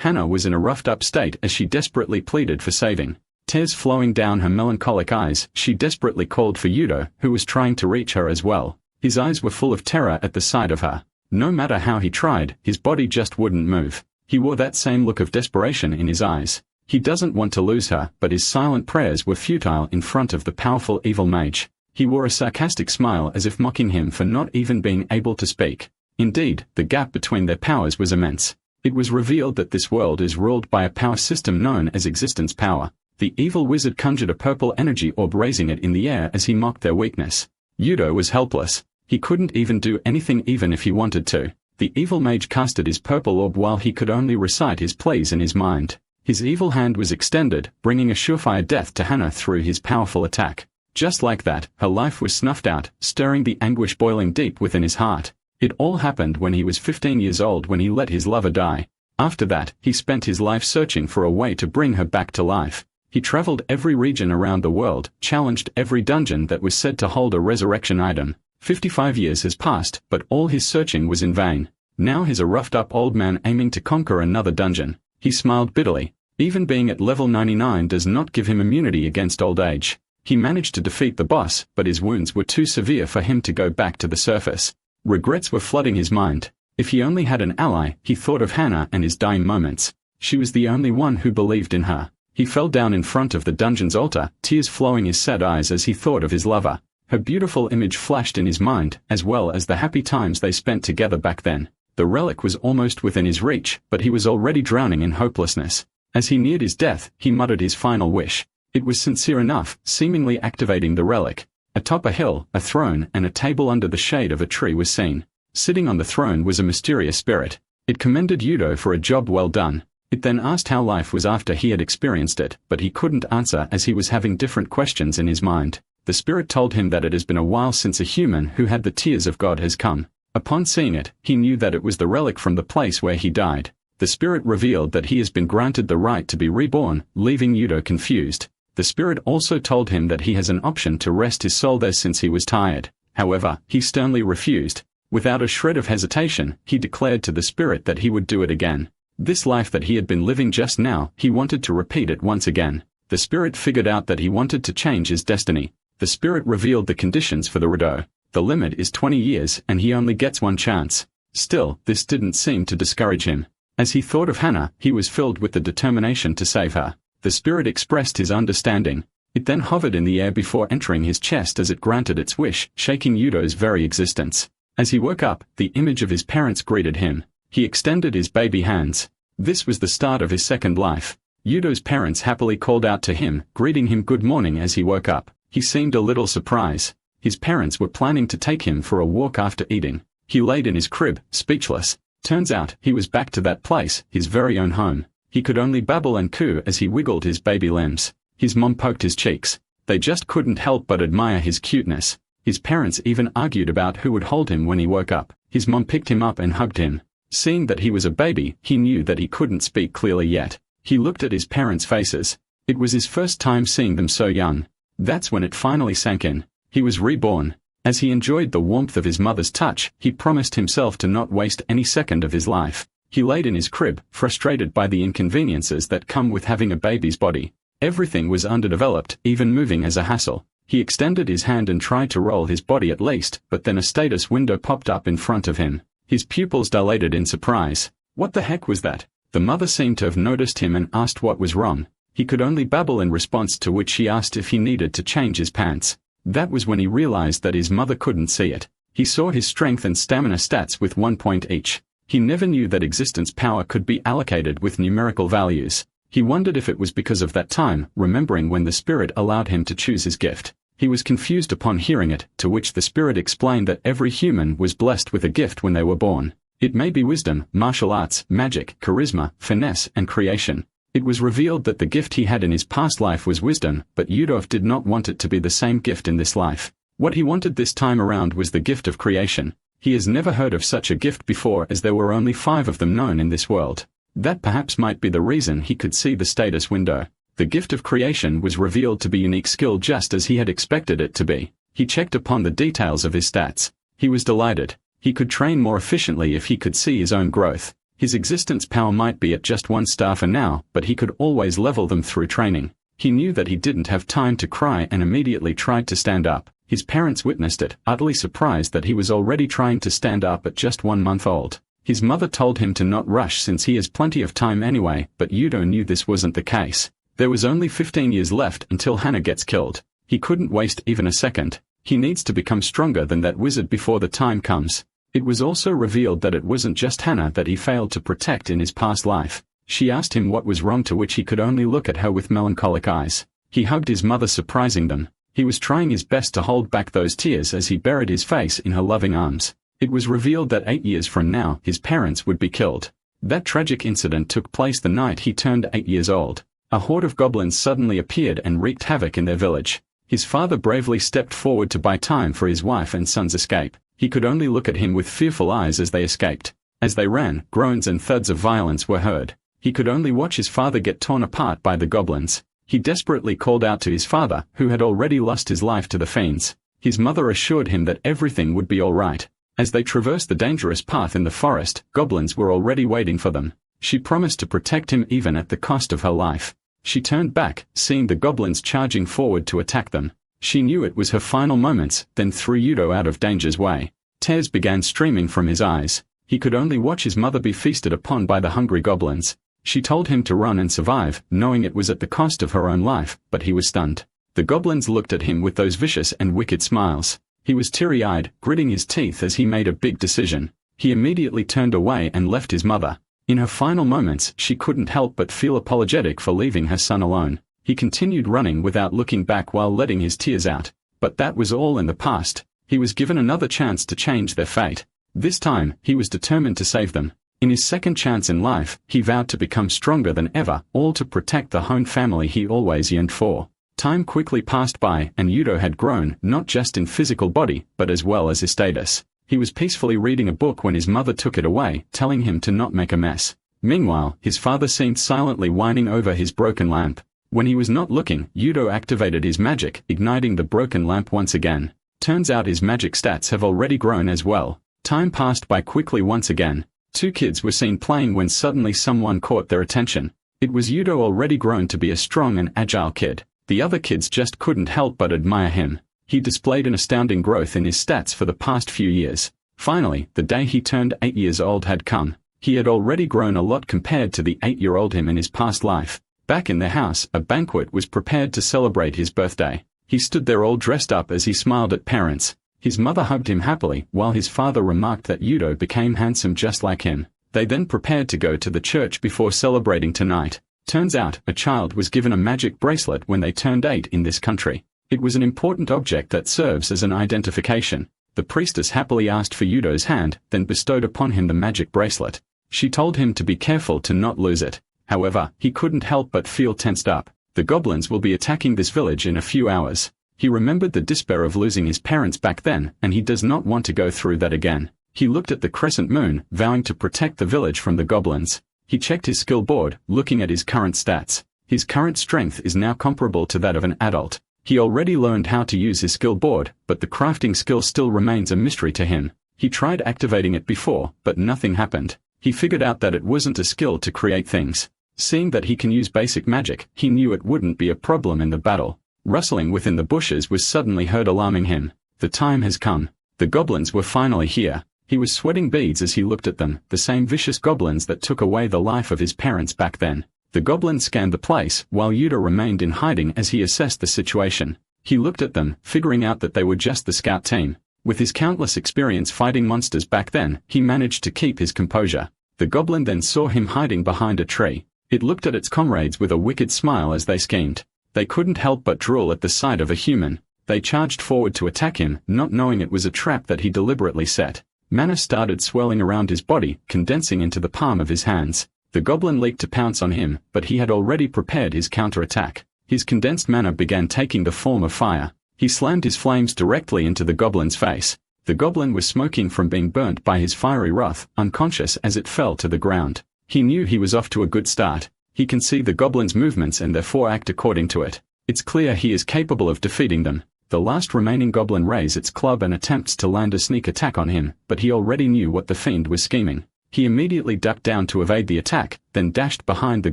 Hannah was in a roughed-up state as she desperately pleaded for saving. Tears flowing down her melancholic eyes, she desperately called for Yudo, who was trying to reach her as well. His eyes were full of terror at the sight of her. No matter how he tried, his body just wouldn't move. He wore that same look of desperation in his eyes. He doesn't want to lose her, but his silent prayers were futile in front of the powerful evil mage. He wore a sarcastic smile as if mocking him for not even being able to speak. Indeed, the gap between their powers was immense. It was revealed that this world is ruled by a power system known as existence power. The evil wizard conjured a purple energy orb, raising it in the air as he mocked their weakness. Yudo was helpless. He couldn't even do anything even if he wanted to. The evil mage casted his purple orb while he could only recite his pleas in his mind. His evil hand was extended, bringing a surefire death to Hannah through his powerful attack. Just like that, her life was snuffed out, stirring the anguish boiling deep within his heart. It all happened when he was 15 years old, when he let his lover die. After that, he spent his life searching for a way to bring her back to life. He traveled every region around the world, challenged every dungeon that was said to hold a resurrection item. 55 years has passed, but all his searching was in vain. Now he's a roughed-up old man aiming to conquer another dungeon. He smiled bitterly. Even being at level 99 does not give him immunity against old age. He managed to defeat the boss, but his wounds were too severe for him to go back to the surface. Regrets were flooding his mind. If he only had an ally, he thought of Hannah and his dying moments. She was the only one who believed in her. He fell down in front of the dungeon's altar, tears flowing his sad eyes as he thought of his lover. Her beautiful image flashed in his mind, as well as the happy times they spent together back then. The relic was almost within his reach, but he was already drowning in hopelessness. As he neared his death, he muttered his final wish. It was sincere enough, seemingly activating the relic. Atop a hill, a throne and a table under the shade of a tree was seen. Sitting on the throne was a mysterious spirit. It commended Yudo for a job well done. It then asked how life was after he had experienced it, but he couldn't answer as he was having different questions in his mind. The spirit told him that it has been a while since a human who had the tears of God has come. Upon seeing it, he knew that it was the relic from the place where he died. The spirit revealed that he has been granted the right to be reborn, leaving Yudo confused. The spirit also told him that he has an option to rest his soul there since he was tired. However, he sternly refused. Without a shred of hesitation, he declared to the spirit that he would do it again. This life that he had been living just now, he wanted to repeat it once again. The spirit figured out that he wanted to change his destiny. The spirit revealed the conditions for the redo. The limit is 20 years and he only gets one chance. Still, this didn't seem to discourage him. As he thought of Hannah, he was filled with the determination to save her. The spirit expressed his understanding. It then hovered in the air before entering his chest as it granted its wish, shaking Yudo's very existence. As he woke up, the image of his parents greeted him. He extended his baby hands. This was the start of his second life. Yudo's parents happily called out to him, greeting him good morning as he woke up. He seemed a little surprised. His parents were planning to take him for a walk after eating. He laid in his crib, speechless. Turns out, he was back to that place, his very own home. He could only babble and coo as he wiggled his baby limbs. His mom poked his cheeks. They just couldn't help but admire his cuteness. His parents even argued about who would hold him when he woke up. His mom picked him up and hugged him. Seeing that he was a baby, he knew that he couldn't speak clearly yet. He looked at his parents' faces. It was his first time seeing them so young. That's when it finally sank in. He was reborn. As he enjoyed the warmth of his mother's touch, he promised himself to not waste any second of his life. He laid in his crib, frustrated by the inconveniences that come with having a baby's body. Everything was underdeveloped, even moving as a hassle. He extended his hand and tried to roll his body at least, but then a status window popped up in front of him. His pupils dilated in surprise. What the heck was that? The mother seemed to have noticed him and asked what was wrong. He could only babble in response, to which she asked if he needed to change his pants. That was when he realized that his mother couldn't see it. He saw his strength and stamina stats with 1 point each. He never knew that existence power could be allocated with numerical values. He wondered if it was because of that time, remembering when the spirit allowed him to choose his gift. He was confused upon hearing it, to which the spirit explained that every human was blessed with a gift when they were born. It may be wisdom, martial arts, magic, charisma, finesse, and creation. It was revealed that the gift he had in his past life was wisdom, but Yudo did not want it to be the same gift in this life. What he wanted this time around was the gift of creation. He has never heard of such a gift before, as there were only 5 of them known in this world. That perhaps might be the reason he could see the status window. The gift of creation was revealed to be a unique skill, just as he had expected it to be. He checked upon the details of his stats. He was delighted. He could train more efficiently if he could see his own growth. His existence power might be at just 1 star for now, but he could always level them through training. He knew that he didn't have time to cry and immediately tried to stand up. His parents witnessed it, utterly surprised that he was already trying to stand up at just 1 month old. His mother told him to not rush since he has plenty of time anyway, but Yudo knew this wasn't the case. There was only 15 years left until Hana gets killed. He couldn't waste even a second. He needs to become stronger than that wizard before the time comes. It was also revealed that it wasn't just Hana that he failed to protect in his past life. She asked him what was wrong, to which he could only look at her with melancholic eyes. He hugged his mother, surprising them. He was trying his best to hold back those tears as he buried his face in her loving arms. It was revealed that 8 years from now, his parents would be killed. That tragic incident took place the night he turned 8 years old. A horde of goblins suddenly appeared and wreaked havoc in their village. His father bravely stepped forward to buy time for his wife and son's escape. He could only look at him with fearful eyes as they escaped. As they ran, groans and thuds of violence were heard. He could only watch his father get torn apart by the goblins. He desperately called out to his father, who had already lost his life to the fiends. His mother assured him that everything would be all right. As they traversed the dangerous path in the forest, goblins were already waiting for them. She promised to protect him even at the cost of her life. She turned back, seeing the goblins charging forward to attack them. She knew it was her final moments, then threw Yudo out of danger's way. Tears began streaming from his eyes. He could only watch his mother be feasted upon by the hungry goblins. She told him to run and survive, knowing it was at the cost of her own life, but he was stunned. The goblins looked at him with those vicious and wicked smiles. He was teary-eyed, gritting his teeth as he made a big decision. He immediately turned away and left his mother. In her final moments, she couldn't help but feel apologetic for leaving her son alone. He continued running without looking back while letting his tears out. But that was all in the past. He was given another chance to change their fate. This time, he was determined to save them. In his second chance in life, he vowed to become stronger than ever, all to protect the Hone family he always yearned for. Time quickly passed by, and Yudo had grown, not just in physical body, but as well as his status. He was peacefully reading a book when his mother took it away, telling him to not make a mess. Meanwhile, his father seemed silently whining over his broken lamp. When he was not looking, Yudo activated his magic, igniting the broken lamp once again. Turns out his magic stats have already grown as well. Time passed by quickly once again. 2 kids were seen playing when suddenly someone caught their attention. It was Yudo, already grown to be a strong and agile kid. The other kids just couldn't help but admire him. He displayed an astounding growth in his stats for the past few years. Finally, the day he turned 8 years old had come. He had already grown a lot compared to the 8-year-old him in his past life. Back in their house, a banquet was prepared to celebrate his birthday. He stood there all dressed up as he smiled at parents. His mother hugged him happily, while his father remarked that Yudo became handsome just like him. They then prepared to go to the church before celebrating tonight. Turns out, a child was given a magic bracelet when they turned 8 in this country. It was an important object that serves as an identification. The priestess happily asked for Yudo's hand, then bestowed upon him the magic bracelet. She told him to be careful to not lose it. However, he couldn't help but feel tensed up. The goblins will be attacking this village in a few hours. He remembered the despair of losing his parents back then, and he does not want to go through that again. He looked at the crescent moon, vowing to protect the village from the goblins. He checked his skill board, looking at his current stats. His current strength is now comparable to that of an adult. He already learned how to use his skill board, but the crafting skill still remains a mystery to him. He tried activating it before, but nothing happened. He figured out that it wasn't a skill to create things. Seeing that he can use basic magic, he knew it wouldn't be a problem in the battle. Rustling within the bushes was suddenly heard, alarming him. The time has come. The goblins were finally here. He was sweating beads as he looked at them, the same vicious goblins that took away the life of his parents back then. The goblins scanned the place, while Yudo remained in hiding as he assessed the situation. He looked at them, figuring out that they were just the scout team. With his countless experience fighting monsters back then, he managed to keep his composure. The goblin then saw him hiding behind a tree. It looked at its comrades with a wicked smile as they schemed. They couldn't help but drool at the sight of a human. They charged forward to attack him, not knowing it was a trap that he deliberately set. Mana started swelling around his body, condensing into the palm of his hands. The goblin leaped to pounce on him, but he had already prepared his counterattack. His condensed mana began taking the form of fire. He slammed his flames directly into the goblin's face. The goblin was smoking from being burnt by his fiery wrath, unconscious as it fell to the ground. He knew he was off to a good start. He can see the goblin's movements and therefore act according to it. It's clear he is capable of defeating them. The last remaining goblin raises its club and attempts to land a sneak attack on him, but he already knew what the fiend was scheming. He immediately ducked down to evade the attack, then dashed behind the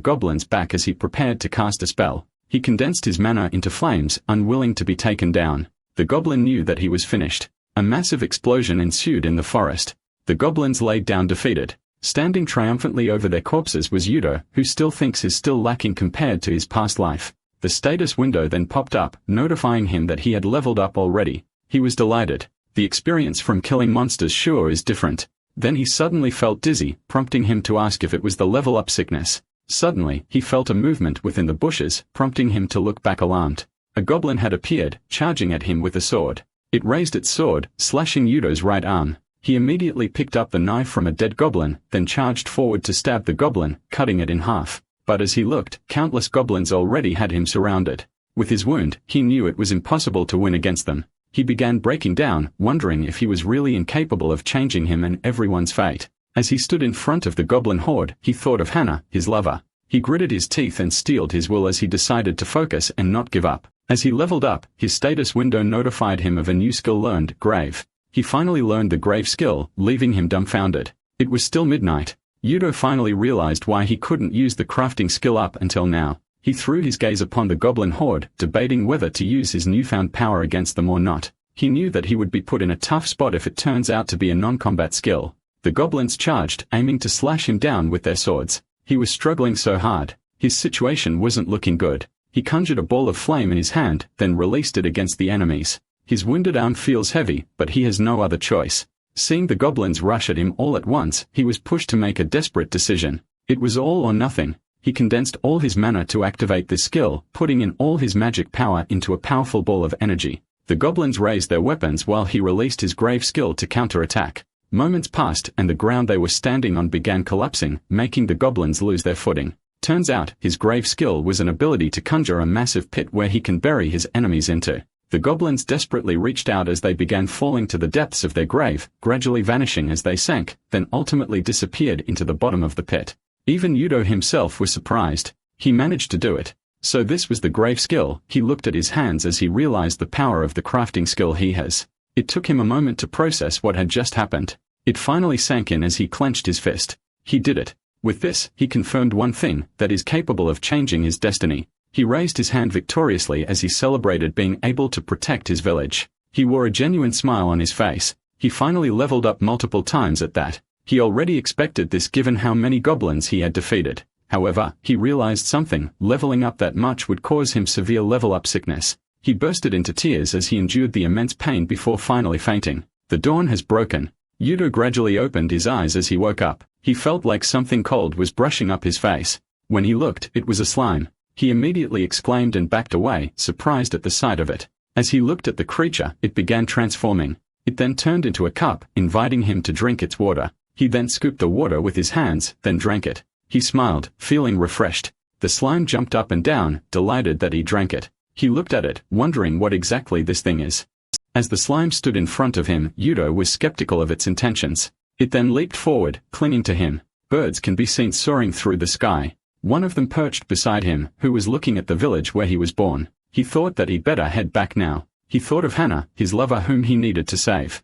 goblin's back as he prepared to cast a spell. He condensed his mana into flames, unwilling to be taken down. The goblin knew that he was finished. A massive explosion ensued in the forest. The goblins laid down defeated. Standing triumphantly over their corpses was Yudo, who still thinks is still lacking compared to his past life. The status window then popped up, notifying him that he had leveled up already. He was delighted. The experience from killing monsters sure is different. Then he suddenly felt dizzy, prompting him to ask if it was the level-up sickness. Suddenly, he felt a movement within the bushes, prompting him to look back alarmed. A goblin had appeared, charging at him with a sword. It raised its sword, slashing Yudo's right arm. He immediately picked up the knife from a dead goblin, then charged forward to stab the goblin, cutting it in half. But as he looked, countless goblins already had him surrounded. With his wound, he knew it was impossible to win against them. He began breaking down, wondering if he was really incapable of changing him and everyone's fate. As he stood in front of the goblin horde, he thought of Hannah, his lover. He gritted his teeth and steeled his will as he decided to focus and not give up. As he leveled up, his status window notified him of a new skill learned, Grave. He finally learned the Grave skill, leaving him dumbfounded. It was still midnight. Yudo finally realized why he couldn't use the crafting skill up until now. He threw his gaze upon the goblin horde, debating whether to use his newfound power against them or not. He knew that he would be put in a tough spot if it turns out to be a non-combat skill. The goblins charged, aiming to slash him down with their swords. He was struggling so hard. His situation wasn't looking good. He conjured a ball of flame in his hand, then released it against the enemies. His wounded arm feels heavy, but he has no other choice. Seeing the goblins rush at him all at once, he was pushed to make a desperate decision. It was all or nothing. He condensed all his mana to activate this skill, putting in all his magic power into a powerful ball of energy. The goblins raised their weapons while he released his Grave skill to counterattack. Moments passed and the ground they were standing on began collapsing, making the goblins lose their footing. Turns out, his Grave skill was an ability to conjure a massive pit where he can bury his enemies into. The goblins desperately reached out as they began falling to the depths of their grave, gradually vanishing as they sank, then ultimately disappeared into the bottom of the pit. Even Yudo himself was surprised. He managed to do it. So this was the Grave skill. He looked at his hands as he realized the power of the crafting skill he has. It took him a moment to process what had just happened. It finally sank in as he clenched his fist. He did it. With this, he confirmed one thing, that he is capable of changing his destiny. He raised his hand victoriously as he celebrated being able to protect his village. He wore a genuine smile on his face. He finally leveled up multiple times at that. He already expected this given how many goblins he had defeated. However, he realized something, leveling up that much would cause him severe level-up sickness. He bursted into tears as he endured the immense pain before finally fainting. The dawn has broken. Yudo gradually opened his eyes as he woke up. He felt like something cold was brushing up his face. When he looked, it was a slime. He immediately exclaimed and backed away, surprised at the sight of it. As he looked at the creature, it began transforming. It then turned into a cup, inviting him to drink its water. He then scooped the water with his hands, then drank it. He smiled, feeling refreshed. The slime jumped up and down, delighted that he drank it. He looked at it, wondering what exactly this thing is. As the slime stood in front of him, Yudo was skeptical of its intentions. It then leaped forward, clinging to him. Birds can be seen soaring through the sky. One of them perched beside him, who was looking at the village where he was born. He thought that he'd better head back now. He thought of Hannah, his lover whom he needed to save.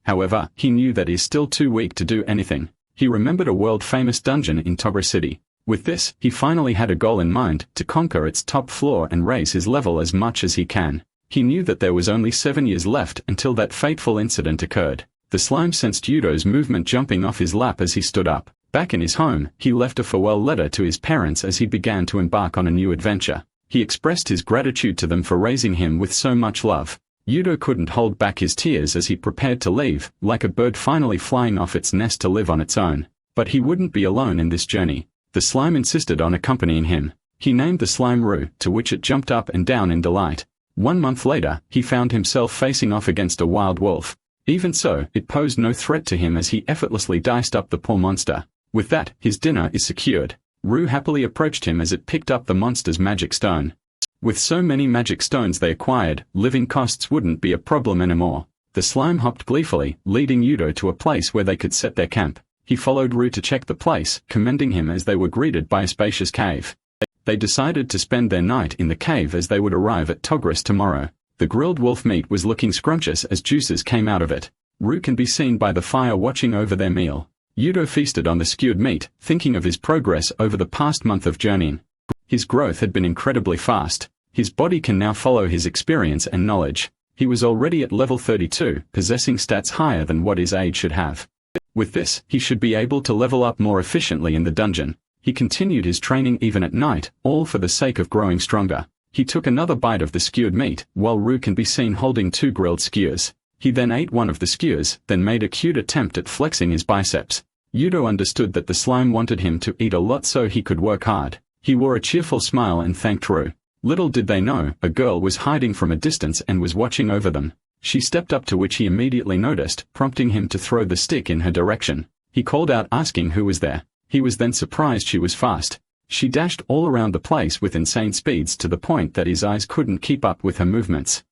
However, he knew that he's still too weak to do anything. He remembered a world-famous dungeon in Togra City. With this, he finally had a goal in mind, to conquer its top floor and raise his level as much as he can. He knew that there was only 7 years left until that fateful incident occurred. The slime sensed Yudo's movement jumping off his lap as he stood up. Back in his home, he left a farewell letter to his parents as he began to embark on a new adventure. He expressed his gratitude to them for raising him with so much love. Yudo couldn't hold back his tears as he prepared to leave, like a bird finally flying off its nest to live on its own. But he wouldn't be alone in this journey. The slime insisted on accompanying him. He named the slime Rue, to which it jumped up and down in delight. 1 month later, he found himself facing off against a wild wolf. Even so, it posed no threat to him as he effortlessly diced up the poor monster. With that, his dinner is secured. Rue happily approached him as it picked up the monster's magic stone. With so many magic stones they acquired, living costs wouldn't be a problem anymore. The slime hopped gleefully, leading Yudo to a place where they could set their camp. He followed Rue to check the place, commending him as they were greeted by a spacious cave. They decided to spend their night in the cave as they would arrive at Togris tomorrow. The grilled wolf meat was looking scrumptious as juices came out of it. Rue can be seen by the fire watching over their meal. Yudo feasted on the skewered meat, thinking of his progress over the past month of journeying. His growth had been incredibly fast. His body can now follow his experience and knowledge. He was already at level 32, possessing stats higher than what his age should have. With this, he should be able to level up more efficiently in the dungeon. He continued his training even at night, all for the sake of growing stronger. He took another bite of the skewered meat, while Ru can be seen holding 2 grilled skewers. He then ate one of the skewers, then made a cute attempt at flexing his biceps. Yudo understood that the slime wanted him to eat a lot so he could work hard. He wore a cheerful smile and thanked Ru. Little did they know, a girl was hiding from a distance and was watching over them. She stepped up, to which he immediately noticed, prompting him to throw the stick in her direction. He called out asking who was there. He was then surprised she was fast. She dashed all around the place with insane speeds to the point that his eyes couldn't keep up with her movements.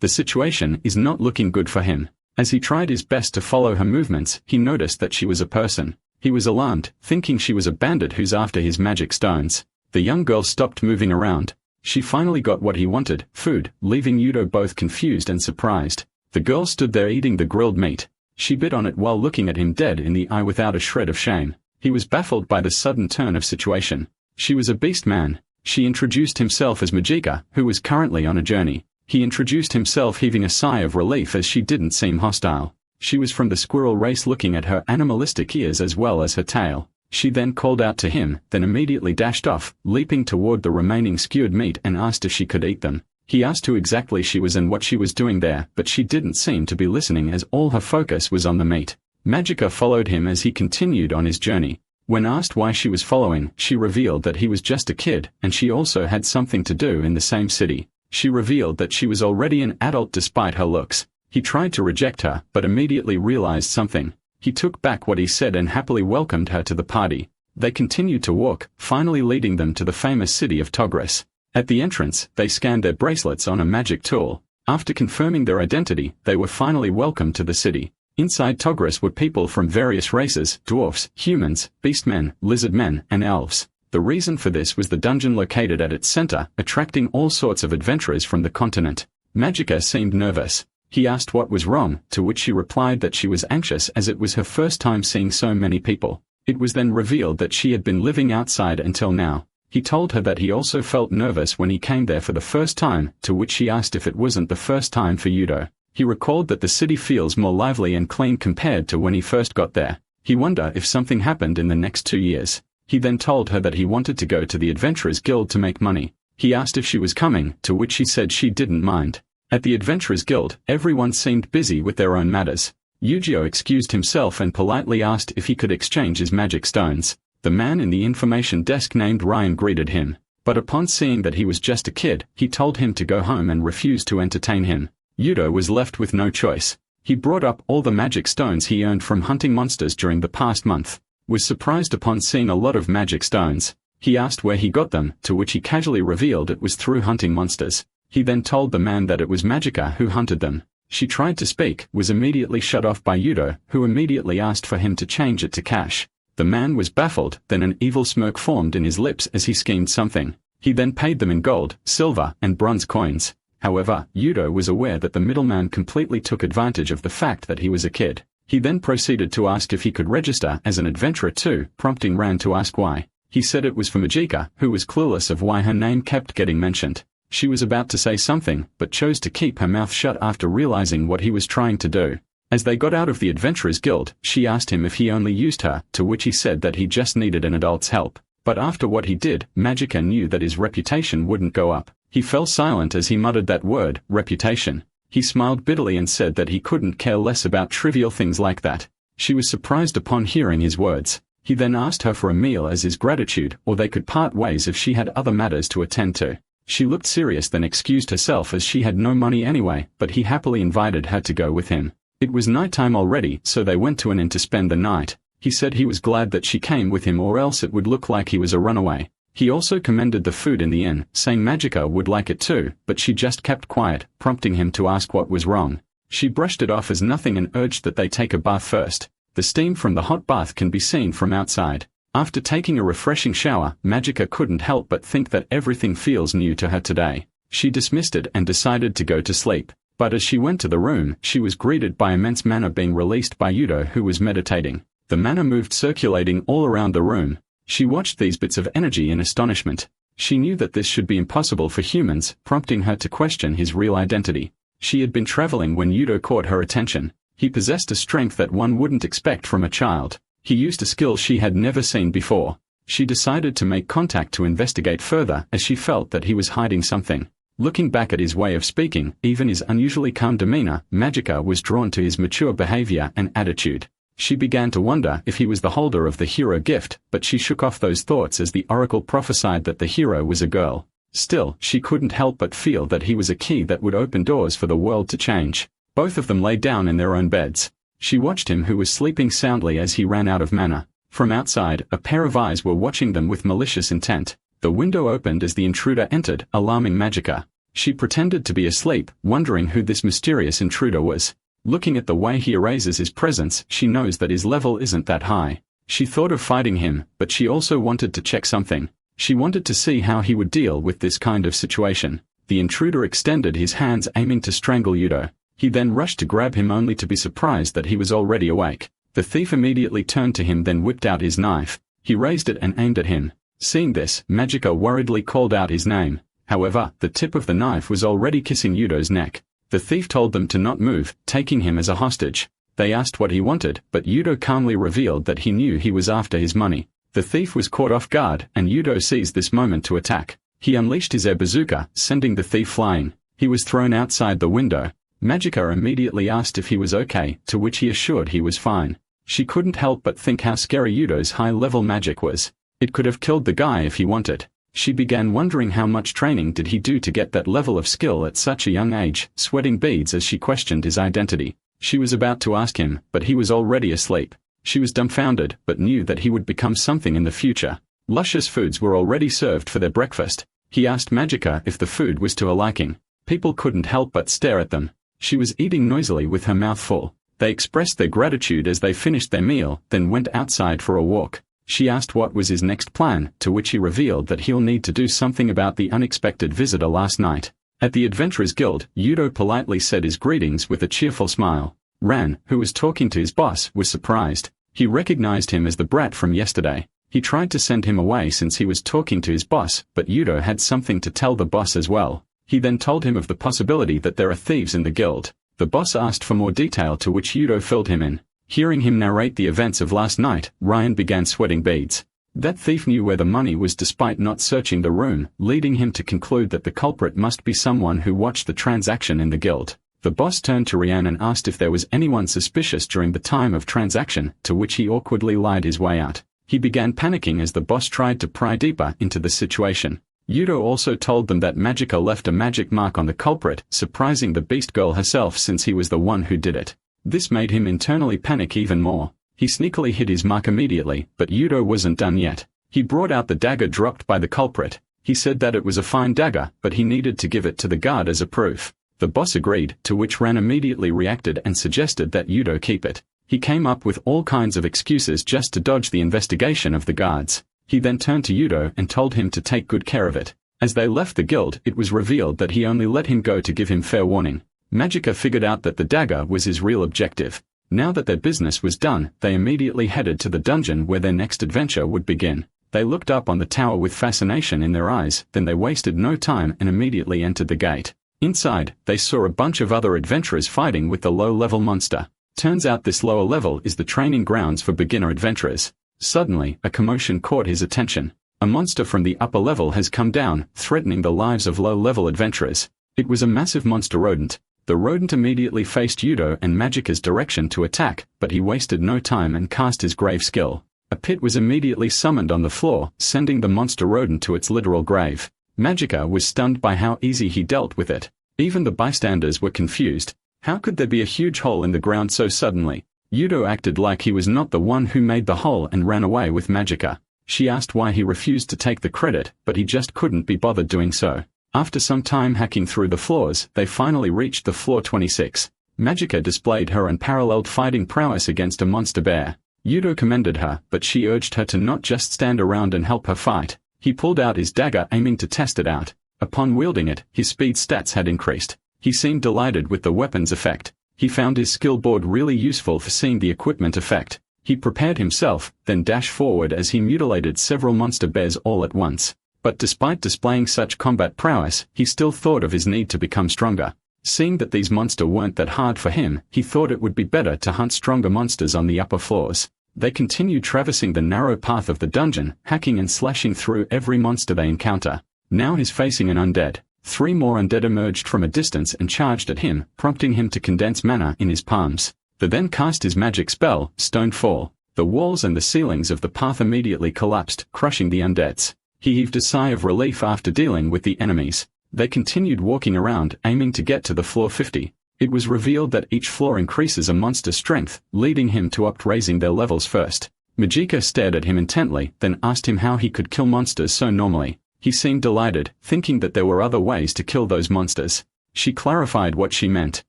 The situation is not looking good for him. As he tried his best to follow her movements, he noticed that she was a person. He was alarmed, thinking she was a bandit who's after his magic stones. The young girl stopped moving around. She finally got what he wanted, food, leaving Yudo both confused and surprised. The girl stood there eating the grilled meat. She bit on it while looking at him dead in the eye without a shred of shame. He was baffled by the sudden turn of situation. She was a beast man. She introduced himself as Majika, who was currently on a journey. He introduced himself, heaving a sigh of relief as she didn't seem hostile. She was from the squirrel race, looking at her animalistic ears as well as her tail. She then called out to him, then immediately dashed off, leaping toward the remaining skewered meat and asked if she could eat them. He asked who exactly she was and what she was doing there, but she didn't seem to be listening as all her focus was on the meat. Majika followed him as he continued on his journey. When asked why she was following, she revealed that he was just a kid, and she also had something to do in the same city. She revealed that she was already an adult despite her looks. He tried to reject her, but immediately realized something. He took back what he said and happily welcomed her to the party. They continued to walk, finally leading them to the famous city of Togris. At the entrance, they scanned their bracelets on a magic tool. After confirming their identity, they were finally welcomed to the city. Inside Togris were people from various races: dwarfs, humans, beastmen, lizardmen, and elves. The reason for this was the dungeon located at its center, attracting all sorts of adventurers from the continent. Majika seemed nervous. He asked what was wrong, to which she replied that she was anxious as it was her first time seeing so many people. It was then revealed that she had been living outside until now. He told her that he also felt nervous when he came there for the first time, to which she asked if it wasn't the first time for Yudo. He recalled that the city feels more lively and clean compared to when he first got there. He wondered if something happened in the next 2 years. He then told her that he wanted to go to the Adventurers Guild to make money. He asked if she was coming, to which she said she didn't mind. At the Adventurers Guild, everyone seemed busy with their own matters. Yugio excused himself and politely asked if he could exchange his magic stones. The man in the information desk named Ryan greeted him, but upon seeing that he was just a kid, he told him to go home and refused to entertain him. Yudo was left with no choice. He brought up all the magic stones he earned from hunting monsters during the past month. Was surprised upon seeing a lot of magic stones. He asked where he got them, to which he casually revealed it was through hunting monsters. He then told the man that it was Majika who hunted them. She tried to speak, was immediately shut off by Yudo, who immediately asked for him to change it to cash. The man was baffled, then an evil smirk formed in his lips as he schemed something. He then paid them in gold, silver, and bronze coins. However, Yudo was aware that the middleman completely took advantage of the fact that he was a kid. He then proceeded to ask if he could register as an adventurer too, prompting Ran to ask why. He said it was for Majika, who was clueless of why her name kept getting mentioned. She was about to say something, but chose to keep her mouth shut after realizing what he was trying to do. As they got out of the Adventurers Guild, she asked him if he only used her, to which he said that he just needed an adult's help. But after what he did, Majika knew that his reputation wouldn't go up. He fell silent as he muttered that word, reputation. He smiled bitterly and said that he couldn't care less about trivial things like that. She was surprised upon hearing his words. He then asked her for a meal as his gratitude, or they could part ways if she had other matters to attend to. She looked serious, then excused herself as she had no money anyway, but he happily invited her to go with him. It was nighttime already, so they went to an inn to spend the night. He said he was glad that she came with him, or else it would look like he was a runaway. He also commended the food in the inn, saying Majika would like it too, but she just kept quiet, prompting him to ask what was wrong. She brushed it off as nothing and urged that they take a bath first. The steam from the hot bath can be seen from outside. After taking a refreshing shower, Majika couldn't help but think that everything feels new to her today. She dismissed it and decided to go to sleep. But as she went to the room, she was greeted by immense mana being released by Yudo, who was meditating. The mana moved circulating all around the room. She watched these bits of energy in astonishment. She knew that this should be impossible for humans, prompting her to question his real identity. She had been traveling when Yudo caught her attention. He possessed a strength that one wouldn't expect from a child. He used a skill she had never seen before. She decided to make contact to investigate further as she felt that he was hiding something. Looking back at his way of speaking, even his unusually calm demeanor, Magica was drawn to his mature behavior and attitude. She began to wonder if he was the holder of the hero gift, but she shook off those thoughts as the oracle prophesied that the hero was a girl. Still, she couldn't help but feel that he was a key that would open doors for the world to change. Both of them lay down in their own beds. She watched him who was sleeping soundly as he ran out of mana. From outside, a pair of eyes were watching them with malicious intent. The window opened as the intruder entered, alarming Magica. She pretended to be asleep, wondering who this mysterious intruder was. Looking at the way he erases his presence, she knows that his level isn't that high. She thought of fighting him, but she also wanted to check something. She wanted to see how he would deal with this kind of situation. The intruder extended his hands aiming to strangle Yudo. He then rushed to grab him only to be surprised that he was already awake. The thief immediately turned to him, then whipped out his knife. He raised it and aimed at him. Seeing this, Magica worriedly called out his name. However, the tip of the knife was already kissing Yudo's neck. The thief told them to not move, taking him as a hostage. They asked what he wanted, but Yudo calmly revealed that he knew he was after his money. The thief was caught off guard, and Yudo seized this moment to attack. He unleashed his air bazooka, sending the thief flying. He was thrown outside the window. Magica immediately asked if he was okay, to which he assured he was fine. She couldn't help but think how scary Yudo's high-level magic was. It could have killed the guy if he wanted. She began wondering how much training did he do to get that level of skill at such a young age, sweating beads as she questioned his identity. She was about to ask him, but he was already asleep. She was dumbfounded, but knew that he would become something in the future. Luscious foods were already served for their breakfast. He asked Magica if the food was to her liking. People couldn't help but stare at them. She was eating noisily with her mouth full. They expressed their gratitude as they finished their meal, then went outside for a walk. She asked what was his next plan, to which he revealed that he'll need to do something about the unexpected visitor last night. At the Adventurers Guild, Yudo politely said his greetings with a cheerful smile. Ran, who was talking to his boss, was surprised. He recognized him as the brat from yesterday. He tried to send him away since he was talking to his boss, but Yudo had something to tell the boss as well. He then told him of the possibility that there are thieves in the guild. The boss asked for more detail, to which Yudo filled him in. Hearing him narrate the events of last night, Ryan began sweating beads. That thief knew where the money was despite not searching the room, leading him to conclude that the culprit must be someone who watched the transaction in the guild. The boss turned to Ryan and asked if there was anyone suspicious during the time of transaction, to which he awkwardly lied his way out. He began panicking as the boss tried to pry deeper into the situation. Yudo also told them that Magica left a magic mark on the culprit, surprising the beast girl herself since he was the one who did it. This made him internally panic even more. He sneakily hid his mark immediately, but Yudo wasn't done yet. He brought out the dagger dropped by the culprit. He said that it was a fine dagger, but he needed to give it to the guard as a proof. The boss agreed, to which Ran immediately reacted and suggested that Yudo keep it. He came up with all kinds of excuses just to dodge the investigation of the guards. He then turned to Yudo and told him to take good care of it. As they left the guild, it was revealed that he only let him go to give him fair warning. Magica figured out that the dagger was his real objective. Now that their business was done, they immediately headed to the dungeon where their next adventure would begin. They looked up on the tower with fascination in their eyes, then they wasted no time and immediately entered the gate. Inside, they saw a bunch of other adventurers fighting with the low-level monster. Turns out this lower level is the training grounds for beginner adventurers. Suddenly, a commotion caught his attention. A monster from the upper level has come down, threatening the lives of low-level adventurers. It was a massive monster rodent. The rodent immediately faced Yudo and Magica's direction to attack, but he wasted no time and cast his grave skill. A pit was immediately summoned on the floor, sending the monster rodent to its literal grave. Magica was stunned by how easy he dealt with it. Even the bystanders were confused. How could there be a huge hole in the ground so suddenly? Yudo acted like he was not the one who made the hole and ran away with Magica. She asked why he refused to take the credit, but he just couldn't be bothered doing so. After some time hacking through the floors, they finally reached the floor 26. Magica displayed her unparalleled fighting prowess against a monster bear. Yudo commended her, but she urged her to not just stand around and help her fight. He pulled out his dagger aiming to test it out. Upon wielding it, his speed stats had increased. He seemed delighted with the weapon's effect. He found his skill board really useful for seeing the equipment effect. He prepared himself, then dashed forward as he mutilated several monster bears all at once. But despite displaying such combat prowess, he still thought of his need to become stronger. Seeing that these monsters weren't that hard for him, he thought it would be better to hunt stronger monsters on the upper floors. They continued traversing the narrow path of the dungeon, hacking and slashing through every monster they encounter. Now he's facing an undead. 3 more undead emerged from a distance and charged at him, prompting him to condense mana in his palms. He then cast his magic spell, Stone Fall. The walls and the ceilings of the path immediately collapsed, crushing the undeads. He heaved a sigh of relief after dealing with the enemies. They continued walking around, aiming to get to the floor 50. It was revealed that each floor increases a monster's strength, leading him to opt raising their levels first. Majika stared at him intently, then asked him how he could kill monsters so normally. He seemed delighted, thinking that there were other ways to kill those monsters. She clarified what she meant.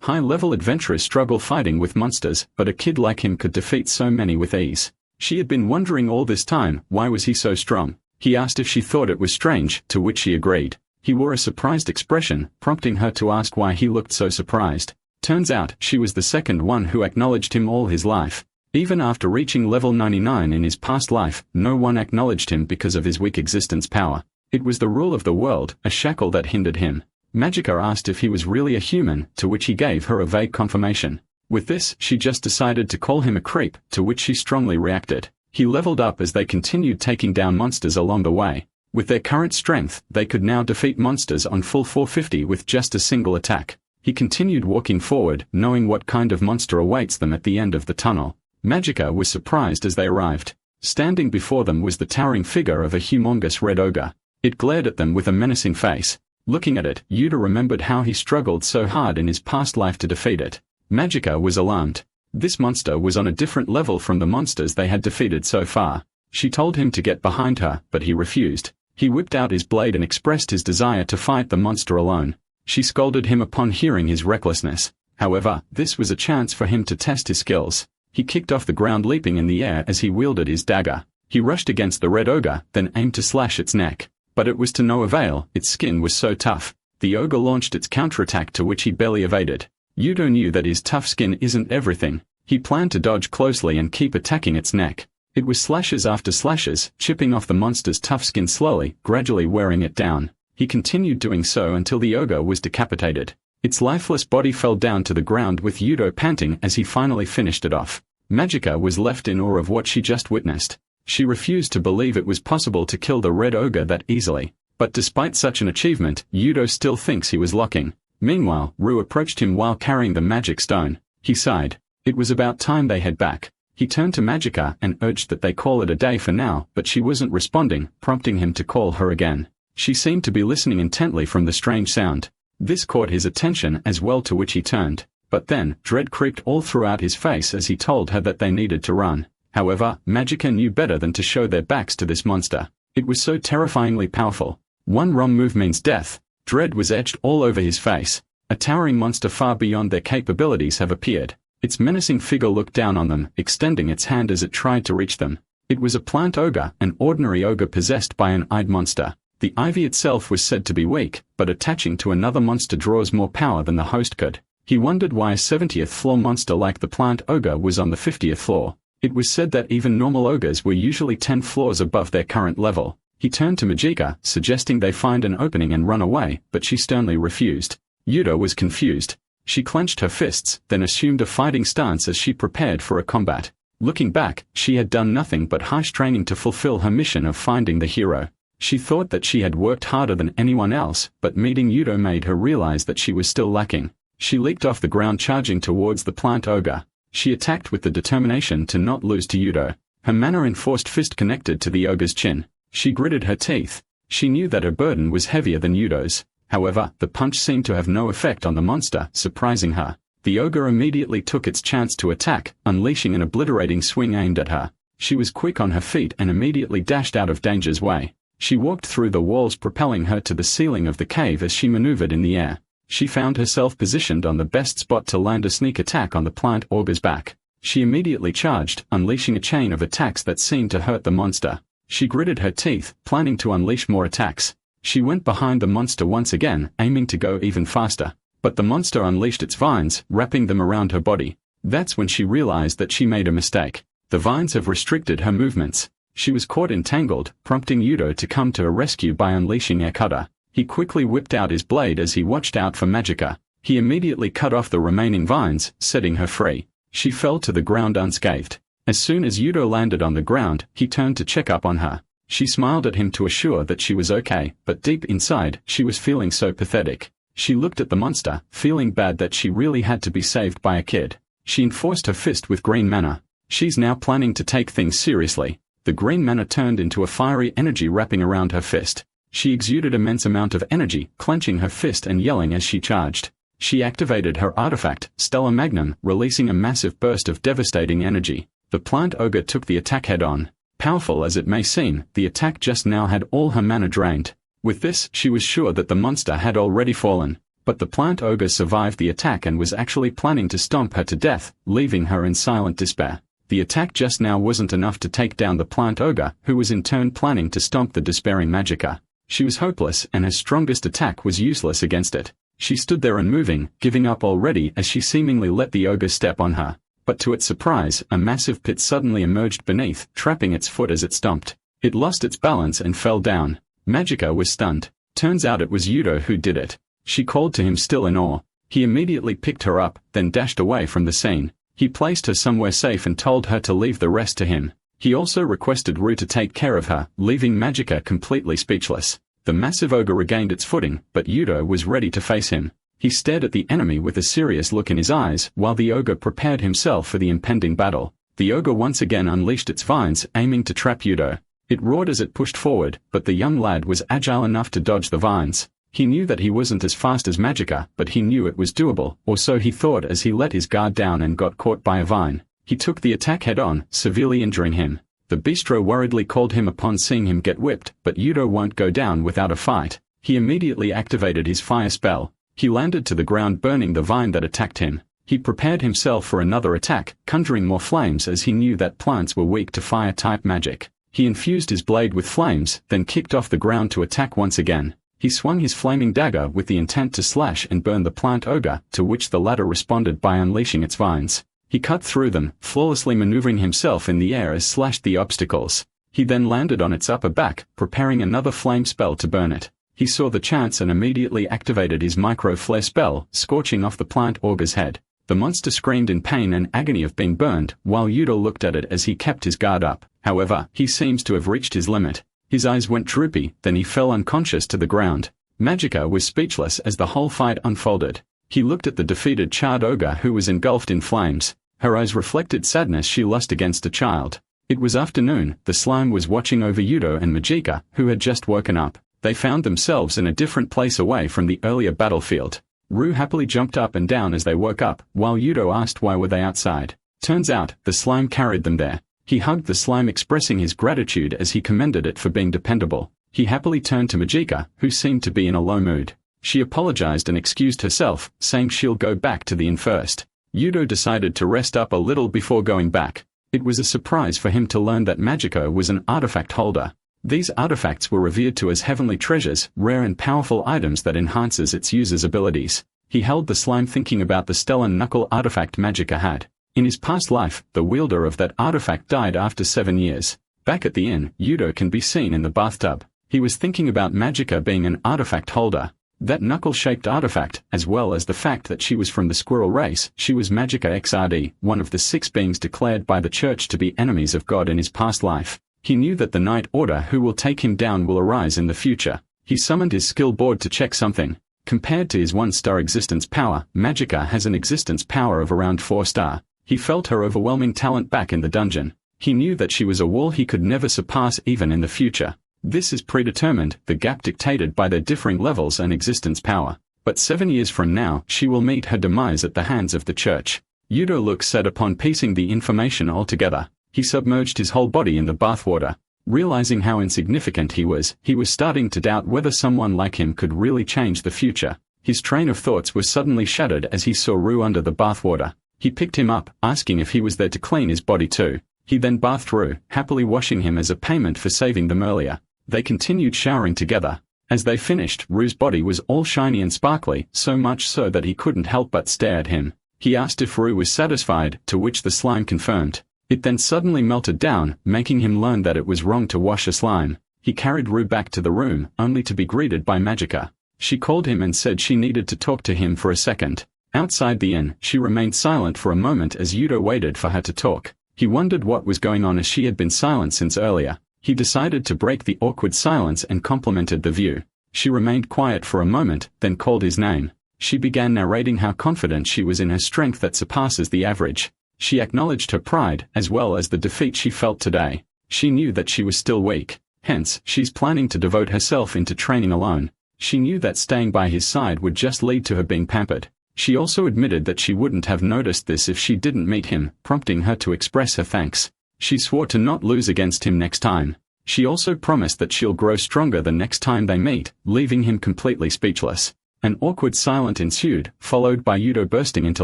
High-level adventurers struggle fighting with monsters, but a kid like him could defeat so many with ease. She had been wondering all this time, why was he so strong? He asked if she thought it was strange, to which she agreed. He wore a surprised expression, prompting her to ask why he looked so surprised. Turns out, she was the second one who acknowledged him all his life. Even after reaching level 99 in his past life, no one acknowledged him because of his weak existence power. It was the rule of the world, a shackle that hindered him. Magica asked if he was really a human, to which he gave her a vague confirmation. With this, she just decided to call him a creep, to which she strongly reacted. He leveled up as they continued taking down monsters along the way. With their current strength, they could now defeat monsters on full 450 with just a single attack. He continued walking forward, knowing what kind of monster awaits them at the end of the tunnel. Magica was surprised as they arrived. Standing before them was the towering figure of a humongous red ogre. It glared at them with a menacing face. Looking at it, Yuta remembered how he struggled so hard in his past life to defeat it. Magica was alarmed. This monster was on a different level from the monsters they had defeated so far. She told him to get behind her, but he refused. He whipped out his blade and expressed his desire to fight the monster alone. She scolded him upon hearing his recklessness. However, this was a chance for him to test his skills. He kicked off the ground, leaping in the air as he wielded his dagger. He rushed against the red ogre, then aimed to slash its neck. But it was to no avail, its skin was so tough. The ogre launched its counterattack, to which he barely evaded. Yudo knew that his tough skin isn't everything. He planned to dodge closely and keep attacking its neck. It was slashes after slashes, chipping off the monster's tough skin slowly, gradually wearing it down. He continued doing so until the ogre was decapitated. Its lifeless body fell down to the ground with Yudo panting as he finally finished it off. Magica was left in awe of what she just witnessed. She refused to believe it was possible to kill the red ogre that easily. But despite such an achievement, Yudo still thinks he was locking. Meanwhile, Ru approached him while carrying the magic stone. He sighed. It was about time they head back. He turned to Magica and urged that they call it a day for now, but she wasn't responding, prompting him to call her again. She seemed to be listening intently from the strange sound. This caught his attention as well, to which he turned. But then, dread creeped all throughout his face as he told her that they needed to run. However, Magica knew better than to show their backs to this monster. It was so terrifyingly powerful. One wrong move means death. Dread was etched all over his face. A towering monster far beyond their capabilities have appeared. Its menacing figure looked down on them, extending its hand as it tried to reach them. It was a plant ogre, an ordinary ogre possessed by an eyed monster. The ivy itself was said to be weak, but attaching to another monster draws more power than the host could. He wondered why a 70th floor monster like the plant ogre was on the 50th floor. It was said that even normal ogres were usually 10 floors above their current level. He turned to Magica, suggesting they find an opening and run away, but she sternly refused. Yudo was confused. She clenched her fists, then assumed a fighting stance as she prepared for a combat. Looking back, she had done nothing but harsh training to fulfill her mission of finding the hero. She thought that she had worked harder than anyone else, but meeting Yudo made her realize that she was still lacking. She leaped off the ground, charging towards the plant ogre. She attacked with the determination to not lose to Yudo. Her mana-enforced fist connected to the ogre's chin. She gritted her teeth. She knew that her burden was heavier than Yudo's. However, the punch seemed to have no effect on the monster, surprising her. The ogre immediately took its chance to attack, unleashing an obliterating swing aimed at her. She was quick on her feet and immediately dashed out of danger's way. She walked through the walls, propelling her to the ceiling of the cave as she maneuvered in the air. She found herself positioned on the best spot to land a sneak attack on the plant ogre's back. She immediately charged, unleashing a chain of attacks that seemed to hurt the monster. She gritted her teeth, planning to unleash more attacks. She went behind the monster once again, aiming to go even faster. But the monster unleashed its vines, wrapping them around her body. That's when she realized that she made a mistake. The vines have restricted her movements. She was caught entangled, prompting Yudo to come to her rescue by unleashing Air Cutter. He quickly whipped out his blade as he watched out for Magica. He immediately cut off the remaining vines, setting her free. She fell to the ground unscathed. As soon as Yudo landed on the ground, he turned to check up on her. She smiled at him to assure that she was okay, but deep inside, she was feeling so pathetic. She looked at the monster, feeling bad that she really had to be saved by a kid. She enforced her fist with green mana. She's now planning to take things seriously. The green mana turned into a fiery energy wrapping around her fist. She exuded immense amount of energy, clenching her fist and yelling as she charged. She activated her artifact, Stellar Magnum, releasing a massive burst of devastating energy. The plant ogre took the attack head-on. Powerful as it may seem, the attack just now had all her mana drained. With this, she was sure that the monster had already fallen. But the plant ogre survived the attack and was actually planning to stomp her to death, leaving her in silent despair. The attack just now wasn't enough to take down the plant ogre, who was in turn planning to stomp the despairing Magica. She was hopeless, and her strongest attack was useless against it. She stood there unmoving, giving up already as she seemingly let the ogre step on her. But to its surprise, a massive pit suddenly emerged beneath, trapping its foot as it stomped. It lost its balance and fell down. Magica was stunned. Turns out it was Yudo who did it. She called to him still in awe. He immediately picked her up, then dashed away from the scene. He placed her somewhere safe and told her to leave the rest to him. He also requested Rue to take care of her, leaving Magica completely speechless. The massive ogre regained its footing, but Yudo was ready to face him. He stared at the enemy with a serious look in his eyes, while the ogre prepared himself for the impending battle. The ogre once again unleashed its vines, aiming to trap Yudo. It roared as it pushed forward, but the young lad was agile enough to dodge the vines. He knew that he wasn't as fast as Magica, but he knew it was doable, or so he thought as he let his guard down and got caught by a vine. He took the attack head-on, severely injuring him. The bistro worriedly called him upon seeing him get whipped, but Yudo won't go down without a fight. He immediately activated his fire spell. He landed to the ground burning the vine that attacked him. He prepared himself for another attack, conjuring more flames as he knew that plants were weak to fire-type magic. He infused his blade with flames, then kicked off the ground to attack once again. He swung his flaming dagger with the intent to slash and burn the plant ogre, to which the latter responded by unleashing its vines. He cut through them, flawlessly maneuvering himself in the air as slashed the obstacles. He then landed on its upper back, preparing another flame spell to burn it. He saw the chance and immediately activated his micro-flare spell, scorching off the plant ogre's head. The monster screamed in pain and agony of being burned, while Yudo looked at it as he kept his guard up. However, he seems to have reached his limit. His eyes went droopy, then he fell unconscious to the ground. Magica was speechless as the whole fight unfolded. He looked at the defeated charred ogre who was engulfed in flames. Her eyes reflected sadness she lost against a child. It was afternoon, the slime was watching over Yudo and Magica, who had just woken up. They found themselves in a different place away from the earlier battlefield. Rue happily jumped up and down as they woke up, while Yudo asked why were they outside. Turns out, the slime carried them there. He hugged the slime expressing his gratitude as he commended it for being dependable. He happily turned to Magica, who seemed to be in a low mood. She apologized and excused herself, saying she'll go back to the inn first. Yudo decided to rest up a little before going back. It was a surprise for him to learn that Magica was an artifact holder. These artifacts were revered to as heavenly treasures, rare and powerful items that enhances its user's abilities. He held the slime thinking about the stellar knuckle artifact Magica had. In his past life, the wielder of that artifact died after 7 years. Back at the inn, Yudo can be seen in the bathtub. He was thinking about Magica being an artifact holder. That knuckle-shaped artifact, as well as the fact that she was from the squirrel race, she was Magica XRD, one of the 6 beings declared by the church to be enemies of God in his past life. He knew that the Night Order who will take him down will arise in the future. He summoned his skill board to check something. Compared to his 1-star existence power, Magica has an existence power of around 4-star. He felt her overwhelming talent back in the dungeon. He knew that she was a wall he could never surpass even in the future. This is predetermined, the gap dictated by their differing levels and existence power. But 7 years from now, she will meet her demise at the hands of the church. Yudo looked sad upon piecing the information all together. He submerged his whole body in the bathwater. Realizing how insignificant he was starting to doubt whether someone like him could really change the future. His train of thoughts was suddenly shattered as he saw Rue under the bathwater. He picked him up, asking if he was there to clean his body too. He then bathed Rue, happily washing him as a payment for saving them earlier. They continued showering together. As they finished, Rue's body was all shiny and sparkly, so much so that he couldn't help but stare at him. He asked if Rue was satisfied, to which the slime confirmed. It then suddenly melted down, making him learn that it was wrong to wash a slime. He carried Rue back to the room, only to be greeted by Magica. She called him and said she needed to talk to him for a second. Outside the inn, she remained silent for a moment as Yudo waited for her to talk. He wondered what was going on as she had been silent since earlier. He decided to break the awkward silence and complimented the view. She remained quiet for a moment, then called his name. She began narrating how confident she was in her strength that surpasses the average. She acknowledged her pride, as well as the defeat she felt today. She knew that she was still weak. Hence, she's planning to devote herself into training alone. She knew that staying by his side would just lead to her being pampered. She also admitted that she wouldn't have noticed this if she didn't meet him, prompting her to express her thanks. She swore to not lose against him next time. She also promised that she'll grow stronger the next time they meet, leaving him completely speechless. An awkward silence ensued, followed by Yudo bursting into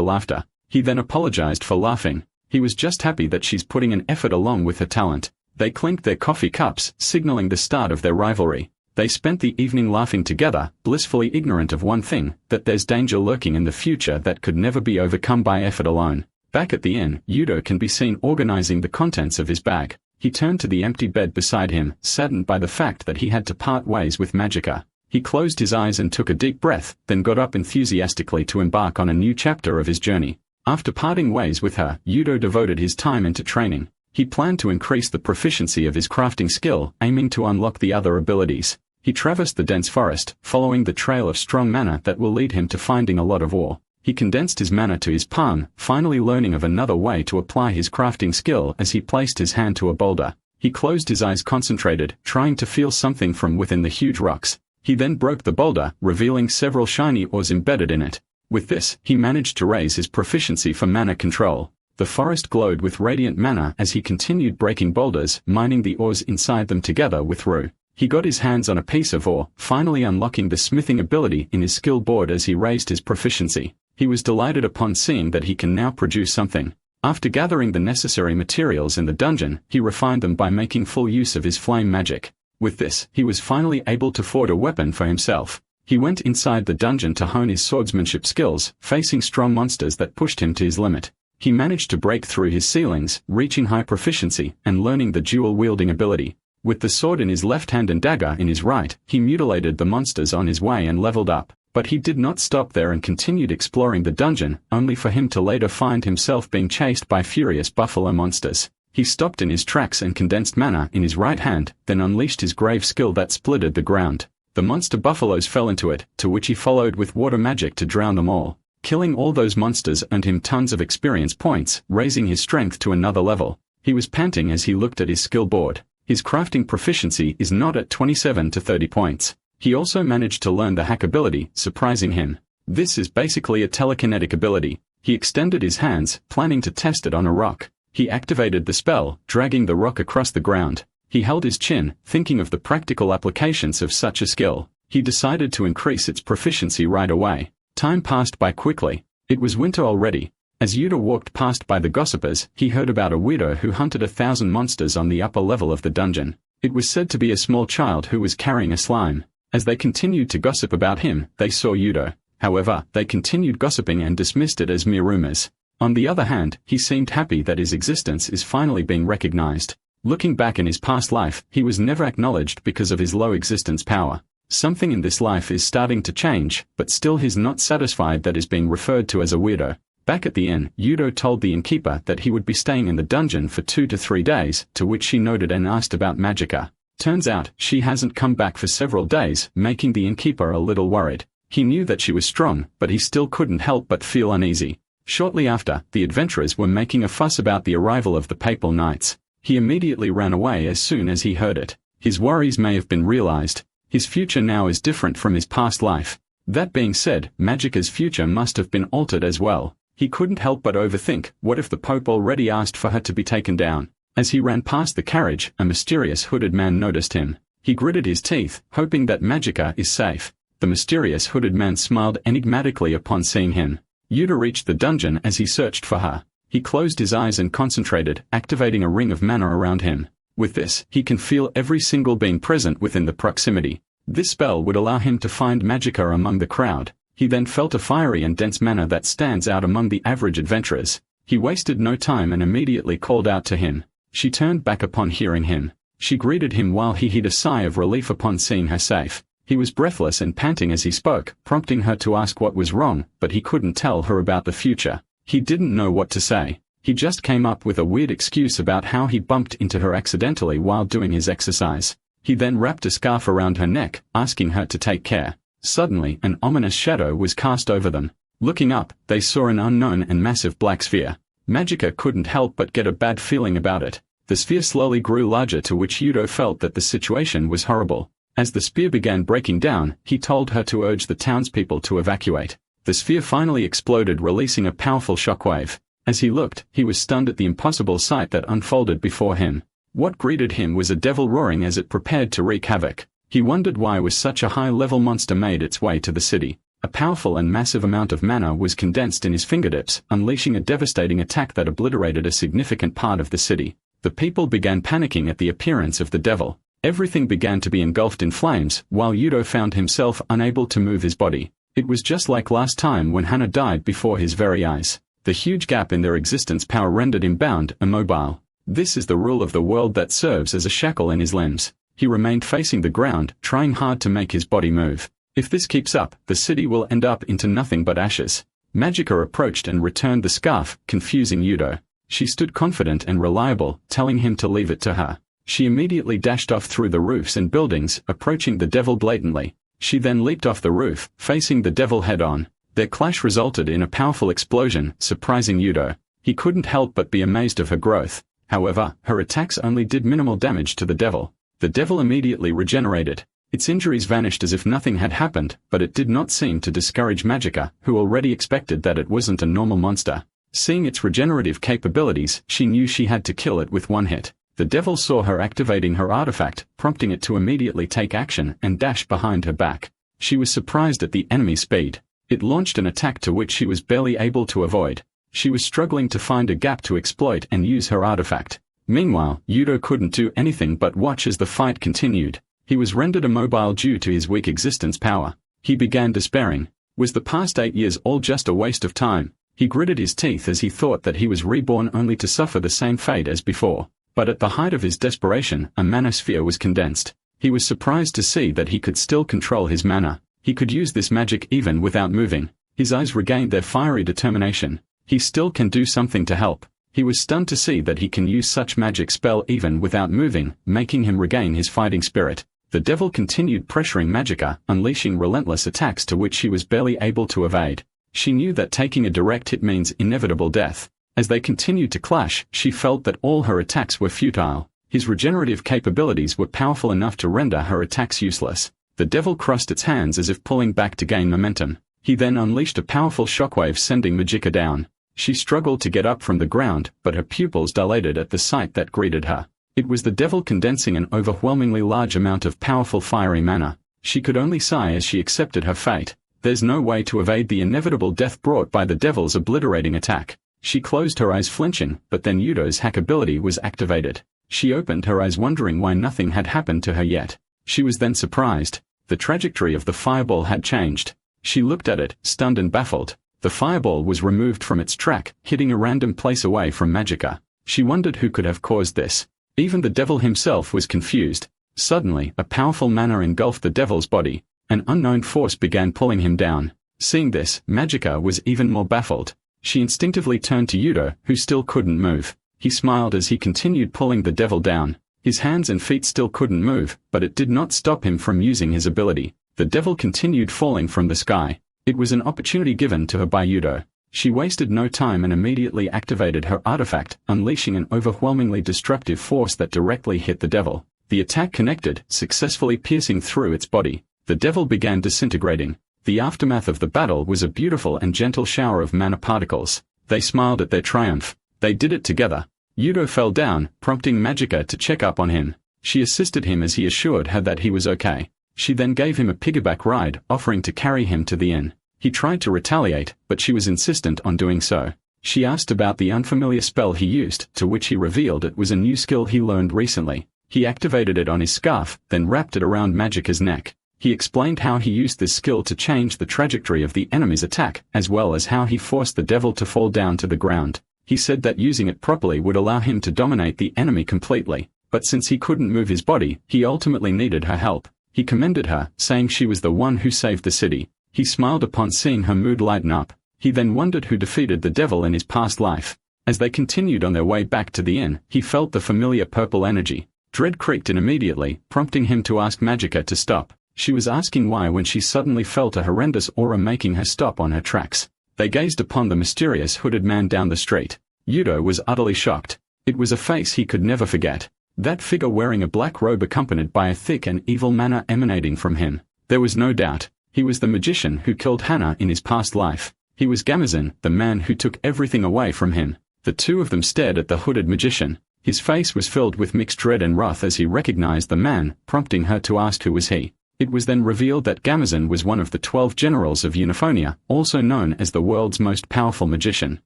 laughter. He then apologized for laughing. He was just happy that she's putting an effort along with her talent. They clinked their coffee cups, signaling the start of their rivalry. They spent the evening laughing together, blissfully ignorant of one thing, that there's danger lurking in the future that could never be overcome by effort alone. Back at the inn, Yudo can be seen organizing the contents of his bag. He turned to the empty bed beside him, saddened by the fact that he had to part ways with Magica. He closed his eyes and took a deep breath, then got up enthusiastically to embark on a new chapter of his journey. After parting ways with her, Yudo devoted his time into training. He planned to increase the proficiency of his crafting skill, aiming to unlock the other abilities. He traversed the dense forest, following the trail of strong mana that will lead him to finding a lot of ore. He condensed his mana to his palm, finally learning of another way to apply his crafting skill as he placed his hand to a boulder. He closed his eyes concentrated, trying to feel something from within the huge rocks. He then broke the boulder, revealing several shiny ores embedded in it. With this, he managed to raise his proficiency for mana control. The forest glowed with radiant mana as he continued breaking boulders, mining the ores inside them together with Rue. He got his hands on a piece of ore, finally unlocking the smithing ability in his skill board as he raised his proficiency. He was delighted upon seeing that he can now produce something. After gathering the necessary materials in the dungeon, he refined them by making full use of his flame magic. With this, he was finally able to forge a weapon for himself. He went inside the dungeon to hone his swordsmanship skills, facing strong monsters that pushed him to his limit. He managed to break through his ceilings, reaching high proficiency, and learning the dual-wielding ability. With the sword in his left hand and dagger in his right, he mutilated the monsters on his way and leveled up. But he did not stop there and continued exploring the dungeon, only for him to later find himself being chased by furious buffalo monsters. He stopped in his tracks and condensed mana in his right hand, then unleashed his grave skill that splitted the ground. The monster buffaloes fell into it, to which he followed with water magic to drown them all. Killing all those monsters earned him tons of experience points, raising his strength to another level. He was panting as he looked at his skill board. His crafting proficiency is not at 27 to 30 points. He also managed to learn the hack ability, surprising him. This is basically a telekinetic ability. He extended his hands, planning to test it on a rock. He activated the spell, dragging the rock across the ground. He held his chin, thinking of the practical applications of such a skill. He decided to increase its proficiency right away. Time passed by quickly. It was winter already. As Yuda walked past by the gossipers, he heard about a weirdo who hunted 1,000 monsters on the upper level of the dungeon. It was said to be a small child who was carrying a slime. As they continued to gossip about him, they saw Yudo. However, they continued gossiping and dismissed it as mere rumors. On the other hand, he seemed happy that his existence is finally being recognized. Looking back in his past life, he was never acknowledged because of his low existence power. Something in this life is starting to change, but still he's not satisfied that is being referred to as a weirdo. Back at the inn, Yudo told the innkeeper that he would be staying in the dungeon for 2 to 3 days, to which she noted and asked about Magica. Turns out, she hasn't come back for several days, making the innkeeper a little worried. He knew that she was strong, but he still couldn't help but feel uneasy. Shortly after, the adventurers were making a fuss about the arrival of the Papal Knights. He immediately ran away as soon as he heard it. His worries may have been realized. His future now is different from his past life. That being said, Magica's future must have been altered as well. He couldn't help but overthink, what if the Pope already asked for her to be taken down? As he ran past the carriage, a mysterious hooded man noticed him. He gritted his teeth, hoping that Magica is safe. The mysterious hooded man smiled enigmatically upon seeing him. Yuda reached the dungeon as he searched for her. He closed his eyes and concentrated, activating a ring of mana around him. With this, he can feel every single being present within the proximity. This spell would allow him to find Magica among the crowd. He then felt a fiery and dense mana that stands out among the average adventurers. He wasted no time and immediately called out to him. She turned back upon hearing him. She greeted him while he heaved a sigh of relief upon seeing her safe. He was breathless and panting as he spoke, prompting her to ask what was wrong, but he couldn't tell her about the future. He didn't know what to say. He just came up with a weird excuse about how he bumped into her accidentally while doing his exercise. He then wrapped a scarf around her neck, asking her to take care. Suddenly, an ominous shadow was cast over them. Looking up, they saw an unknown and massive black sphere. Magica couldn't help but get a bad feeling about it. The sphere slowly grew larger, to which Yudo felt that the situation was horrible. As the sphere began breaking down, he told her to urge the townspeople to evacuate. The sphere finally exploded, releasing a powerful shockwave. As he looked, he was stunned at the impossible sight that unfolded before him. What greeted him was a devil roaring as it prepared to wreak havoc. He wondered why was such a high-level monster made its way to the city. A powerful and massive amount of mana was condensed in his fingertips, unleashing a devastating attack that obliterated a significant part of the city. The people began panicking at the appearance of the devil. Everything began to be engulfed in flames, while Yudo found himself unable to move his body. It was just like last time when Hana died before his very eyes. The huge gap in their existence power rendered him bound, immobile. This is the rule of the world that serves as a shackle in his limbs. He remained facing the ground, trying hard to make his body move. If this keeps up, the city will end up into nothing but ashes. Magica approached and returned the scarf, confusing Yudo. She stood confident and reliable, telling him to leave it to her. She immediately dashed off through the roofs and buildings, approaching the devil blatantly. She then leaped off the roof, facing the devil head-on. Their clash resulted in a powerful explosion, surprising Yudo. He couldn't help but be amazed of her growth. However, her attacks only did minimal damage to the devil. The devil immediately regenerated. Its injuries vanished as if nothing had happened, but it did not seem to discourage Magica, who already expected that it wasn't a normal monster. Seeing its regenerative capabilities, she knew she had to kill it with one hit. The devil saw her activating her artifact, prompting it to immediately take action and dash behind her back. She was surprised at the enemy's speed. It launched an attack to which she was barely able to avoid. She was struggling to find a gap to exploit and use her artifact. Meanwhile, Yudo couldn't do anything but watch as the fight continued. He was rendered immobile due to his weak existence power. He began despairing. Was the past 8 years all just a waste of time? He gritted his teeth as he thought that he was reborn only to suffer the same fate as before. But at the height of his desperation, a manosphere was condensed. He was surprised to see that he could still control his mana. He could use this magic even without moving. His eyes regained their fiery determination. He still can do something to help. He was stunned to see that he can use such magic spell even without moving, making him regain his fighting spirit. The devil continued pressuring Magica, unleashing relentless attacks to which she was barely able to evade. She knew that taking a direct hit means inevitable death. As they continued to clash, she felt that all her attacks were futile. His regenerative capabilities were powerful enough to render her attacks useless. The devil crossed its hands as if pulling back to gain momentum. He then unleashed a powerful shockwave, sending Magica down. She struggled to get up from the ground, but her pupils dilated at the sight that greeted her. It was the devil condensing an overwhelmingly large amount of powerful fiery mana. She could only sigh as she accepted her fate. There's no way to evade the inevitable death brought by the devil's obliterating attack. She closed her eyes, flinching, but then Yudo's hack ability was activated. She opened her eyes, wondering why nothing had happened to her yet. She was then surprised. The trajectory of the fireball had changed. She looked at it, stunned and baffled. The fireball was removed from its track, hitting a random place away from Magica. She wondered who could have caused this. Even the devil himself was confused. Suddenly, a powerful mana engulfed the devil's body. An unknown force began pulling him down. Seeing this, Magica was even more baffled. She instinctively turned to Yudo, who still couldn't move. He smiled as he continued pulling the devil down. His hands and feet still couldn't move, but it did not stop him from using his ability. The devil continued falling from the sky. It was an opportunity given to her by Yudo. She wasted no time and immediately activated her artifact, unleashing an overwhelmingly destructive force that directly hit the devil. The attack connected, successfully piercing through its body. The devil began disintegrating. The aftermath of the battle was a beautiful and gentle shower of mana particles. They smiled at their triumph. They did it together. Yudo fell down, prompting Magica to check up on him. She assisted him as he assured her that he was okay. She then gave him a piggyback ride, offering to carry him to the inn. He tried to retaliate, but she was insistent on doing so. She asked about the unfamiliar spell he used, to which he revealed it was a new skill he learned recently. He activated it on his scarf, then wrapped it around Magica's neck. He explained how he used this skill to change the trajectory of the enemy's attack, as well as how he forced the devil to fall down to the ground. He said that using it properly would allow him to dominate the enemy completely, but since he couldn't move his body, he ultimately needed her help. He commended her, saying she was the one who saved the city. He smiled upon seeing her mood lighten up. He then wondered who defeated the devil in his past life. As they continued on their way back to the inn, he felt the familiar purple energy. Dread creaked in immediately, prompting him to ask Magica to stop. She was asking why when she suddenly felt a horrendous aura making her stop on her tracks. They gazed upon the mysterious hooded man down the street. Yudo was utterly shocked. It was a face he could never forget. That figure wearing a black robe accompanied by a thick and evil manner emanating from him. There was no doubt. He was the magician who killed Hana in his past life. He was Gamazin, the man who took everything away from him. The two of them stared at the hooded magician. His face was filled with mixed dread and wrath as he recognized the man, prompting her to ask who was he. It was then revealed that Gamazin was one of the 12 generals of Uniphonia, also known as the world's most powerful magician.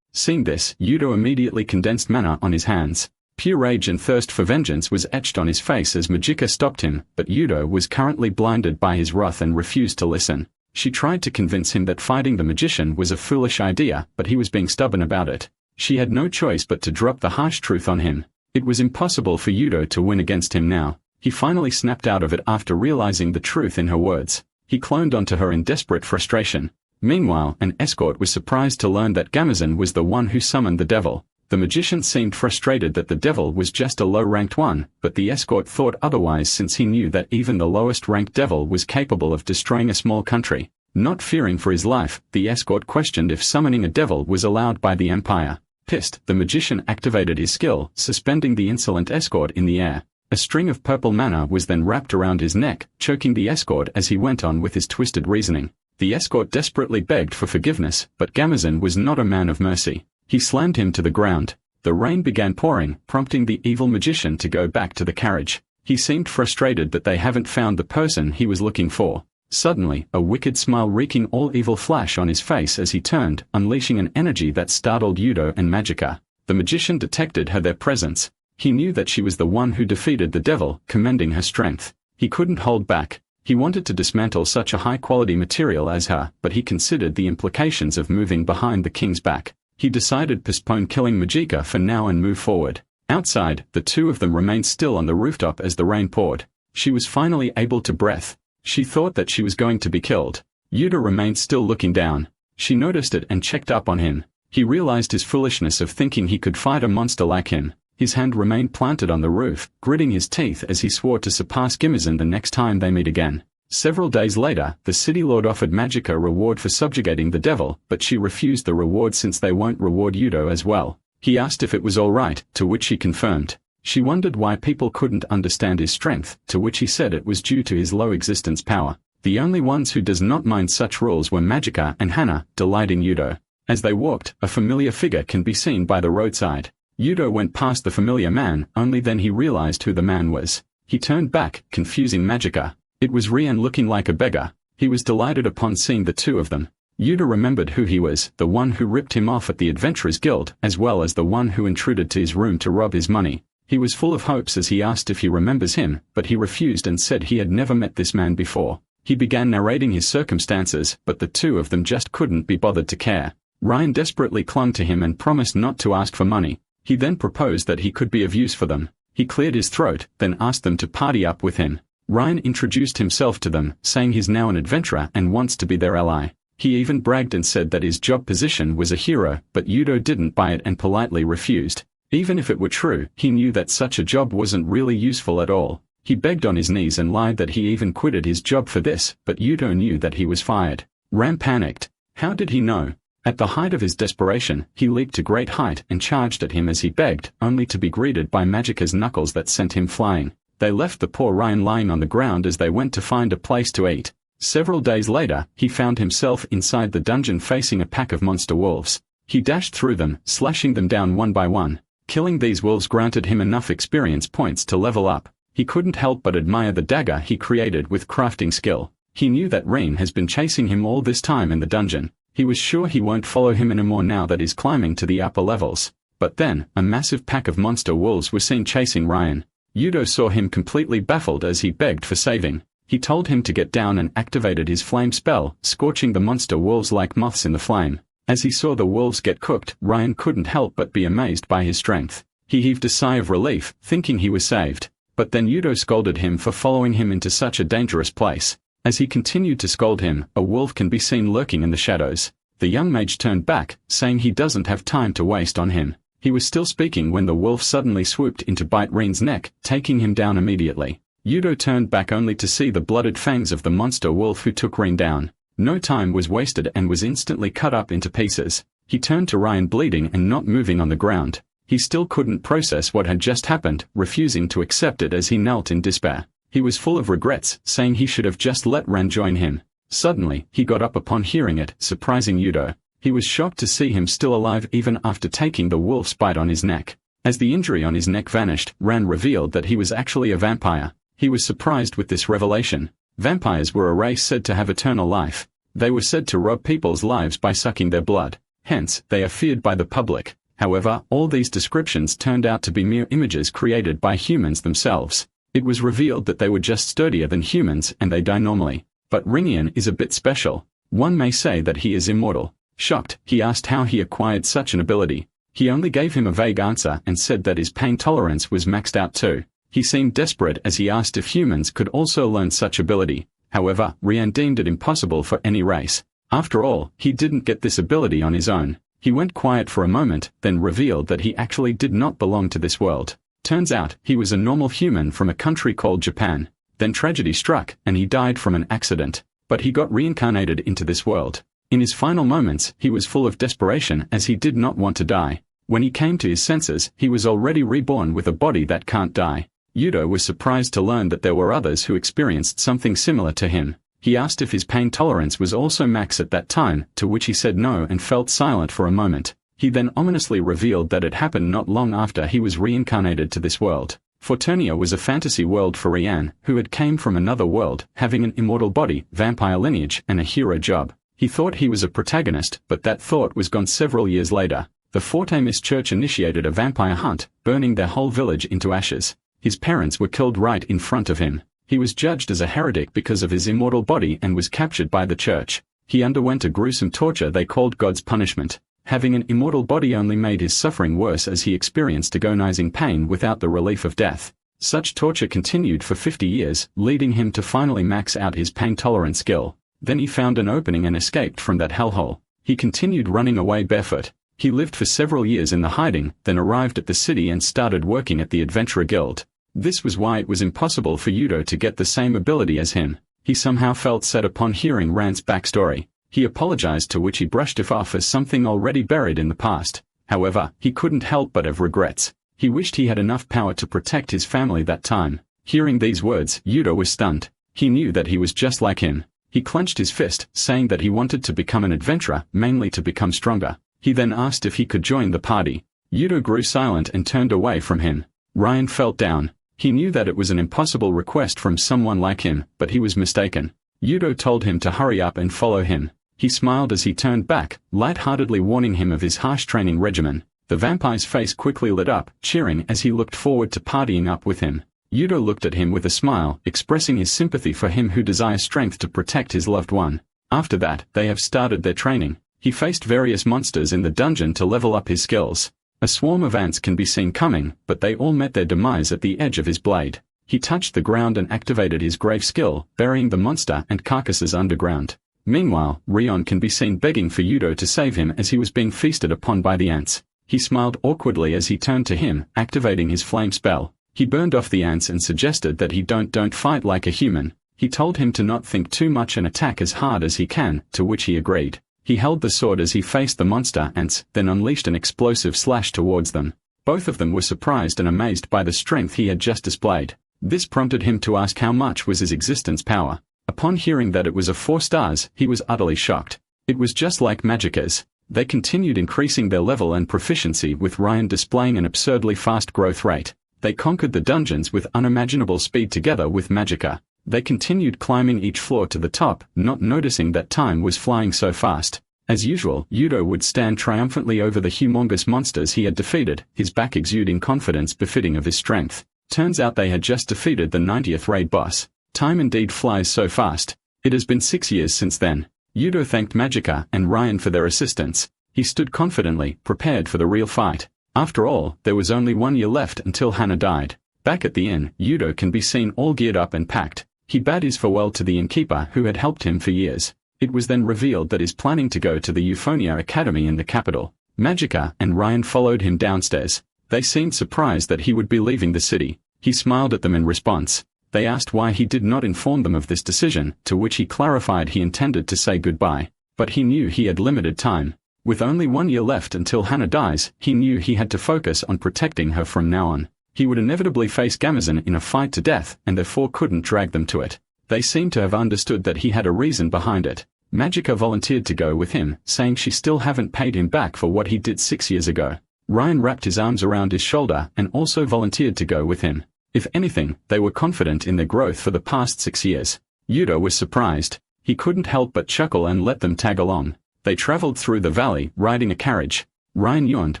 Seeing this, Yudo immediately condensed mana on his hands. Pure rage and thirst for vengeance was etched on his face as Magica stopped him, but Yudo was currently blinded by his wrath and refused to listen. She tried to convince him that fighting the magician was a foolish idea, but he was being stubborn about it. She had no choice but to drop the harsh truth on him. It was impossible for Yudo to win against him now. He finally snapped out of it after realizing the truth in her words. He cloned onto her in desperate frustration. Meanwhile, an escort was surprised to learn that Gamazin was the one who summoned the devil. The magician seemed frustrated that the devil was just a low-ranked one, but the escort thought otherwise since he knew that even the lowest-ranked devil was capable of destroying a small country. Not fearing for his life, the escort questioned if summoning a devil was allowed by the Empire. Pissed, the magician activated his skill, suspending the insolent escort in the air. A string of purple mana was then wrapped around his neck, choking the escort as he went on with his twisted reasoning. The escort desperately begged for forgiveness, but Gamazin was not a man of mercy. He slammed him to the ground. The rain began pouring, prompting the evil magician to go back to the carriage. He seemed frustrated that they haven't found the person he was looking for. Suddenly, a wicked smile wreaking all evil flashed on his face as he turned, unleashing an energy that startled Yudo and Magica. The magician detected their presence. He knew that she was the one who defeated the devil, commending her strength. He couldn't hold back. He wanted to dismantle such a high-quality material as her, but he considered the implications of moving behind the king's back. He decided postpone killing Magica for now and move forward. Outside, the two of them remained still on the rooftop as the rain poured. She was finally able to breathe. She thought that she was going to be killed. Yudo remained still looking down. She noticed it and checked up on him. He realized his foolishness of thinking he could fight a monster like him. His hand remained planted on the roof, gritting his teeth as he swore to surpass Gamazin the next time they meet again. Several days later, the city lord offered Magica a reward for subjugating the devil, but she refused the reward since they won't reward Yudo as well. He asked if it was all right, to which she confirmed. She wondered why people couldn't understand his strength, to which he said it was due to his low existence power. The only ones who does not mind such rules were Magica and Hana, delighting Yudo. As they walked, a familiar figure can be seen by the roadside. Yudo went past the familiar man, only then he realized who the man was. He turned back, confusing Magica. It was Rian looking like a beggar. He was delighted upon seeing the two of them. Yudo remembered who he was, the one who ripped him off at the Adventurers Guild, as well as the one who intruded to his room to rob his money. He was full of hopes as he asked if he remembers him, but he refused and said he had never met this man before. He began narrating his circumstances, but the two of them just couldn't be bothered to care. Ryan desperately clung to him and promised not to ask for money. He then proposed that he could be of use for them. He cleared his throat, then asked them to party up with him. Ryan introduced himself to them, saying he's now an adventurer and wants to be their ally. He even bragged and said that his job position was a hero, but Yudo didn't buy it and politely refused. Even if it were true, he knew that such a job wasn't really useful at all. He begged on his knees and lied that he even quitted his job for this, but Yudo knew that he was fired. Ram panicked. How did he know? At the height of his desperation, he leaped to great height and charged at him as he begged, only to be greeted by Magica's knuckles that sent him flying. They left the poor Ryan lying on the ground as they went to find a place to eat. Several days later, he found himself inside the dungeon facing a pack of monster wolves. He dashed through them, slashing them down one by one. Killing these wolves granted him enough experience points to level up. He couldn't help but admire the dagger he created with crafting skill. He knew that Reen has been chasing him all this time in the dungeon. He was sure he won't follow him anymore now that he's climbing to the upper levels. But then, a massive pack of monster wolves were seen chasing Ryan. Yudo saw him completely baffled as he begged for saving. He told him to get down and activated his flame spell, scorching the monster wolves like moths in the flame. As he saw the wolves get cooked, Ryan couldn't help but be amazed by his strength. He heaved a sigh of relief, thinking he was saved. But then Yudo scolded him for following him into such a dangerous place. As he continued to scold him, a wolf can be seen lurking in the shadows. The young mage turned back, saying he doesn't have time to waste on him. He was still speaking when the wolf suddenly swooped in to bite Rein's neck, taking him down immediately. Yudo turned back only to see the blooded fangs of the monster wolf who took Rein down. No time was wasted and was instantly cut up into pieces. He turned to Ryan bleeding and not moving on the ground. He still couldn't process what had just happened, refusing to accept it as he knelt in despair. He was full of regrets, saying he should have just let Ran join him. Suddenly, he got up upon hearing it, surprising Yudo. He was shocked to see him still alive even after taking the wolf's bite on his neck. As the injury on his neck vanished, Ran revealed that he was actually a vampire. He was surprised with this revelation. Vampires were a race said to have eternal life. They were said to rob people's lives by sucking their blood. Hence, they are feared by the public. However, all these descriptions turned out to be mere images created by humans themselves. It was revealed that they were just sturdier than humans and they die normally. But Ringian is a bit special. One may say that he is immortal. Shocked, he asked how he acquired such an ability. He only gave him a vague answer and said that his pain tolerance was maxed out too. He seemed desperate as he asked if humans could also learn such ability. However, Rian deemed it impossible for any race. After all, he didn't get this ability on his own. He went quiet for a moment, then revealed that he actually did not belong to this world. Turns out, he was a normal human from a country called Japan. Then tragedy struck, and he died from an accident. But he got reincarnated into this world. In his final moments, he was full of desperation as he did not want to die. When he came to his senses, he was already reborn with a body that can't die. Yudo was surprised to learn that there were others who experienced something similar to him. He asked if his pain tolerance was also max at that time, to which he said no and felt silent for a moment. He then ominously revealed that it happened not long after he was reincarnated to this world. Forturnia was a fantasy world for Rian, who had came from another world, having an immortal body, vampire lineage, and a hero job. He thought he was a protagonist, but that thought was gone several years later. The Fortamis Church initiated a vampire hunt, burning their whole village into ashes. His parents were killed right in front of him. He was judged as a heretic because of his immortal body and was captured by the church. He underwent a gruesome torture they called God's punishment. Having an immortal body only made his suffering worse as he experienced agonizing pain without the relief of death. Such torture continued for 50 years, leading him to finally max out his pain tolerance skill. Then he found an opening and escaped from that hellhole. He continued running away barefoot. He lived for several years in the hiding, then arrived at the city and started working at the Adventurer Guild. This was why it was impossible for Yudo to get the same ability as him. He somehow felt sad upon hearing Rand's backstory. He apologized, to which he brushed it off as something already buried in the past. However, he couldn't help but have regrets. He wished he had enough power to protect his family that time. Hearing these words, Yudo was stunned. He knew that he was just like him. He clenched his fist, saying that he wanted to become an adventurer, mainly to become stronger. He then asked if he could join the party. Yudo grew silent and turned away from him. Ryan felt down. He knew that it was an impossible request from someone like him, but he was mistaken. Yudo told him to hurry up and follow him. He smiled as he turned back, light-heartedly warning him of his harsh training regimen. The vampire's face quickly lit up, cheering as he looked forward to partying up with him. Yudo looked at him with a smile, expressing his sympathy for him who desires strength to protect his loved one. After that, they have started their training. He faced various monsters in the dungeon to level up his skills. A swarm of ants can be seen coming, but they all met their demise at the edge of his blade. He touched the ground and activated his grave skill, burying the monster and carcasses underground. Meanwhile, Rion can be seen begging for Yudo to save him as he was being feasted upon by the ants. He smiled awkwardly as he turned to him, activating his flame spell. He burned off the ants and suggested that he don't fight like a human. He told him to not think too much and attack as hard as he can, to which he agreed. He held the sword as he faced the monster ants, then unleashed an explosive slash towards them. Both of them were surprised and amazed by the strength he had just displayed. This prompted him to ask how much was his existence power. Upon hearing that it was a 4 stars, he was utterly shocked. It was just like Magickas. They continued increasing their level and proficiency, with Ryan displaying an absurdly fast growth rate. They conquered the dungeons with unimaginable speed together with Magicka. They continued climbing each floor to the top, not noticing that time was flying so fast. As usual, Yudo would stand triumphantly over the humongous monsters he had defeated, his back exuding confidence befitting of his strength. Turns out they had just defeated the 90th raid boss. Time indeed flies so fast. It has been 6 years since then. Yudo thanked Magica and Ryan for their assistance. He stood confidently, prepared for the real fight. After all, there was only 1 year left until Hana died. Back at the inn, Yudo can be seen all geared up and packed. He bade his farewell to the innkeeper who had helped him for years. It was then revealed that he's planning to go to the Euphonia Academy in the capital. Magica and Ryan followed him downstairs. They seemed surprised that he would be leaving the city. He smiled at them in response. They asked why he did not inform them of this decision, to which he clarified he intended to say goodbye. But he knew he had limited time. With only 1 year left until Hana dies, he knew he had to focus on protecting her from now on. He would inevitably face Gamazin in a fight to death and therefore couldn't drag them to it. They seemed to have understood that he had a reason behind it. Magica volunteered to go with him, saying she still haven't paid him back for what he did 6 years ago. Ryan wrapped his arms around his shoulder and also volunteered to go with him. If anything, they were confident in their growth for the past 6 years. Yudo was surprised. He couldn't help but chuckle and let them tag along. They traveled through the valley, riding a carriage. Ryan yawned,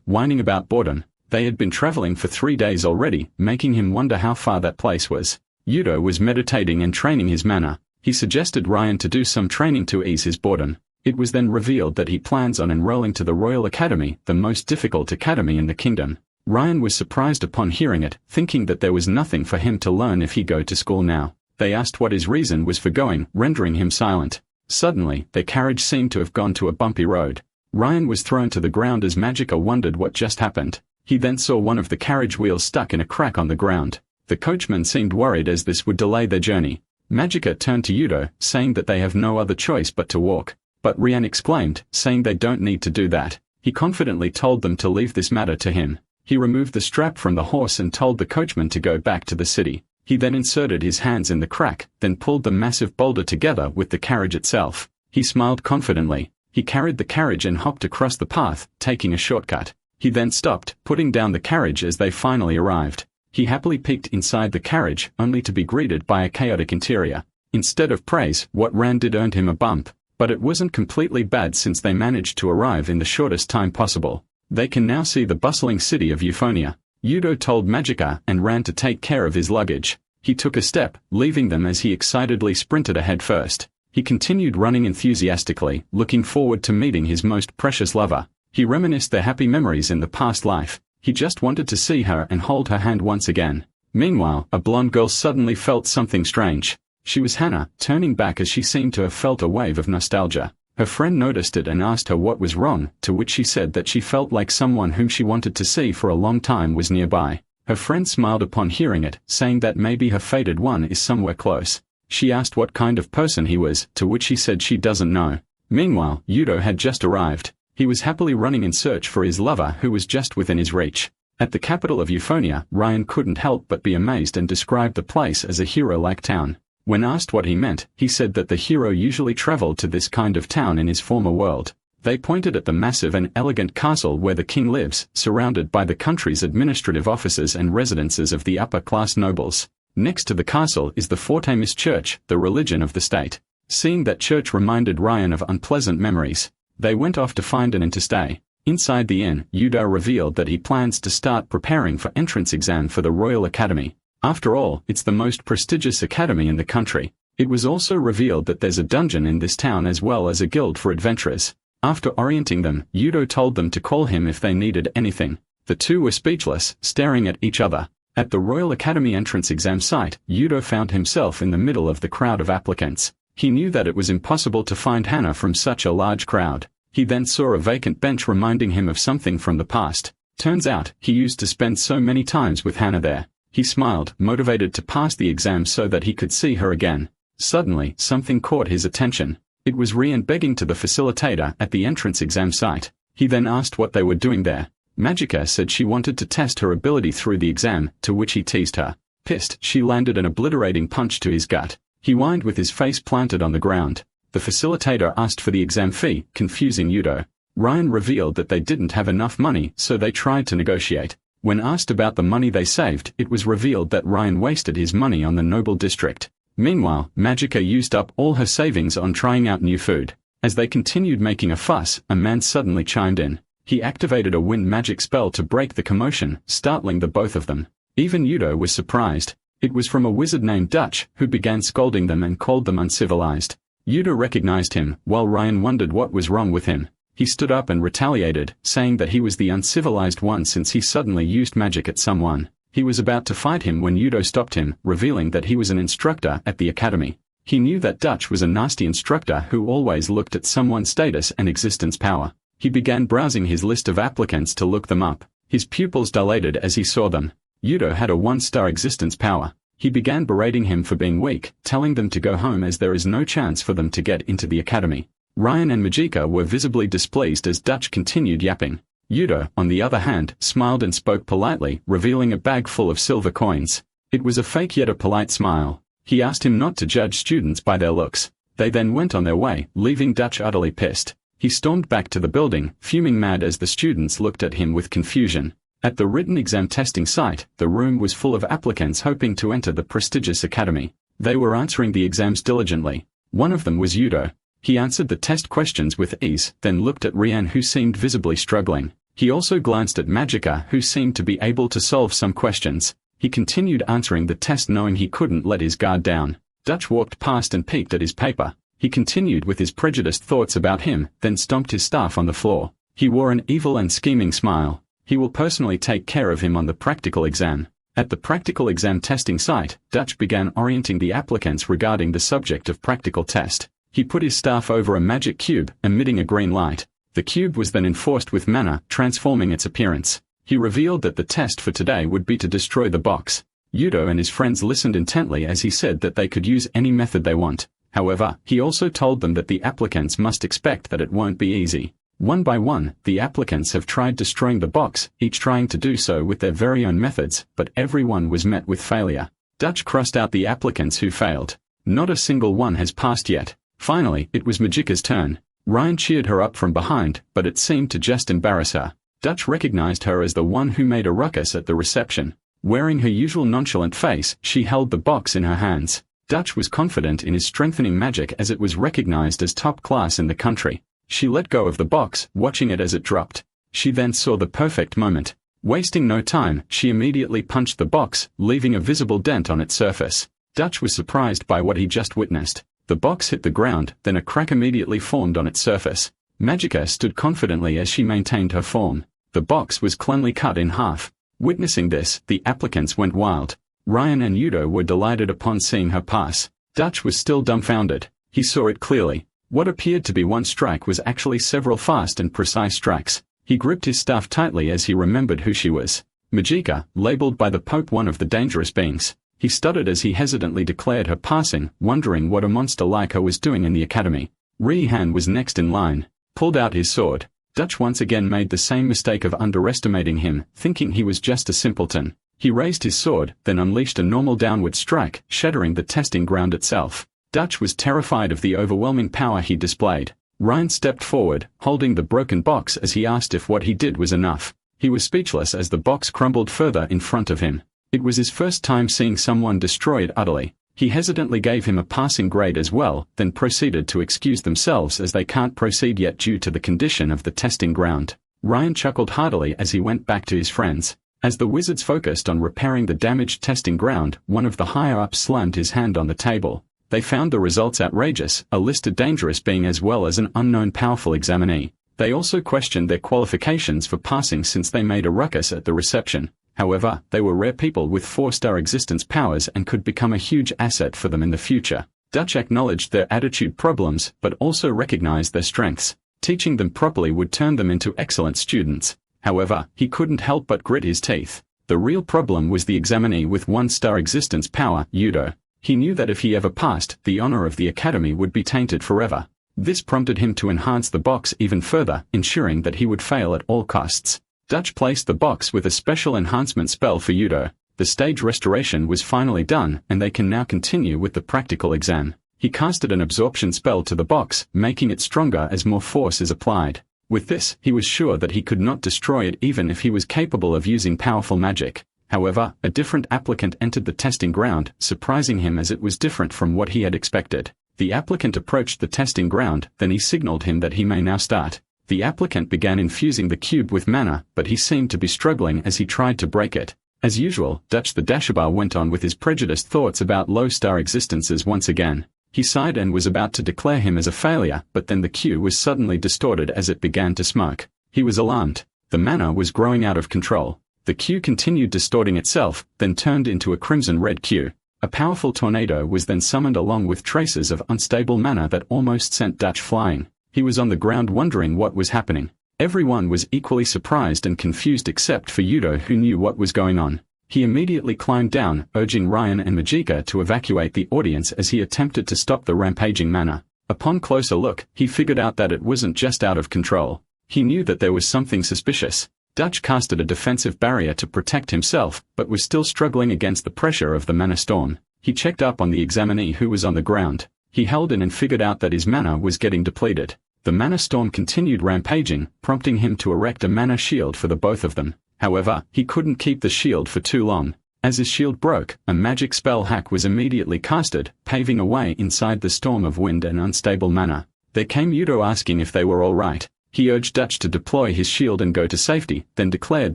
whining about boredom. They had been traveling for 3 days already, making him wonder how far that place was. Yudo was meditating and training his mana. He suggested Ryan to do some training to ease his boredom. It was then revealed that he plans on enrolling to the Royal Academy, the most difficult academy in the kingdom. Ryan was surprised upon hearing it, thinking that there was nothing for him to learn if he go to school now. They asked what his reason was for going, rendering him silent. Suddenly, their carriage seemed to have gone to a bumpy road. Ryan was thrown to the ground as Magica wondered what just happened. He then saw one of the carriage wheels stuck in a crack on the ground. The coachman seemed worried as this would delay their journey. Magica turned to Yudo, saying that they have no other choice but to walk. But Ryan exclaimed, saying they don't need to do that. He confidently told them to leave this matter to him. He removed the strap from the horse and told the coachman to go back to the city. He then inserted his hands in the crack, then pulled the massive boulder together with the carriage itself. He smiled confidently. He carried the carriage and hopped across the path, taking a shortcut. He then stopped, putting down the carriage as they finally arrived. He happily peeked inside the carriage, only to be greeted by a chaotic interior. Instead of praise, what Rand did earned him a bump. But it wasn't completely bad since they managed to arrive in the shortest time possible. They can now see the bustling city of Euphonia. Yudo told Magica and ran to take care of his luggage. He took a step, leaving them as he excitedly sprinted ahead first. He continued running enthusiastically, looking forward to meeting his most precious lover. He reminisced their happy memories in the past life. He just wanted to see her and hold her hand once again. Meanwhile, a blonde girl suddenly felt something strange. She was Hana, turning back as she seemed to have felt a wave of nostalgia. Her friend noticed it and asked her what was wrong, to which she said that she felt like someone whom she wanted to see for a long time was nearby. Her friend smiled upon hearing it, saying that maybe her fated one is somewhere close. She asked what kind of person he was, to which he said she doesn't know. Meanwhile, Yudo had just arrived. He was happily running in search for his lover who was just within his reach. At the capital of Euphonia, Ryan couldn't help but be amazed and described the place as a hero-like town. When asked what he meant, he said that the hero usually traveled to this kind of town in his former world. They pointed at the massive and elegant castle where the king lives, surrounded by the country's administrative offices and residences of the upper-class nobles. Next to the castle is the Fortamis Church, the religion of the state. Seeing that church reminded Ryan of unpleasant memories. They went off to find an inn to stay. Inside the inn, Yudo revealed that he plans to start preparing for entrance exam for the Royal Academy. After all, it's the most prestigious academy in the country. It was also revealed that there's a dungeon in this town as well as a guild for adventurers. After orienting them, Yudo told them to call him if they needed anything. The two were speechless, staring at each other. At the Royal Academy entrance exam site, Yudo found himself in the middle of the crowd of applicants. He knew that it was impossible to find Hana from such a large crowd. He then saw a vacant bench reminding him of something from the past. Turns out, he used to spend so many times with Hana there. He smiled, motivated to pass the exam so that he could see her again. Suddenly, something caught his attention. It was Ryan begging to the facilitator at the entrance exam site. He then asked what they were doing there. Magica said she wanted to test her ability through the exam, to which he teased her. Pissed, she landed an obliterating punch to his gut. He whined with his face planted on the ground. The facilitator asked for the exam fee, confusing Yudo. Ryan revealed that they didn't have enough money, so they tried to negotiate. When asked about the money they saved, it was revealed that Ryan wasted his money on the noble district. Meanwhile, Magica used up all her savings on trying out new food. As they continued making a fuss, a man suddenly chimed in. He activated a wind magic spell to break the commotion, startling the both of them. Even Yudo was surprised. It was from a wizard named Dutch, who began scolding them and called them uncivilized. Yudo recognized him, while Ryan wondered what was wrong with him. He stood up and retaliated, saying that he was the uncivilized one since he suddenly used magic at someone. He was about to fight him when Yudo stopped him, revealing that he was an instructor at the academy. He knew that Dutch was a nasty instructor who always looked at someone's status and existence power. He began browsing his list of applicants to look them up. His pupils dilated as he saw them. Yudo had a 1-star existence power. He began berating him for being weak, telling them to go home as there is no chance for them to get into the academy. Ryan and Majika were visibly displeased as Dutch continued yapping. Yudo, on the other hand, smiled and spoke politely, revealing a bag full of silver coins. It was a fake yet a polite smile. He asked him not to judge students by their looks. They then went on their way, leaving Dutch utterly pissed. He stormed back to the building, fuming mad as the students looked at him with confusion. At the written exam testing site, the room was full of applicants hoping to enter the prestigious academy. They were answering the exams diligently. One of them was Yudo. He answered the test questions with ease, then looked at Rian who seemed visibly struggling. He also glanced at Majika who seemed to be able to solve some questions. He continued answering the test knowing he couldn't let his guard down. Dutch walked past and peeked at his paper. He continued with his prejudiced thoughts about him, then stomped his staff on the floor. He wore an evil and scheming smile. He will personally take care of him on the practical exam. At the practical exam testing site, Dutch began orienting the applicants regarding the subject of practical test. He put his staff over a magic cube, emitting a green light. The cube was then enforced with mana, transforming its appearance. He revealed that the test for today would be to destroy the box. Yudo and his friends listened intently as he said that they could use any method they want. However, he also told them that the applicants must expect that it won't be easy. One by one, the applicants have tried destroying the box, each trying to do so with their very own methods, but everyone was met with failure. Dutch crossed out the applicants who failed. Not a single one has passed yet. Finally, it was Majika's turn. Ryan cheered her up from behind, but it seemed to just embarrass her. Dutch recognized her as the one who made a ruckus at the reception. Wearing her usual nonchalant face, she held the box in her hands. Dutch was confident in his strengthening magic as it was recognized as top class in the country. She let go of the box, watching it as it dropped. She then saw the perfect moment. Wasting no time, she immediately punched the box, leaving a visible dent on its surface. Dutch was surprised by what he just witnessed. The box hit the ground, then a crack immediately formed on its surface. Majika stood confidently as she maintained her form. The box was cleanly cut in half. Witnessing this, the applicants went wild. Ryan and Yudo were delighted upon seeing her pass. Dutch was still dumbfounded. He saw it clearly. What appeared to be one strike was actually several fast and precise strikes. He gripped his staff tightly as he remembered who she was. Majika, labeled by the Pope one of the dangerous beings. He stuttered as he hesitantly declared her passing, wondering what a monster like her was doing in the academy. Rihan was next in line. Pulled out his sword. Dutch once again made the same mistake of underestimating him, thinking he was just a simpleton. He raised his sword, then unleashed a normal downward strike, shattering the testing ground itself. Dutch was terrified of the overwhelming power he displayed. Ryan stepped forward, holding the broken box as he asked if what he did was enough. He was speechless as the box crumbled further in front of him. It was his first time seeing someone destroy it utterly. He hesitantly gave him a passing grade as well, then proceeded to excuse themselves as they can't proceed yet due to the condition of the testing ground. Ryan chuckled heartily as he went back to his friends. As the wizards focused on repairing the damaged testing ground, one of the higher-ups slammed his hand on the table. They found the results outrageous, a listed dangerous being as well as an unknown powerful examinee. They also questioned their qualifications for passing since they made a ruckus at the reception. However, they were rare people with 4-star existence powers and could become a huge asset for them in the future. Dutch acknowledged their attitude problems, but also recognized their strengths. Teaching them properly would turn them into excellent students. However, he couldn't help but grit his teeth. The real problem was the examinee with 1-star existence power, Yudo. He knew that if he ever passed, the honor of the academy would be tainted forever. This prompted him to enhance the box even further, ensuring that he would fail at all costs. Dutch placed the box with a special enhancement spell for Yudo. The stage restoration was finally done, and they can now continue with the practical exam. He casted an absorption spell to the box, making it stronger as more force is applied. With this, he was sure that he could not destroy it even if he was capable of using powerful magic. However, a different applicant entered the testing ground, surprising him as it was different from what he had expected. The applicant approached the testing ground, then he signaled him that he may now start. The applicant began infusing the cube with mana, but he seemed to be struggling as he tried to break it. As usual, Dutch the Dashabar went on with his prejudiced thoughts about low-star existences once again. He sighed and was about to declare him as a failure, but then the cue was suddenly distorted as it began to smoke. He was alarmed. The mana was growing out of control. The cue continued distorting itself, then turned into a crimson-red cue. A powerful tornado was then summoned along with traces of unstable mana that almost sent Dutch flying. He was on the ground wondering what was happening. Everyone was equally surprised and confused except for Yudo, who knew what was going on. He immediately climbed down, urging Ryan and Majika to evacuate the audience as he attempted to stop the rampaging mana. Upon closer look, he figured out that it wasn't just out of control. He knew that there was something suspicious. Dutch casted a defensive barrier to protect himself, but was still struggling against the pressure of the mana storm. He checked up on the examinee who was on the ground. He held in and figured out that his mana was getting depleted. The mana storm continued rampaging, prompting him to erect a mana shield for the both of them. However, he couldn't keep the shield for too long. As his shield broke, a magic spell hack was immediately casted, paving a way inside the storm of wind and unstable mana. There came Yudo asking if they were all right. He urged Dutch to deploy his shield and go to safety, then declared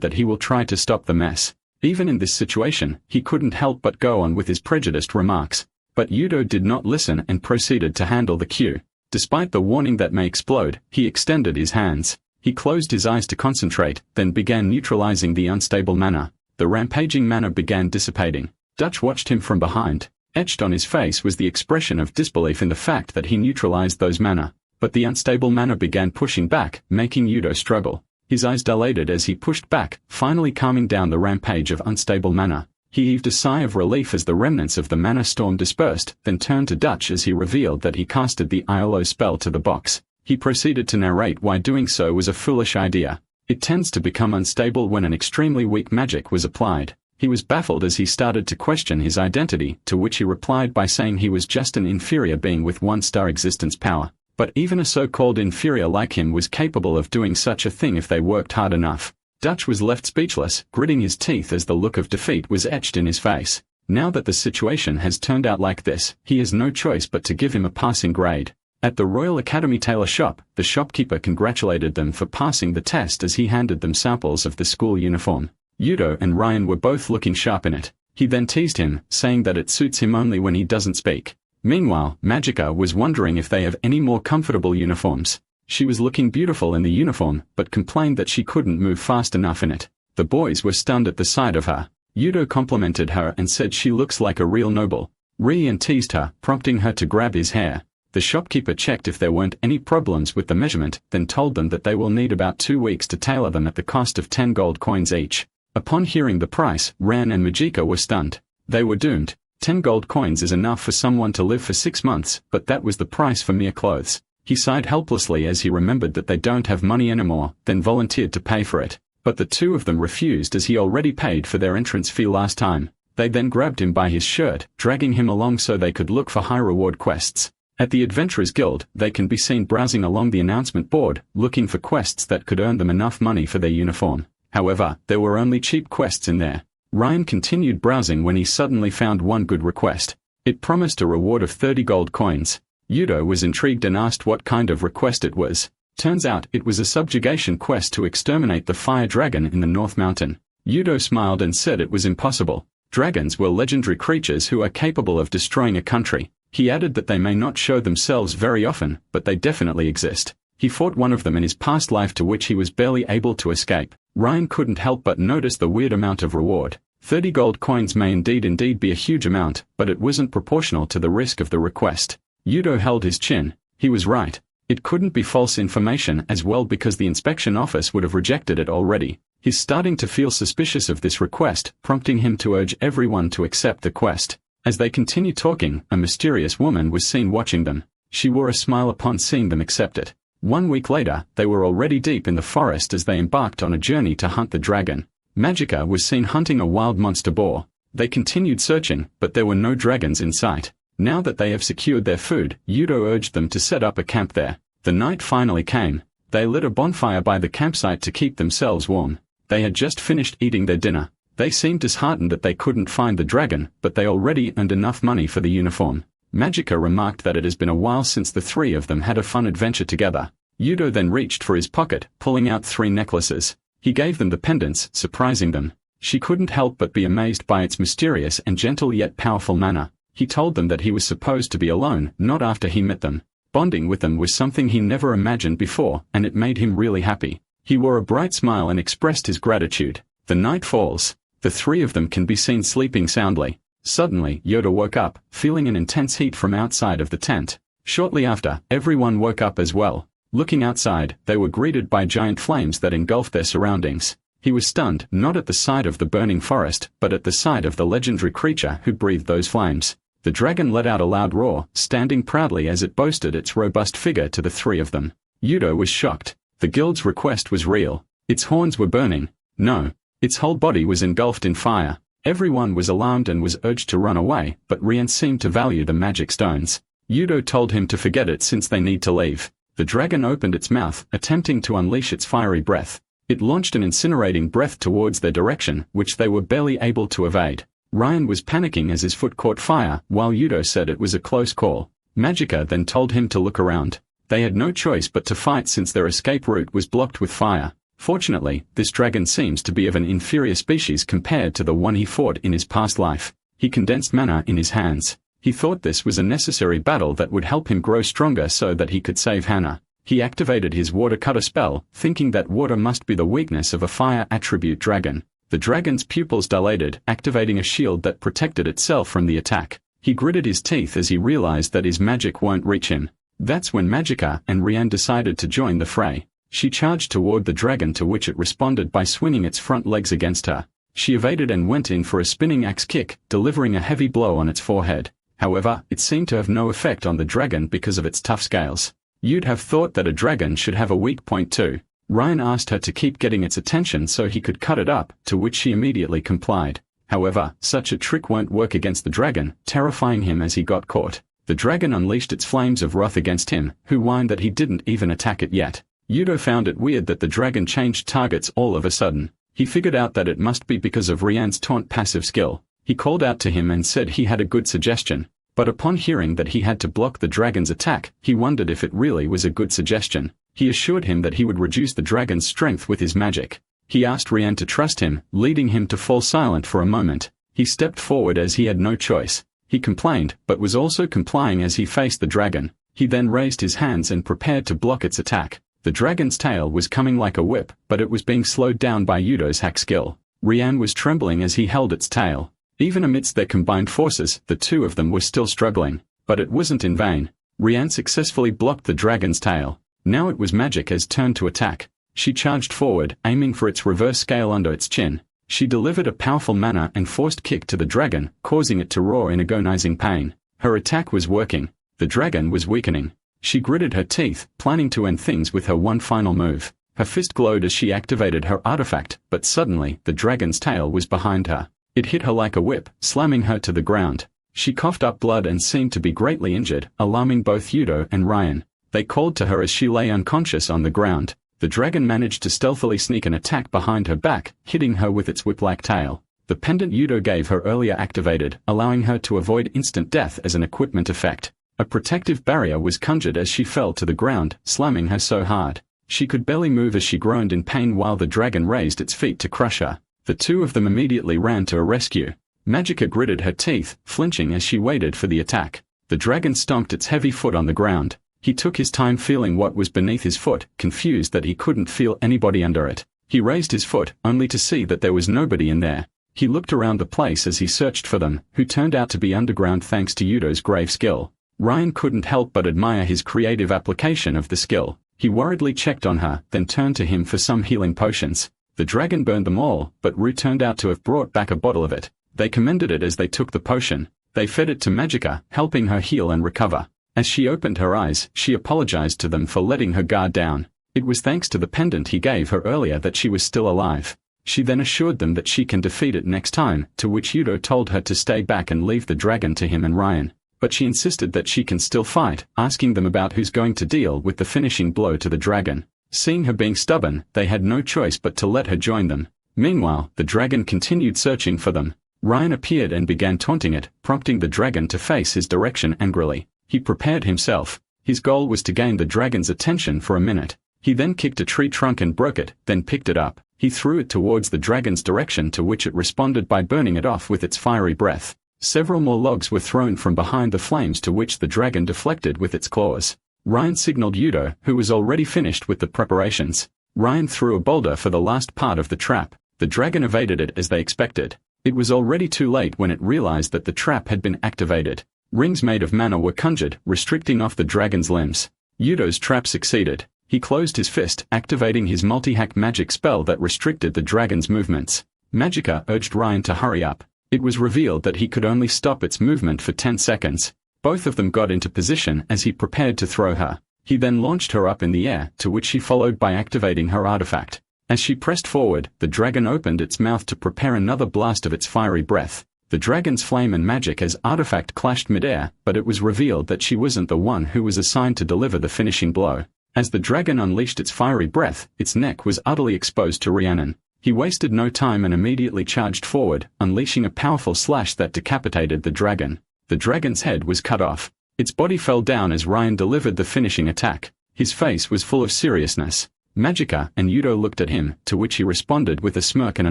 that he will try to stop the mess. Even in this situation, he couldn't help but go on with his prejudiced remarks. But Yudo did not listen and proceeded to handle the cue. Despite the warning that may explode, he extended his hands. He closed his eyes to concentrate, then began neutralizing the unstable mana. The rampaging mana began dissipating. Dutch watched him from behind. Etched on his face was the expression of disbelief in the fact that he neutralized those mana. But the unstable mana began pushing back, making Yudo struggle. His eyes dilated as he pushed back, finally calming down the rampage of unstable mana. He heaved a sigh of relief as the remnants of the mana storm dispersed, then turned to Dutch as he revealed that he casted the Yahello spell to the box. He proceeded to narrate why doing so was a foolish idea. It tends to become unstable when an extremely weak magic was applied. He was baffled as he started to question his identity, to which he replied by saying he was just an inferior being with 1-star existence power. But even a so-called inferior like him was capable of doing such a thing if they worked hard enough. Dutch was left speechless, gritting his teeth as the look of defeat was etched in his face. Now that the situation has turned out like this, he has no choice but to give him a passing grade. At the Royal Academy tailor shop, the shopkeeper congratulated them for passing the test as he handed them samples of the school uniform. Yudo and Ryan were both looking sharp in it. He then teased him, saying that it suits him only when he doesn't speak. Meanwhile, Majika was wondering if they have any more comfortable uniforms. She was looking beautiful in the uniform, but complained that she couldn't move fast enough in it. The boys were stunned at the sight of her. Yudo complimented her and said she looks like a real noble. Ryan teased her, prompting her to grab his hair. The shopkeeper checked if there weren't any problems with the measurement, then told them that they will need about 2 weeks to tailor them at the cost of 10 gold coins each. Upon hearing the price, Ran and Majika were stunned. They were doomed. 10 gold coins is enough for someone to live for 6 months, but that was the price for mere clothes. He sighed helplessly as he remembered that they don't have money anymore, then volunteered to pay for it. But the two of them refused as he already paid for their entrance fee last time. They then grabbed him by his shirt, dragging him along so they could look for high-reward quests. At the Adventurers Guild, they can be seen browsing along the announcement board, looking for quests that could earn them enough money for their uniform. However, there were only cheap quests in there. Ryan continued browsing when he suddenly found one good request. It promised a reward of 30 gold coins. Yudo was intrigued and asked what kind of request it was. Turns out, it was a subjugation quest to exterminate the fire dragon in the North Mountain. Yudo smiled and said it was impossible. Dragons were legendary creatures who are capable of destroying a country. He added that they may not show themselves very often, but they definitely exist. He fought one of them in his past life to which he was barely able to escape. Ryan couldn't help but notice the weird amount of reward. 30 gold coins may indeed be a huge amount, but it wasn't proportional to the risk of the request. Yudo held his chin. He was right. It couldn't be false information as well because the inspection office would have rejected it already. He's starting to feel suspicious of this request, prompting him to urge everyone to accept the quest. As they continued talking, a mysterious woman was seen watching them. She wore a smile upon seeing them accept it. 1 week later, they were already deep in the forest as they embarked on a journey to hunt the dragon. Majika was seen hunting a wild monster boar. They continued searching, but there were no dragons in sight. Now that they have secured their food, Yudo urged them to set up a camp there. The night finally came. They lit a bonfire by the campsite to keep themselves warm. They had just finished eating their dinner. They seemed disheartened that they couldn't find the dragon, but they already earned enough money for the uniform. Majika remarked that it has been a while since the three of them had a fun adventure together. Yudo then reached for his pocket, pulling out 3 necklaces. He gave them the pendants, surprising them. She couldn't help but be amazed by its mysterious and gentle yet powerful manner. He told them that he was supposed to be alone, not after he met them. Bonding with them was something he never imagined before, and it made him really happy. He wore a bright smile and expressed his gratitude. The night falls. The three of them can be seen sleeping soundly. Suddenly, Yoda woke up, feeling an intense heat from outside of the tent. Shortly after, everyone woke up as well. Looking outside, they were greeted by giant flames that engulfed their surroundings. He was stunned, not at the sight of the burning forest, but at the sight of the legendary creature who breathed those flames. The dragon let out a loud roar, standing proudly as it boasted its robust figure to the three of them. Yudo was shocked. The guild's request was real. Its horns were burning. No. Its whole body was engulfed in fire. Everyone was alarmed and was urged to run away, but Rian seemed to value the magic stones. Yudo told him to forget it since they need to leave. The dragon opened its mouth, attempting to unleash its fiery breath. It launched an incinerating breath towards their direction, which they were barely able to evade. Ryan was panicking as his foot caught fire, while Yudo said it was a close call. Magica then told him to look around. They had no choice but to fight since their escape route was blocked with fire. Fortunately, this dragon seems to be of an inferior species compared to the one he fought in his past life. He condensed mana in his hands. He thought this was a necessary battle that would help him grow stronger so that he could save Hannah. He activated his water cutter spell, thinking that water must be the weakness of a fire attribute dragon. The dragon's pupils dilated, activating a shield that protected itself from the attack. He gritted his teeth as he realized that his magic won't reach him. That's when Magica and Rian decided to join the fray. She charged toward the dragon, to which it responded by swinging its front legs against her. She evaded and went in for a spinning axe kick, delivering a heavy blow on its forehead. However, it seemed to have no effect on the dragon because of its tough scales. You'd have thought that a dragon should have a weak point too. Ryan asked her to keep getting its attention so he could cut it up, to which she immediately complied. However, such a trick won't work against the dragon, terrifying him as he got caught. The dragon unleashed its flames of wrath against him, who whined that he didn't even attack it yet. Yudo found it weird that the dragon changed targets all of a sudden. He figured out that it must be because of Rian's taunt passive skill. He called out to him and said he had a good suggestion. But upon hearing that he had to block the dragon's attack, he wondered if it really was a good suggestion. He assured him that he would reduce the dragon's strength with his magic. He asked Rian to trust him, leading him to fall silent for a moment. He stepped forward as he had no choice. He complained, but was also complying as he faced the dragon. He then raised his hands and prepared to block its attack. The dragon's tail was coming like a whip, but it was being slowed down by Yudo's hack skill. Rian was trembling as he held its tail. Even amidst their combined forces, the two of them were still struggling. But it wasn't in vain. Rian successfully blocked the dragon's tail. Now it was Magica's turn to attack. She charged forward, aiming for its reverse scale under its chin. She delivered a powerful mana and forced kick to the dragon, causing it to roar in agonizing pain. Her attack was working. The dragon was weakening. She gritted her teeth, planning to end things with her one final move. Her fist glowed as she activated her artifact, but suddenly, the dragon's tail was behind her. It hit her like a whip, slamming her to the ground. She coughed up blood and seemed to be greatly injured, alarming both Yudo and Ryan. They called to her as she lay unconscious on the ground. The dragon managed to stealthily sneak an attack behind her back, hitting her with its whip-like tail. The pendant Yudo gave her earlier activated, allowing her to avoid instant death as an equipment effect. A protective barrier was conjured as she fell to the ground, slamming her so hard. She could barely move as she groaned in pain while the dragon raised its feet to crush her. The two of them immediately ran to her rescue. Magica gritted her teeth, flinching as she waited for the attack. The dragon stomped its heavy foot on the ground. He took his time feeling what was beneath his foot, confused that he couldn't feel anybody under it. He raised his foot, only to see that there was nobody in there. He looked around the place as he searched for them, who turned out to be underground thanks to Yudo's grave skill. Ryan couldn't help but admire his creative application of the skill. He worriedly checked on her, then turned to him for some healing potions. The dragon burned them all, but Rue turned out to have brought back a bottle of it. They commended it as they took the potion. They fed it to Magica, helping her heal and recover. As she opened her eyes, she apologized to them for letting her guard down. It was thanks to the pendant he gave her earlier that she was still alive. She then assured them that she can defeat it next time, to which Yudo told her to stay back and leave the dragon to him and Ryan. But she insisted that she can still fight, asking them about who's going to deal with the finishing blow to the dragon. Seeing her being stubborn, they had no choice but to let her join them. Meanwhile, the dragon continued searching for them. Ryan appeared and began taunting it, prompting the dragon to face his direction angrily. He prepared himself. His goal was to gain the dragon's attention for a minute. He then kicked a tree trunk and broke it, then picked it up. He threw it towards the dragon's direction, to which it responded by burning it off with its fiery breath. Several more logs were thrown from behind the flames, to which the dragon deflected with its claws. Ryan signaled Yudo, who was already finished with the preparations. Ryan threw a boulder for the last part of the trap. The dragon evaded it as they expected. It was already too late when it realized that the trap had been activated. Rings made of mana were conjured, restricting off the dragon's limbs. Yudo's trap succeeded. He closed his fist, activating his multi-hack magic spell that restricted the dragon's movements. Magica urged Ryan to hurry up. It was revealed that he could only stop its movement for 10 seconds. Both of them got into position as he prepared to throw her. He then launched her up in the air, to which she followed by activating her artifact. As she pressed forward, the dragon opened its mouth to prepare another blast of its fiery breath. The dragon's flame and magic as artifact clashed mid-air, but it was revealed that she wasn't the one who was assigned to deliver the finishing blow. As the dragon unleashed its fiery breath, its neck was utterly exposed to Rhiannon. He wasted no time and immediately charged forward, unleashing a powerful slash that decapitated the dragon. The dragon's head was cut off. Its body fell down as Ryan delivered the finishing attack. His face was full of seriousness. Magica and Yudo looked at him, to which he responded with a smirk and a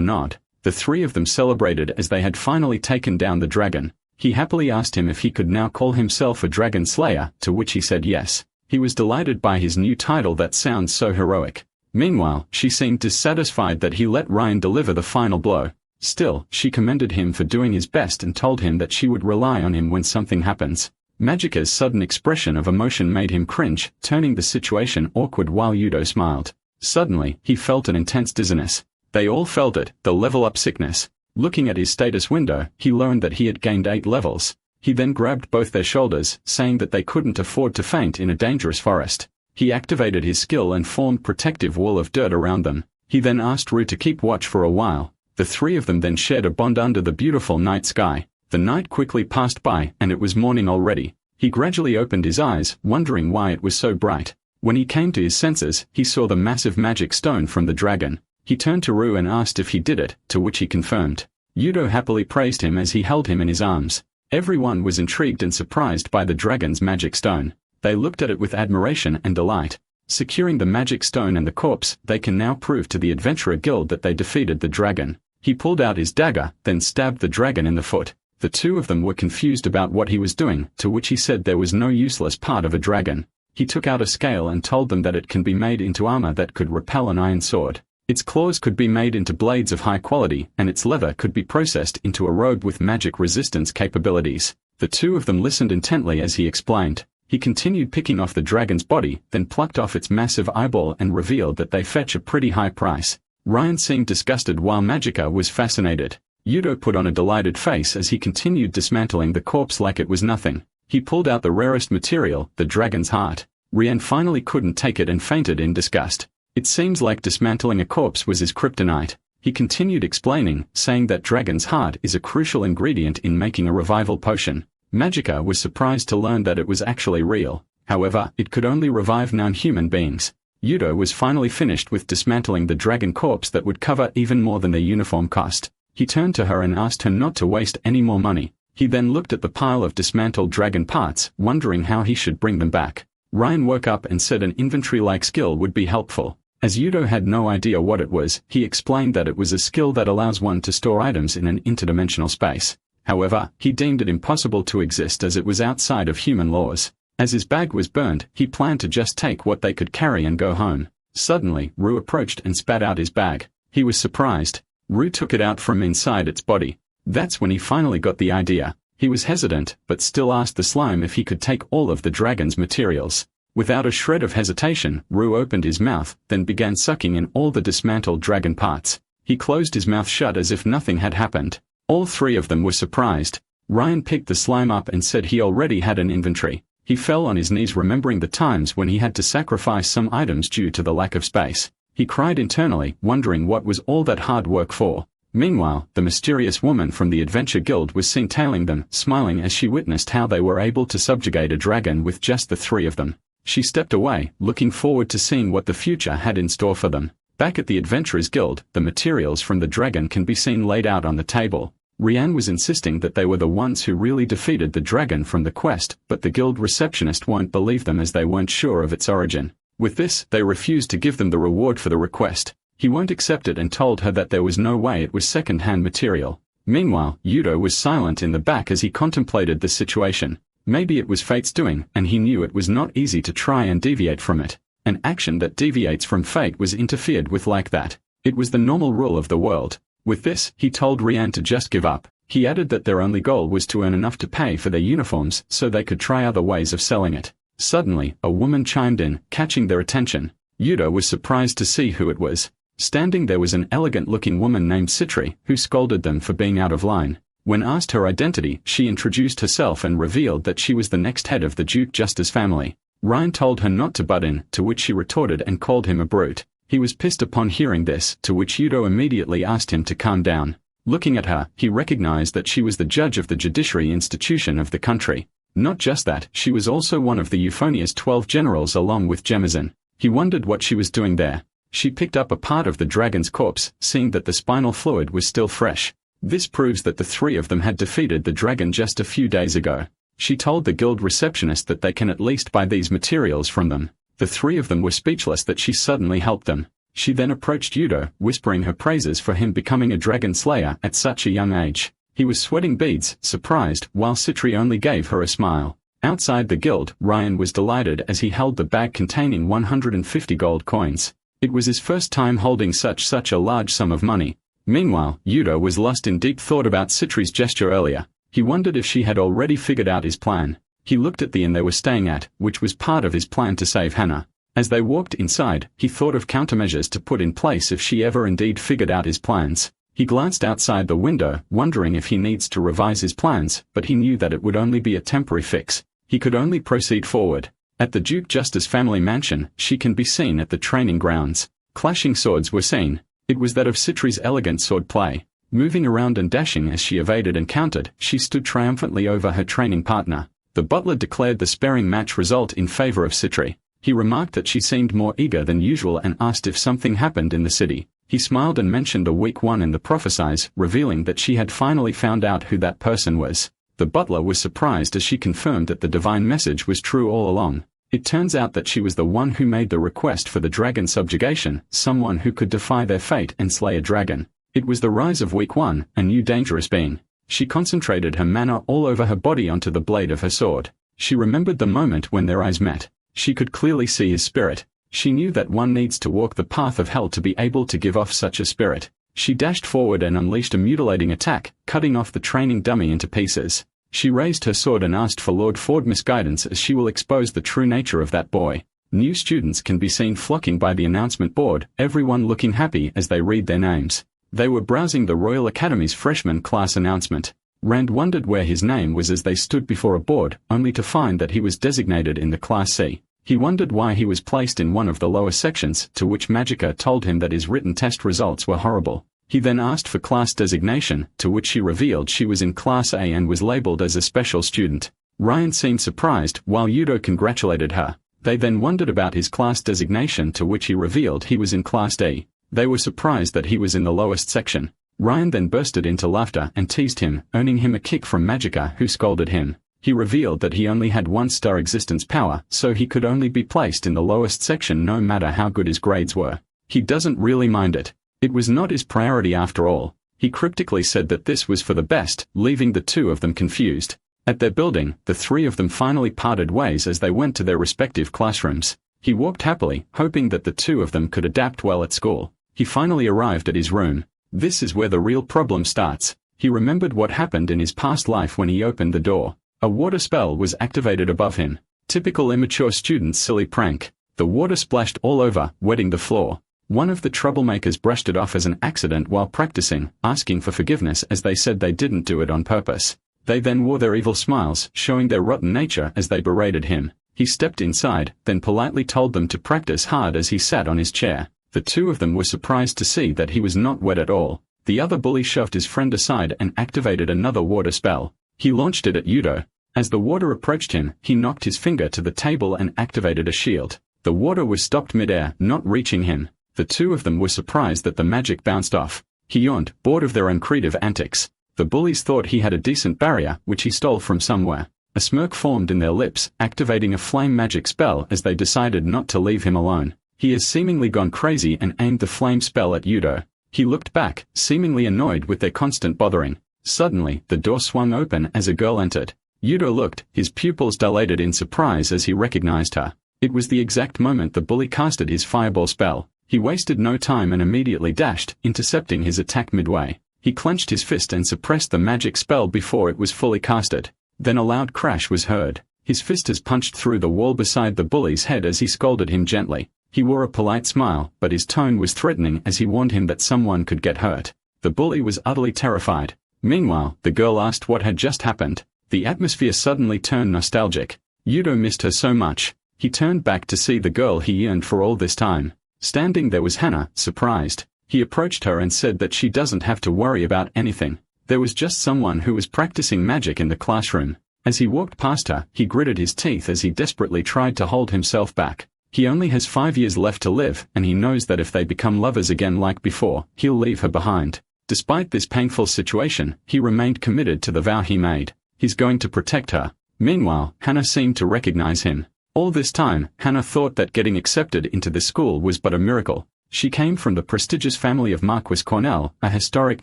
nod. The three of them celebrated as they had finally taken down the dragon. He happily asked him if he could now call himself a dragon slayer, to which he said yes. He was delighted by his new title that sounds so heroic. Meanwhile, she seemed dissatisfied that he let Ryan deliver the final blow. Still, she commended him for doing his best and told him that she would rely on him when something happens. Magica's sudden expression of emotion made him cringe, turning the situation awkward while Yudo smiled. Suddenly, he felt an intense dizziness. They all felt it, the level-up sickness. Looking at his status window, he learned that he had gained 8 levels. He then grabbed both their shoulders, saying that they couldn't afford to faint in a dangerous forest. He activated his skill and formed protective wall of dirt around them. He then asked Rue to keep watch for a while. The three of them then shared a bond under the beautiful night sky. The night quickly passed by, and it was morning already. He gradually opened his eyes, wondering why it was so bright. When he came to his senses, he saw the massive magic stone from the dragon. He turned to Rue and asked if he did it, to which he confirmed. Yudo happily praised him as he held him in his arms. Everyone was intrigued and surprised by the dragon's magic stone. They looked at it with admiration and delight. Securing the magic stone and the corpse, they can now prove to the adventurer guild that they defeated the dragon. He pulled out his dagger, then stabbed the dragon in the foot. The two of them were confused about what he was doing, to which he said there was no useless part of a dragon. He took out a scale and told them that it can be made into armor that could repel an iron sword. Its claws could be made into blades of high quality, and its leather could be processed into a robe with magic resistance capabilities. The two of them listened intently as he explained. He continued picking off the dragon's body, then plucked off its massive eyeball and revealed that they fetch a pretty high price. Ryan seemed disgusted while Magica was fascinated. Yudo put on a delighted face as he continued dismantling the corpse like it was nothing. He pulled out the rarest material, the dragon's heart. Rian finally couldn't take it and fainted in disgust. It seems like dismantling a corpse was his kryptonite. He continued explaining, saying that dragon's heart is a crucial ingredient in making a revival potion. Magica was surprised to learn that it was actually real. However, it could only revive non-human beings. Yudo was finally finished with dismantling the dragon corpse that would cover even more than their uniform cost. He turned to her and asked her not to waste any more money. He then looked at the pile of dismantled dragon parts, wondering how he should bring them back. Ryan woke up and said an inventory-like skill would be helpful. As Yudo had no idea what it was, he explained that it was a skill that allows one to store items in an interdimensional space. However, he deemed it impossible to exist as it was outside of human laws. As his bag was burned, he planned to just take what they could carry and go home. Suddenly, Rue approached and spat out his bag. He was surprised. Rue took it out from inside its body. That's when he finally got the idea. He was hesitant, but still asked the slime if he could take all of the dragon's materials. Without a shred of hesitation, Rue opened his mouth, then began sucking in all the dismantled dragon parts. He closed his mouth shut as if nothing had happened. All three of them were surprised. Ryan picked the slime up and said he already had an inventory. He fell on his knees remembering the times when he had to sacrifice some items due to the lack of space. He cried internally, wondering what was all that hard work for. Meanwhile, the mysterious woman from the Adventure Guild was seen tailing them, smiling as she witnessed how they were able to subjugate a dragon with just the three of them. She stepped away, looking forward to seeing what the future had in store for them. Back at the Adventurers Guild, the materials from the dragon can be seen laid out on the table. Rian was insisting that they were the ones who really defeated the dragon from the quest, but the guild receptionist won't believe them as they weren't sure of its origin. With this, they refused to give them the reward for the request. He won't accept it and told her that there was no way it was second-hand material. Meanwhile, Yudo was silent in the back as he contemplated the situation. Maybe it was fate's doing, and he knew it was not easy to try and deviate from it. An action that deviates from fate was interfered with like that. It was the normal rule of the world. With this, he told Rian to just give up. He added that their only goal was to earn enough to pay for their uniforms so they could try other ways of selling it. Suddenly, a woman chimed in, catching their attention. Yudo was surprised to see who it was. Standing there was an elegant-looking woman named Citri, who scolded them for being out of line. When asked her identity, she introduced herself and revealed that she was the next head of the Duke Justice family. Ryan told her not to butt in, to which she retorted and called him a brute. He was pissed upon hearing this, to which Yudo immediately asked him to calm down. Looking at her, he recognized that she was the judge of the judiciary institution of the country. Not just that, she was also one of the Euphonia's 12 generals along with Gemazin. He wondered what she was doing there. She picked up a part of the dragon's corpse, seeing that the spinal fluid was still fresh. This proves that the three of them had defeated the dragon just a few days ago. She told the guild receptionist that they can at least buy these materials from them. The three of them were speechless that she suddenly helped them. She then approached Yudo, whispering her praises for him becoming a dragon slayer at such a young age. He was sweating beads, surprised, while Citri only gave her a smile. Outside the guild, Ryan was delighted as he held the bag containing 150 gold coins. It was his first time holding such a large sum of money. Meanwhile, Yudo was lost in deep thought about Citri's gesture earlier. He wondered if she had already figured out his plan. He looked at the inn they were staying at, which was part of his plan to save Hannah. As they walked inside, he thought of countermeasures to put in place if she ever indeed figured out his plans. He glanced outside the window, wondering if he needs to revise his plans, but he knew that it would only be a temporary fix. He could only proceed forward. At the Duke Justice family mansion, she can be seen at the training grounds. Clashing swords were seen. It was that of Citri's elegant sword play. Moving around and dashing as she evaded and countered, she stood triumphantly over her training partner. The butler declared the sparring match result in favor of Citri. He remarked that she seemed more eager than usual and asked if something happened in the city. He smiled and mentioned a weak one in the prophesies, revealing that she had finally found out who that person was. The butler was surprised as she confirmed that the divine message was true all along. It turns out that she was the one who made the request for the dragon subjugation, someone who could defy their fate and slay a dragon. It was the rise of Weak One, a new dangerous being. She concentrated her mana all over her body onto the blade of her sword. She remembered the moment when their eyes met. She could clearly see his spirit. She knew that one needs to walk the path of hell to be able to give off such a spirit. She dashed forward and unleashed a mutilating attack, cutting off the training dummy into pieces. She raised her sword and asked for Lord Fordmus guidance as she will expose the true nature of that boy. New students can be seen flocking by the announcement board, everyone looking happy as they read their names. They were browsing the Royal Academy's freshman class announcement. Rand wondered where his name was as they stood before a board, only to find that he was designated in the Class C. He wondered why he was placed in one of the lower sections, to which Magica told him that his written test results were horrible. He then asked for class designation, to which she revealed she was in Class A and was labeled as a special student. Ryan seemed surprised, while Yudo congratulated her. They then wondered about his class designation, to which he revealed he was in Class D. They were surprised that he was in the lowest section. Ryan then bursted into laughter and teased him, earning him a kick from Magica, who scolded him. He revealed that he only had 1-star existence power, so he could only be placed in the lowest section no matter how good his grades were. He doesn't really mind it. It was not his priority after all. He cryptically said that this was for the best, leaving the two of them confused. At their building, the three of them finally parted ways as they went to their respective classrooms. He walked happily, hoping that the two of them could adapt well at school. He finally arrived at his room. This is where the real problem starts. He remembered what happened in his past life when he opened the door. A water spell was activated above him. Typical immature student's silly prank. The water splashed all over, wetting the floor. One of the troublemakers brushed it off as an accident while practicing, asking for forgiveness as they said they didn't do it on purpose. They then wore their evil smiles, showing their rotten nature as they berated him. He stepped inside, then politely told them to practice hard as he sat on his chair. The two of them were surprised to see that he was not wet at all. The other bully shoved his friend aside and activated another water spell. He launched it at Yudo. As the water approached him, he knocked his finger to the table and activated a shield. The water was stopped midair, not reaching him. The two of them were surprised that the magic bounced off. He yawned, bored of their uncreative antics. The bullies thought he had a decent barrier, which he stole from somewhere. A smirk formed in their lips, activating a flame magic spell as they decided not to leave him alone. He has seemingly gone crazy and aimed the flame spell at Yudo. He looked back, seemingly annoyed with their constant bothering. Suddenly, the door swung open as a girl entered. Yudo looked, his pupils dilated in surprise as he recognized her. It was the exact moment the bully casted his fireball spell. He wasted no time and immediately dashed, intercepting his attack midway. He clenched his fist and suppressed the magic spell before it was fully casted. Then a loud crash was heard. His fist has punched through the wall beside the bully's head as he scolded him gently. He wore a polite smile, but his tone was threatening as he warned him that someone could get hurt. The bully was utterly terrified. Meanwhile, the girl asked what had just happened. The atmosphere suddenly turned nostalgic. Yudo missed her so much. He turned back to see the girl he yearned for all this time. Standing there was Hana, surprised. He approached her and said that she doesn't have to worry about anything. There was just someone who was practicing magic in the classroom. As he walked past her, he gritted his teeth as he desperately tried to hold himself back. He only has 5 years left to live, and he knows that if they become lovers again like before, he'll leave her behind. Despite this painful situation, he remained committed to the vow he made. He's going to protect her. Meanwhile, Hana seemed to recognize him. All this time, Hana thought that getting accepted into the school was but a miracle. She came from the prestigious family of Marquis Cornell, a historic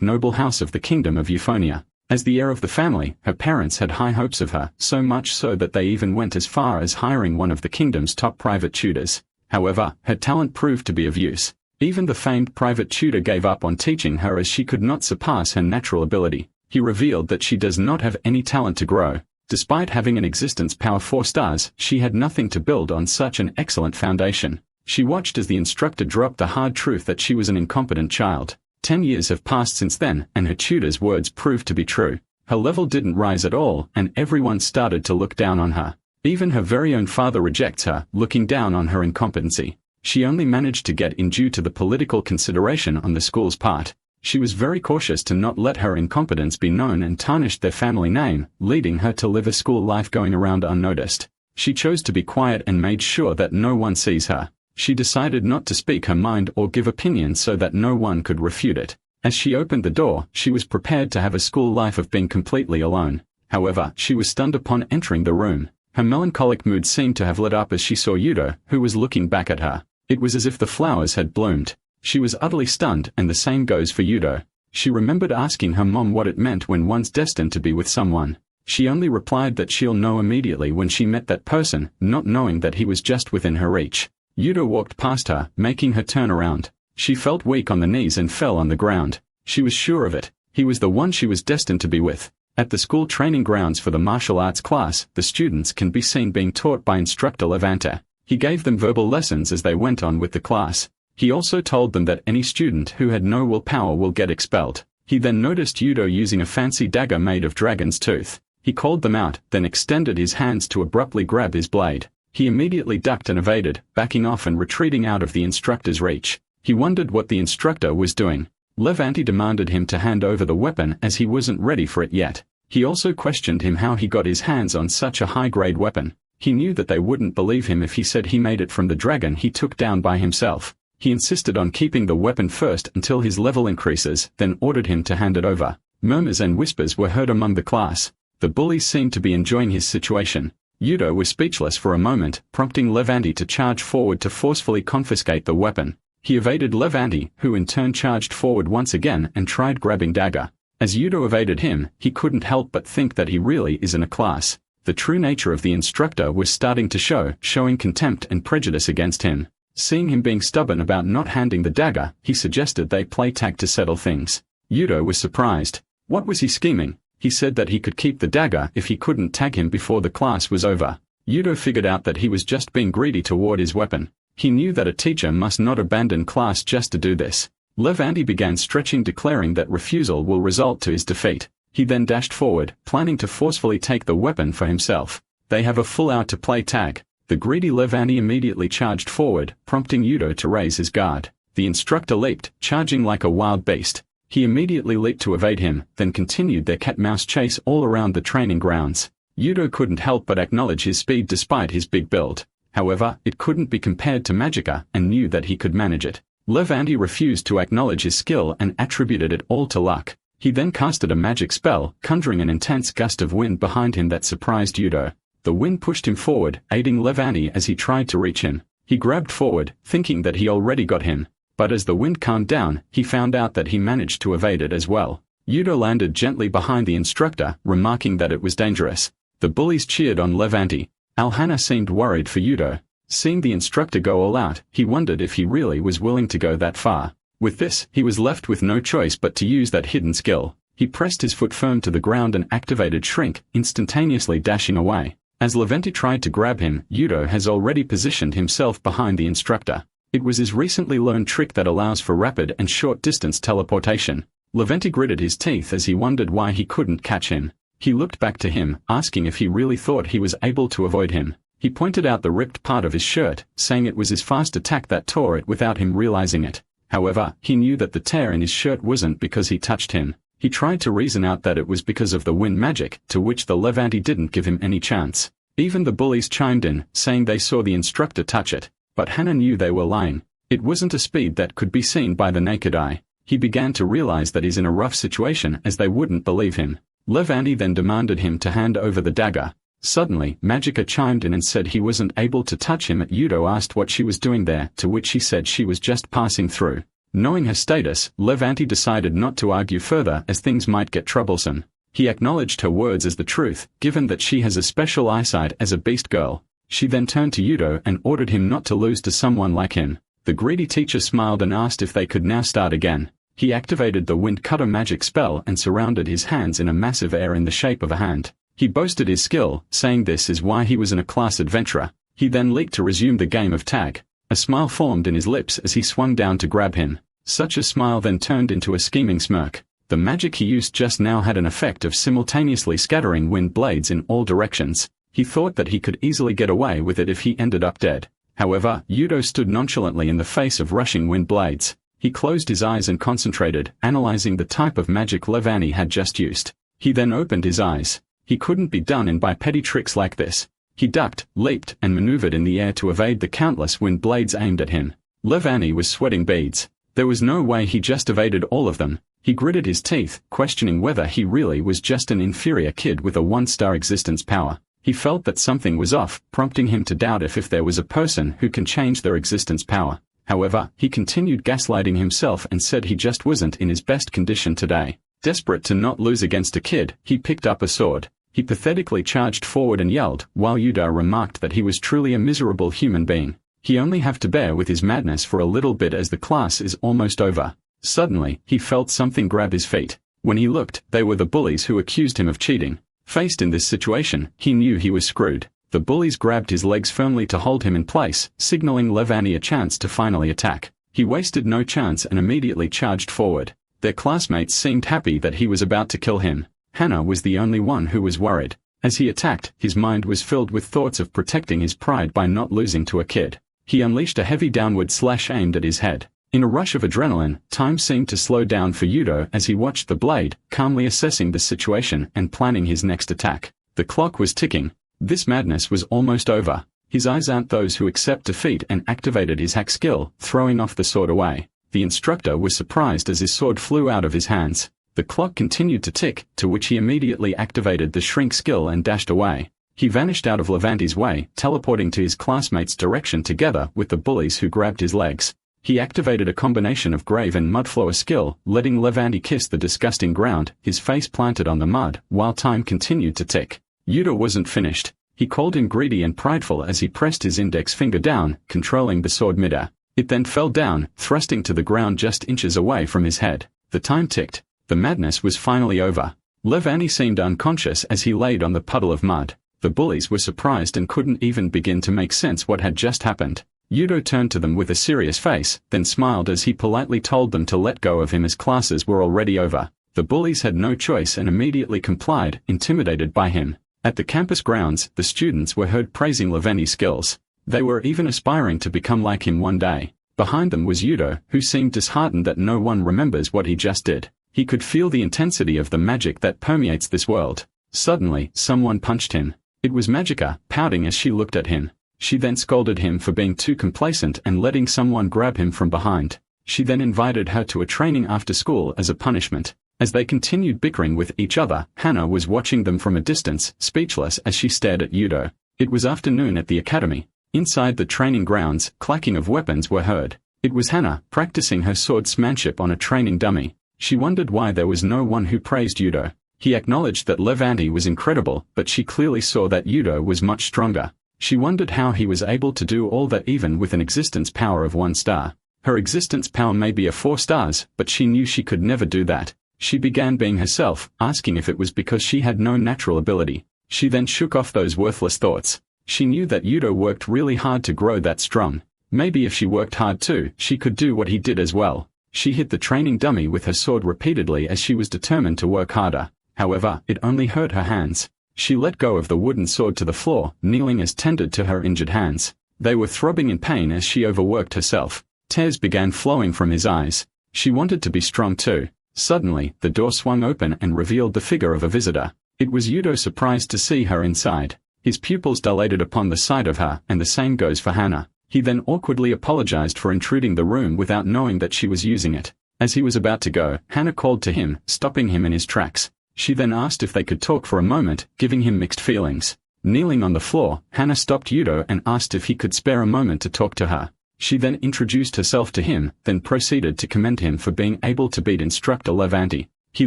noble house of the Kingdom of Euphonia. As the heir of the family, her parents had high hopes of her, so much so that they even went as far as hiring one of the kingdom's top private tutors. However, her talent proved to be of use. Even the famed private tutor gave up on teaching her as she could not surpass her natural ability. He revealed that she does not have any talent to grow. Despite having an existence power 4 stars, she had nothing to build on such an excellent foundation. She watched as the instructor dropped the hard truth that she was an incompetent child. 10 years have passed since then, and her tutor's words proved to be true. Her level didn't rise at all, and everyone started to look down on her. Even her very own father rejects her, looking down on her incompetency. She only managed to get in due to the political consideration on the school's part. She was very cautious to not let her incompetence be known and tarnished their family name, leading her to live a school life going around unnoticed. She chose to be quiet and made sure that no one sees her. She decided not to speak her mind or give opinions so that no one could refute it. As she opened the door, she was prepared to have a school life of being completely alone. However, she was stunned upon entering the room. Her melancholic mood seemed to have lit up as she saw Yudo, who was looking back at her. It was as if the flowers had bloomed. She was utterly stunned, and the same goes for Yudo. She remembered asking her mom what it meant when one's destined to be with someone. She only replied that she'll know immediately when she met that person, not knowing that he was just within her reach. Yudo walked past her, making her turn around. She felt weak on the knees and fell on the ground. She was sure of it. He was the one she was destined to be with. At the school training grounds for the martial arts class, the students can be seen being taught by instructor Levante. He gave them verbal lessons as they went on with the class. He also told them that any student who had no willpower will get expelled. He then noticed Yudo using a fancy dagger made of dragon's tooth. He called them out, then extended his hands to abruptly grab his blade. He immediately ducked and evaded, backing off and retreating out of the instructor's reach. He wondered what the instructor was doing. Levante demanded him to hand over the weapon as he wasn't ready for it yet. He also questioned him how he got his hands on such a high-grade weapon. He knew that they wouldn't believe him if he said he made it from the dragon he took down by himself. He insisted on keeping the weapon first until his level increases, then ordered him to hand it over. Murmurs and whispers were heard among the class. The bullies seemed to be enjoying his situation. Yudo was speechless for a moment, prompting Levante to charge forward to forcefully confiscate the weapon. He evaded Levante, who in turn charged forward once again and tried grabbing dagger. As Yudo evaded him, he couldn't help but think that he really is in a class. The true nature of the instructor was starting to show, showing contempt and prejudice against him. Seeing him being stubborn about not handing the dagger, he suggested they play tag to settle things. Yudo was surprised. What was he scheming? He said that he could keep the dagger if he couldn't tag him before the class was over. Yudo figured out that he was just being greedy toward his weapon. He knew that a teacher must not abandon class just to do this. Levante began stretching, declaring that refusal will result to his defeat. He then dashed forward, planning to forcefully take the weapon for himself. They have a full hour to play tag. The greedy Levante immediately charged forward, prompting Yudo to raise his guard. The instructor leaped, charging like a wild beast. He immediately leaped to evade him, then continued their cat-mouse chase all around the training grounds. Yudo couldn't help but acknowledge his speed despite his big build. However, it couldn't be compared to Magica, and knew that he could manage it. Levante refused to acknowledge his skill and attributed it all to luck. He then casted a magic spell, conjuring an intense gust of wind behind him that surprised Yudo. The wind pushed him forward, aiding Levante as he tried to reach him. He grabbed forward, thinking that he already got him. But as the wind calmed down, he found out that he managed to evade it as well. Yudo landed gently behind the instructor, remarking that it was dangerous. The bullies cheered on Levanti. Alhana seemed worried for Yudo. Seeing the instructor go all out, he wondered if he really was willing to go that far. With this, he was left with no choice but to use that hidden skill. He pressed his foot firm to the ground and activated Shrink, instantaneously dashing away. As Levanti tried to grab him, Yudo has already positioned himself behind the instructor. It was his recently learned trick that allows for rapid and short-distance teleportation. Levanti gritted his teeth as he wondered why he couldn't catch him. He looked back to him, asking if he really thought he was able to avoid him. He pointed out the ripped part of his shirt, saying it was his fast attack that tore it without him realizing it. However, he knew that the tear in his shirt wasn't because he touched him. He tried to reason out that it was because of the wind magic, to which the Levanti didn't give him any chance. Even the bullies chimed in, saying they saw the instructor touch it. But Hannah knew they were lying. It wasn't a speed that could be seen by the naked eye. He began to realize that he's in a rough situation as they wouldn't believe him. Levanti then demanded him to hand over the dagger. Suddenly, Magica chimed in and said he wasn't able to touch him. Yudo asked what she was doing there, to which she said she was just passing through. Knowing her status, Levanti decided not to argue further as things might get troublesome. He acknowledged her words as the truth, given that she has a special eyesight as a beast girl. She then turned to Yudo and ordered him not to lose to someone like him. The greedy teacher smiled and asked if they could now start again. He activated the Wind Cutter magic spell and surrounded his hands in a massive air in the shape of a hand. He boasted his skill, saying this is why he was an A-class adventurer. He then leaped to resume the game of tag. A smile formed in his lips as he swung down to grab him. Such a smile then turned into a scheming smirk. The magic he used just now had an effect of simultaneously scattering wind blades in all directions. He thought that he could easily get away with it if he ended up dead. However, Yudo stood nonchalantly in the face of rushing wind blades. He closed his eyes and concentrated, analyzing the type of magic Levanti had just used. He then opened his eyes. He couldn't be done in by petty tricks like this. He ducked, leaped, and maneuvered in the air to evade the countless wind blades aimed at him. Levanti was sweating beads. There was no way he just evaded all of them. He gritted his teeth, questioning whether he really was just an inferior kid with a one-star existence power. He felt that something was off, prompting him to doubt if there was a person who can change their existence power. However, he continued gaslighting himself and said he just wasn't in his best condition today. Desperate to not lose against a kid, he picked up a sword. He pathetically charged forward and yelled, while Yudo remarked that he was truly a miserable human being. He only have to bear with his madness for a little bit as the class is almost over. Suddenly, he felt something grab his feet. When he looked, they were the bullies who accused him of cheating. Faced in this situation, he knew he was screwed. The bullies grabbed his legs firmly to hold him in place, signaling Levanti a chance to finally attack. He wasted no chance and immediately charged forward. Their classmates seemed happy that he was about to kill him. Hannah was the only one who was worried. As he attacked, his mind was filled with thoughts of protecting his pride by not losing to a kid. He unleashed a heavy downward slash aimed at his head. In a rush of adrenaline, time seemed to slow down for Yudo as he watched the blade, calmly assessing the situation and planning his next attack. The clock was ticking. This madness was almost over. His eyes aren't those who accept defeat and activated his hack skill, throwing off the sword away. The instructor was surprised as his sword flew out of his hands. The clock continued to tick, to which he immediately activated the shrink skill and dashed away. He vanished out of Levanti's way, teleporting to his classmates' direction together with the bullies who grabbed his legs. He activated a combination of grave and mudflower skill, letting Levanti kiss the disgusting ground, his face planted on the mud, while time continued to tick. Yudo wasn't finished. He called him greedy and prideful as he pressed his index finger down, controlling the sword midair. It then fell down, thrusting to the ground just inches away from his head. The time ticked. The madness was finally over. Levanti seemed unconscious as he laid on the puddle of mud. The bullies were surprised and couldn't even begin to make sense what had just happened. Yudo turned to them with a serious face, then smiled as he politely told them to let go of him as classes were already over. The bullies had no choice and immediately complied, intimidated by him. At the campus grounds, the students were heard praising Levanti's skills. They were even aspiring to become like him one day. Behind them was Yudo, who seemed disheartened that no one remembers what he just did. He could feel the intensity of the magic that permeates this world. Suddenly, someone punched him. It was Magica, pouting as she looked at him. She then scolded him for being too complacent and letting someone grab him from behind. She then invited her to a training after school as a punishment. As they continued bickering with each other, Hannah was watching them from a distance, speechless as she stared at Yudo. It was afternoon at the academy. Inside the training grounds, clacking of weapons were heard. It was Hannah, practicing her swordsmanship on a training dummy. She wondered why there was no one who praised Yudo. He acknowledged that Levanti was incredible, but she clearly saw that Yudo was much stronger. She wondered how he was able to do all that even with an existence power of 1 star. Her existence power may be a 4 stars, but she knew she could never do that. She began being herself, asking if it was because she had no natural ability. She then shook off those worthless thoughts. She knew that Yudo worked really hard to grow that strong. Maybe if she worked hard too, she could do what he did as well. She hit the training dummy with her sword repeatedly as she was determined to work harder. However, it only hurt her hands. She let go of the wooden sword to the floor, kneeling as tended to her injured hands. They were throbbing in pain as she overworked herself. Tears began flowing from his eyes. She wanted to be strong too. Suddenly, the door swung open and revealed the figure of a visitor. It was Yudo, surprised to see her inside. His pupils dilated upon the sight of her, and the same goes for Hana. He then awkwardly apologized for intruding the room without knowing that she was using it. As he was about to go, Hana called to him, stopping him in his tracks. She then asked if they could talk for a moment, giving him mixed feelings. Kneeling on the floor, Hana stopped Yudo and asked if he could spare a moment to talk to her. She then introduced herself to him, then proceeded to commend him for being able to beat instructor Levanti. He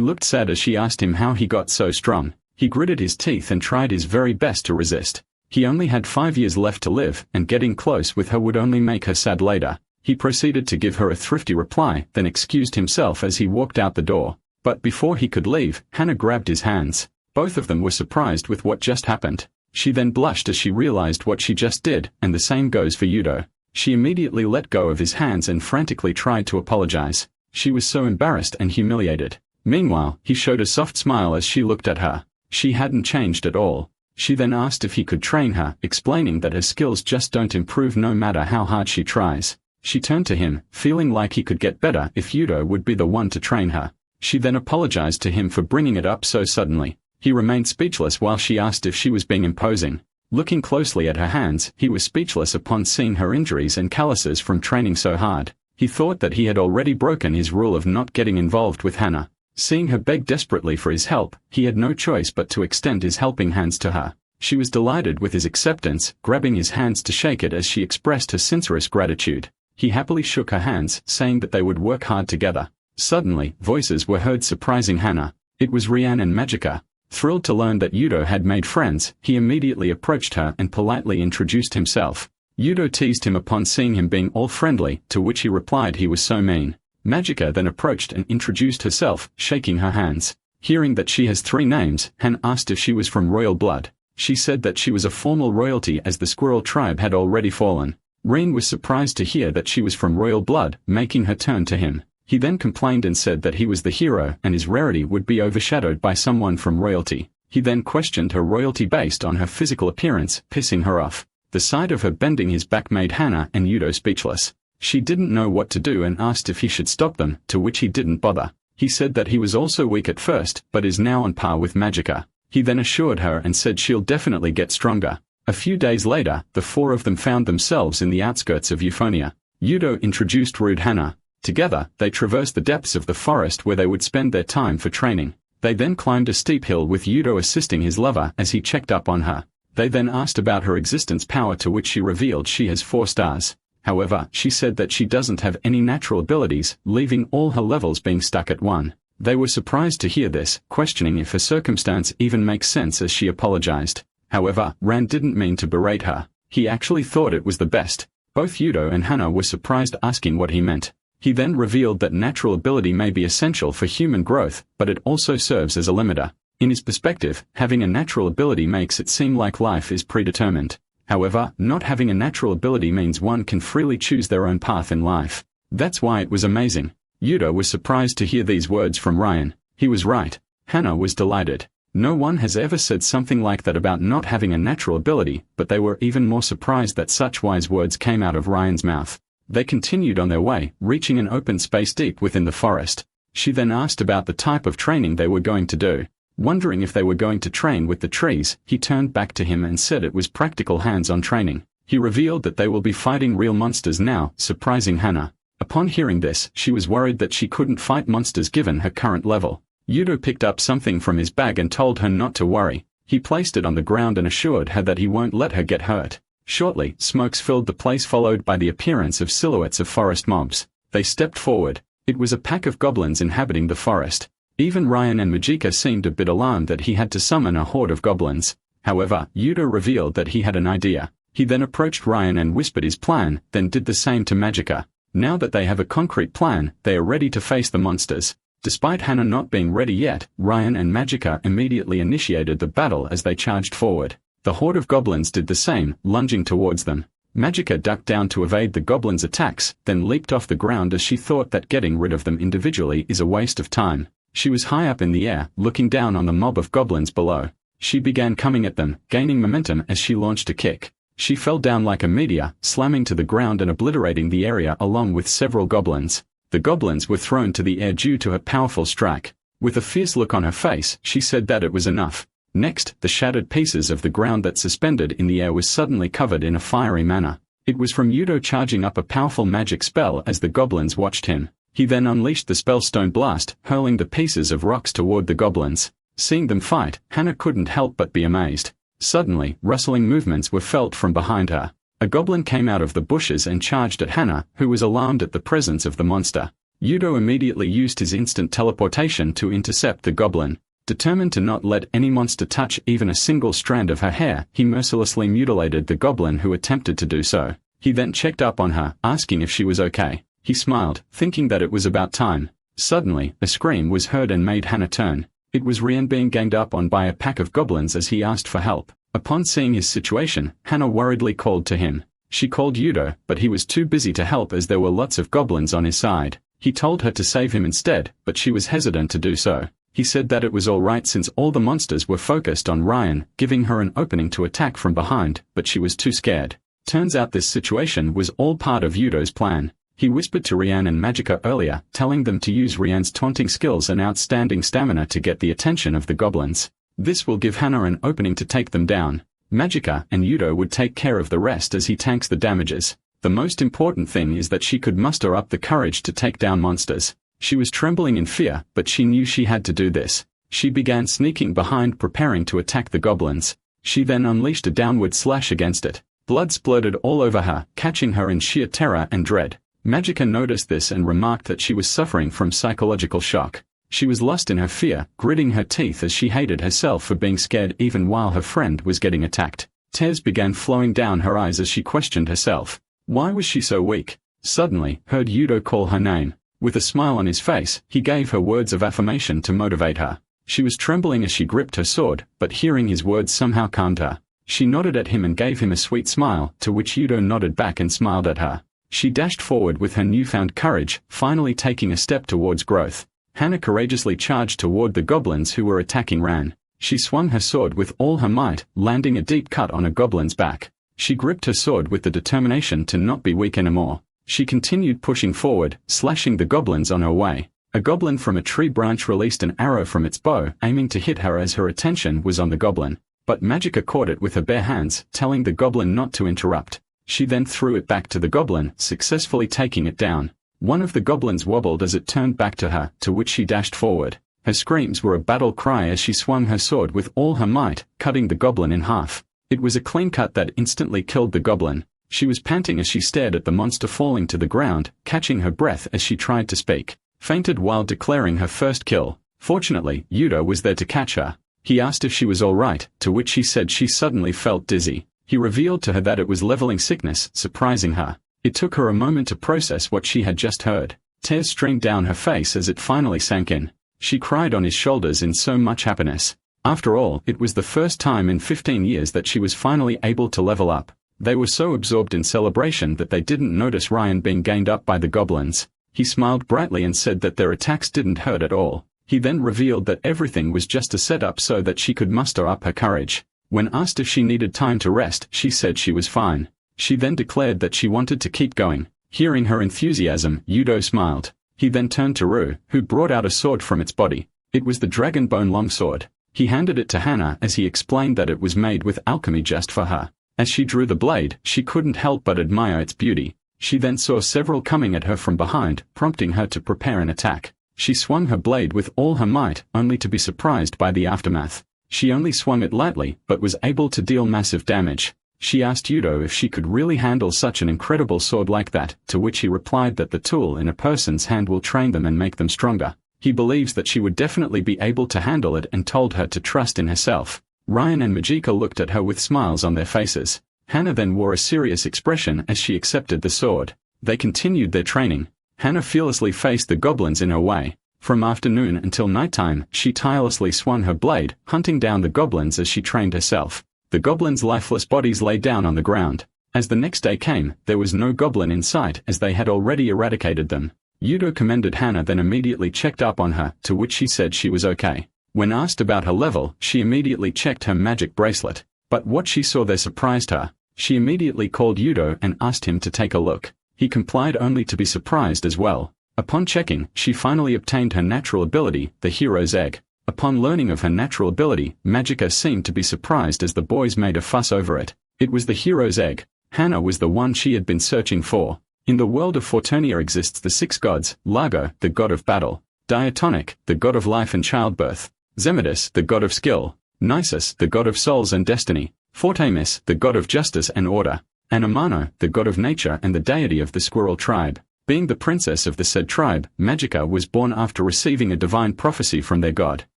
looked sad as she asked him how he got so strong. He gritted his teeth and tried his very best to resist. He only had 5 years left to live, and getting close with her would only make her sad later. He proceeded to give her a thrifty reply, then excused himself as he walked out the door. But before he could leave, Hana grabbed his hands. Both of them were surprised with what just happened. She then blushed as she realized what she just did, and the same goes for Yudo. She immediately let go of his hands and frantically tried to apologize. She was so embarrassed and humiliated. Meanwhile, he showed a soft smile as she looked at her. She hadn't changed at all. She then asked if he could train her, explaining that her skills just don't improve no matter how hard she tries. She turned to him, feeling like he could get better if Yudo would be the one to train her. She then apologized to him for bringing it up so suddenly. He remained speechless while she asked if she was being imposing. Looking closely at her hands, he was speechless upon seeing her injuries and calluses from training so hard. He thought that he had already broken his rule of not getting involved with Hana. Seeing her beg desperately for his help, he had no choice but to extend his helping hands to her. She was delighted with his acceptance, grabbing his hands to shake it as she expressed her sincerest gratitude. He happily shook her hands, saying that they would work hard together. Suddenly, voices were heard surprising Hana. It was Rian and Magica. Thrilled to learn that Yudo had made friends, he immediately approached her and politely introduced himself. Yudo teased him upon seeing him being all friendly, to which he replied he was so mean. Magica then approached and introduced herself, shaking her hands. Hearing that she has 3 names, Han asked if she was from royal blood. She said that she was a formal royalty as the squirrel tribe had already fallen. Reen was surprised to hear that she was from royal blood, making her turn to him. He then complained and said that he was the hero and his rarity would be overshadowed by someone from royalty. He then questioned her royalty based on her physical appearance, pissing her off. The sight of her bending his back made Hana and Yudo speechless. She didn't know what to do and asked if he should stop them, to which he didn't bother. He said that he was also weak at first, but is now on par with Magica. He then assured her and said she'll definitely get stronger. A few days later, the 4 of them found themselves in the outskirts of Euphonia. Yudo introduced rude Hana. Together, they traversed the depths of the forest where they would spend their time for training. They then climbed a steep hill with Yudo assisting his lover as he checked up on her. They then asked about her existence power, to which she revealed she has 4 stars. However, she said that she doesn't have any natural abilities, leaving all her levels being stuck at 1. They were surprised to hear this, questioning if her circumstance even makes sense as she apologized. However, Rand didn't mean to berate her. He actually thought it was the best. Both Yudo and Hana were surprised, asking what he meant. He then revealed that natural ability may be essential for human growth, but it also serves as a limiter. In his perspective, having a natural ability makes it seem like life is predetermined. However, not having a natural ability means one can freely choose their own path in life. That's why it was amazing. Yudo was surprised to hear these words from Ryan. He was right. Hana was delighted. No one has ever said something like that about not having a natural ability, but they were even more surprised that such wise words came out of Ryan's mouth. They continued on their way, reaching an open space deep within the forest. She then asked about the type of training they were going to do. Wondering if they were going to train with the trees, he turned back to him and said it was practical hands-on training. He revealed that they will be fighting real monsters now, surprising Hana. Upon hearing this, she was worried that she couldn't fight monsters given her current level. Yudo picked up something from his bag and told her not to worry. He placed it on the ground and assured her that he won't let her get hurt. Shortly, smokes filled the place, followed by the appearance of silhouettes of forest mobs. They stepped forward. It was a pack of goblins inhabiting the forest. Even Ryan and Majika seemed a bit alarmed that he had to summon a horde of goblins. However, Yudo revealed that he had an idea. He then approached Ryan and whispered his plan, then did the same to Majika. Now that they have a concrete plan, they are ready to face the monsters. Despite Hana not being ready yet, Ryan and Majika immediately initiated the battle as they charged forward. The horde of goblins did the same, lunging towards them. Majika ducked down to evade the goblins' attacks, then leaped off the ground as she thought that getting rid of them individually is a waste of time. She was high up in the air, looking down on the mob of goblins below. She began coming at them, gaining momentum as she launched a kick. She fell down like a meteor, slamming to the ground and obliterating the area along with several goblins. The goblins were thrown to the air due to her powerful strike. With a fierce look on her face, she said that it was enough. Next, the shattered pieces of the ground that suspended in the air was suddenly covered in a fiery manner. It was from Yudo charging up a powerful magic spell as the goblins watched him. He then unleashed the spellstone blast, hurling the pieces of rocks toward the goblins. Seeing them fight, Hana couldn't help but be amazed. Suddenly, rustling movements were felt from behind her. A goblin came out of the bushes and charged at Hana, who was alarmed at the presence of the monster. Yudo immediately used his instant teleportation to intercept the goblin. Determined to not let any monster touch even a single strand of her hair, he mercilessly mutilated the goblin who attempted to do so. He then checked up on her, asking if she was okay. He smiled, thinking that it was about time. Suddenly, a scream was heard and made Hana turn. It was Rian being ganged up on by a pack of goblins as he asked for help. Upon seeing his situation, Hana worriedly called to him. She called Yudo, but he was too busy to help as there were lots of goblins on his side. He told her to save him instead, but she was hesitant to do so. He said that it was alright since all the monsters were focused on Ryan, giving her an opening to attack from behind, but she was too scared. Turns out this situation was all part of Yudo's plan. He whispered to Rian and Majika earlier, telling them to use Rian's taunting skills and outstanding stamina to get the attention of the goblins. This will give Hana an opening to take them down. Majika and Yudo would take care of the rest as he tanks the damages. The most important thing is that she could muster up the courage to take down monsters. She was trembling in fear, but she knew she had to do this. She began sneaking behind preparing to attack the goblins. She then unleashed a downward slash against it. Blood splurted all over her, catching her in sheer terror and dread. Majika noticed this and remarked that she was suffering from psychological shock. She was lost in her fear, gritting her teeth as she hated herself for being scared even while her friend was getting attacked. Tears began flowing down her eyes as she questioned herself. Why was she so weak? Suddenly, heard Yudo call her name. With a smile on his face, he gave her words of affirmation to motivate her. She was trembling as she gripped her sword, but hearing his words somehow calmed her. She nodded at him and gave him a sweet smile, to which Yudo nodded back and smiled at her. She dashed forward with her newfound courage, finally taking a step towards growth. Hana courageously charged toward the goblins who were attacking Ran. She swung her sword with all her might, landing a deep cut on a goblin's back. She gripped her sword with the determination to not be weak anymore. She continued pushing forward, slashing the goblins on her way. A goblin from a tree branch released an arrow from its bow, aiming to hit her as her attention was on the goblin. But Majika caught it with her bare hands, telling the goblin not to interrupt. She then threw it back to the goblin, successfully taking it down. One of the goblins wobbled as it turned back to her, to which she dashed forward. Her screams were a battle cry as she swung her sword with all her might, cutting the goblin in half. It was a clean cut that instantly killed the goblin. She was panting as she stared at the monster falling to the ground, catching her breath as she tried to speak. Fainted while declaring her first kill. Fortunately, Yudo was there to catch her. He asked if she was alright, to which she said she suddenly felt dizzy. He revealed to her that it was leveling sickness, surprising her. It took her a moment to process what she had just heard. Tears streamed down her face as it finally sank in. She cried on his shoulders in so much happiness. After all, it was the first time in 15 years that she was finally able to level up. They were so absorbed in celebration that they didn't notice Ryan being gained up by the goblins. He smiled brightly and said that their attacks didn't hurt at all. He then revealed that everything was just a setup so that she could muster up her courage. When asked if she needed time to rest, she said she was fine. She then declared that she wanted to keep going. Hearing her enthusiasm, Yudo smiled. He then turned to Ru, who brought out a sword from its body. It was the dragon bone longsword. He handed it to Hana as he explained that it was made with alchemy just for her. As she drew the blade, she couldn't help but admire its beauty. She then saw several coming at her from behind, prompting her to prepare an attack. She swung her blade with all her might, only to be surprised by the aftermath. She only swung it lightly, but was able to deal massive damage. She asked Yudo if she could really handle such an incredible sword like that, to which he replied that the tool in a person's hand will train them and make them stronger. He believes that she would definitely be able to handle it and told her to trust in herself. Ryan and Majika looked at her with smiles on their faces. Hannah then wore a serious expression as she accepted the sword. They continued their training. Hannah fearlessly faced the goblins in her way. From afternoon until nighttime, she tirelessly swung her blade, hunting down the goblins as she trained herself. The goblins' lifeless bodies lay down on the ground. As the next day came, there was no goblin in sight as they had already eradicated them. Yudo commended Hannah, then immediately checked up on her, to which she said she was okay. When asked about her level, she immediately checked her magic bracelet. But what she saw there surprised her. She immediately called Yudo and asked him to take a look. He complied, only to be surprised as well. Upon checking, she finally obtained her natural ability, the hero's egg. Upon learning of her natural ability, Majika seemed to be surprised as the boys made a fuss over it. It was the hero's egg. Hannah was the one she had been searching for. In the world of Fortunia exists the 6 gods: Largo, the god of battle; Diatonic, the god of life and childbirth; Zemidus, the god of skill; Nisus, the god of souls and destiny; Fortamis, the god of justice and order; and Amano, the god of nature and the deity of the squirrel tribe. Being the princess of the said tribe, Majika was born after receiving a divine prophecy from their god.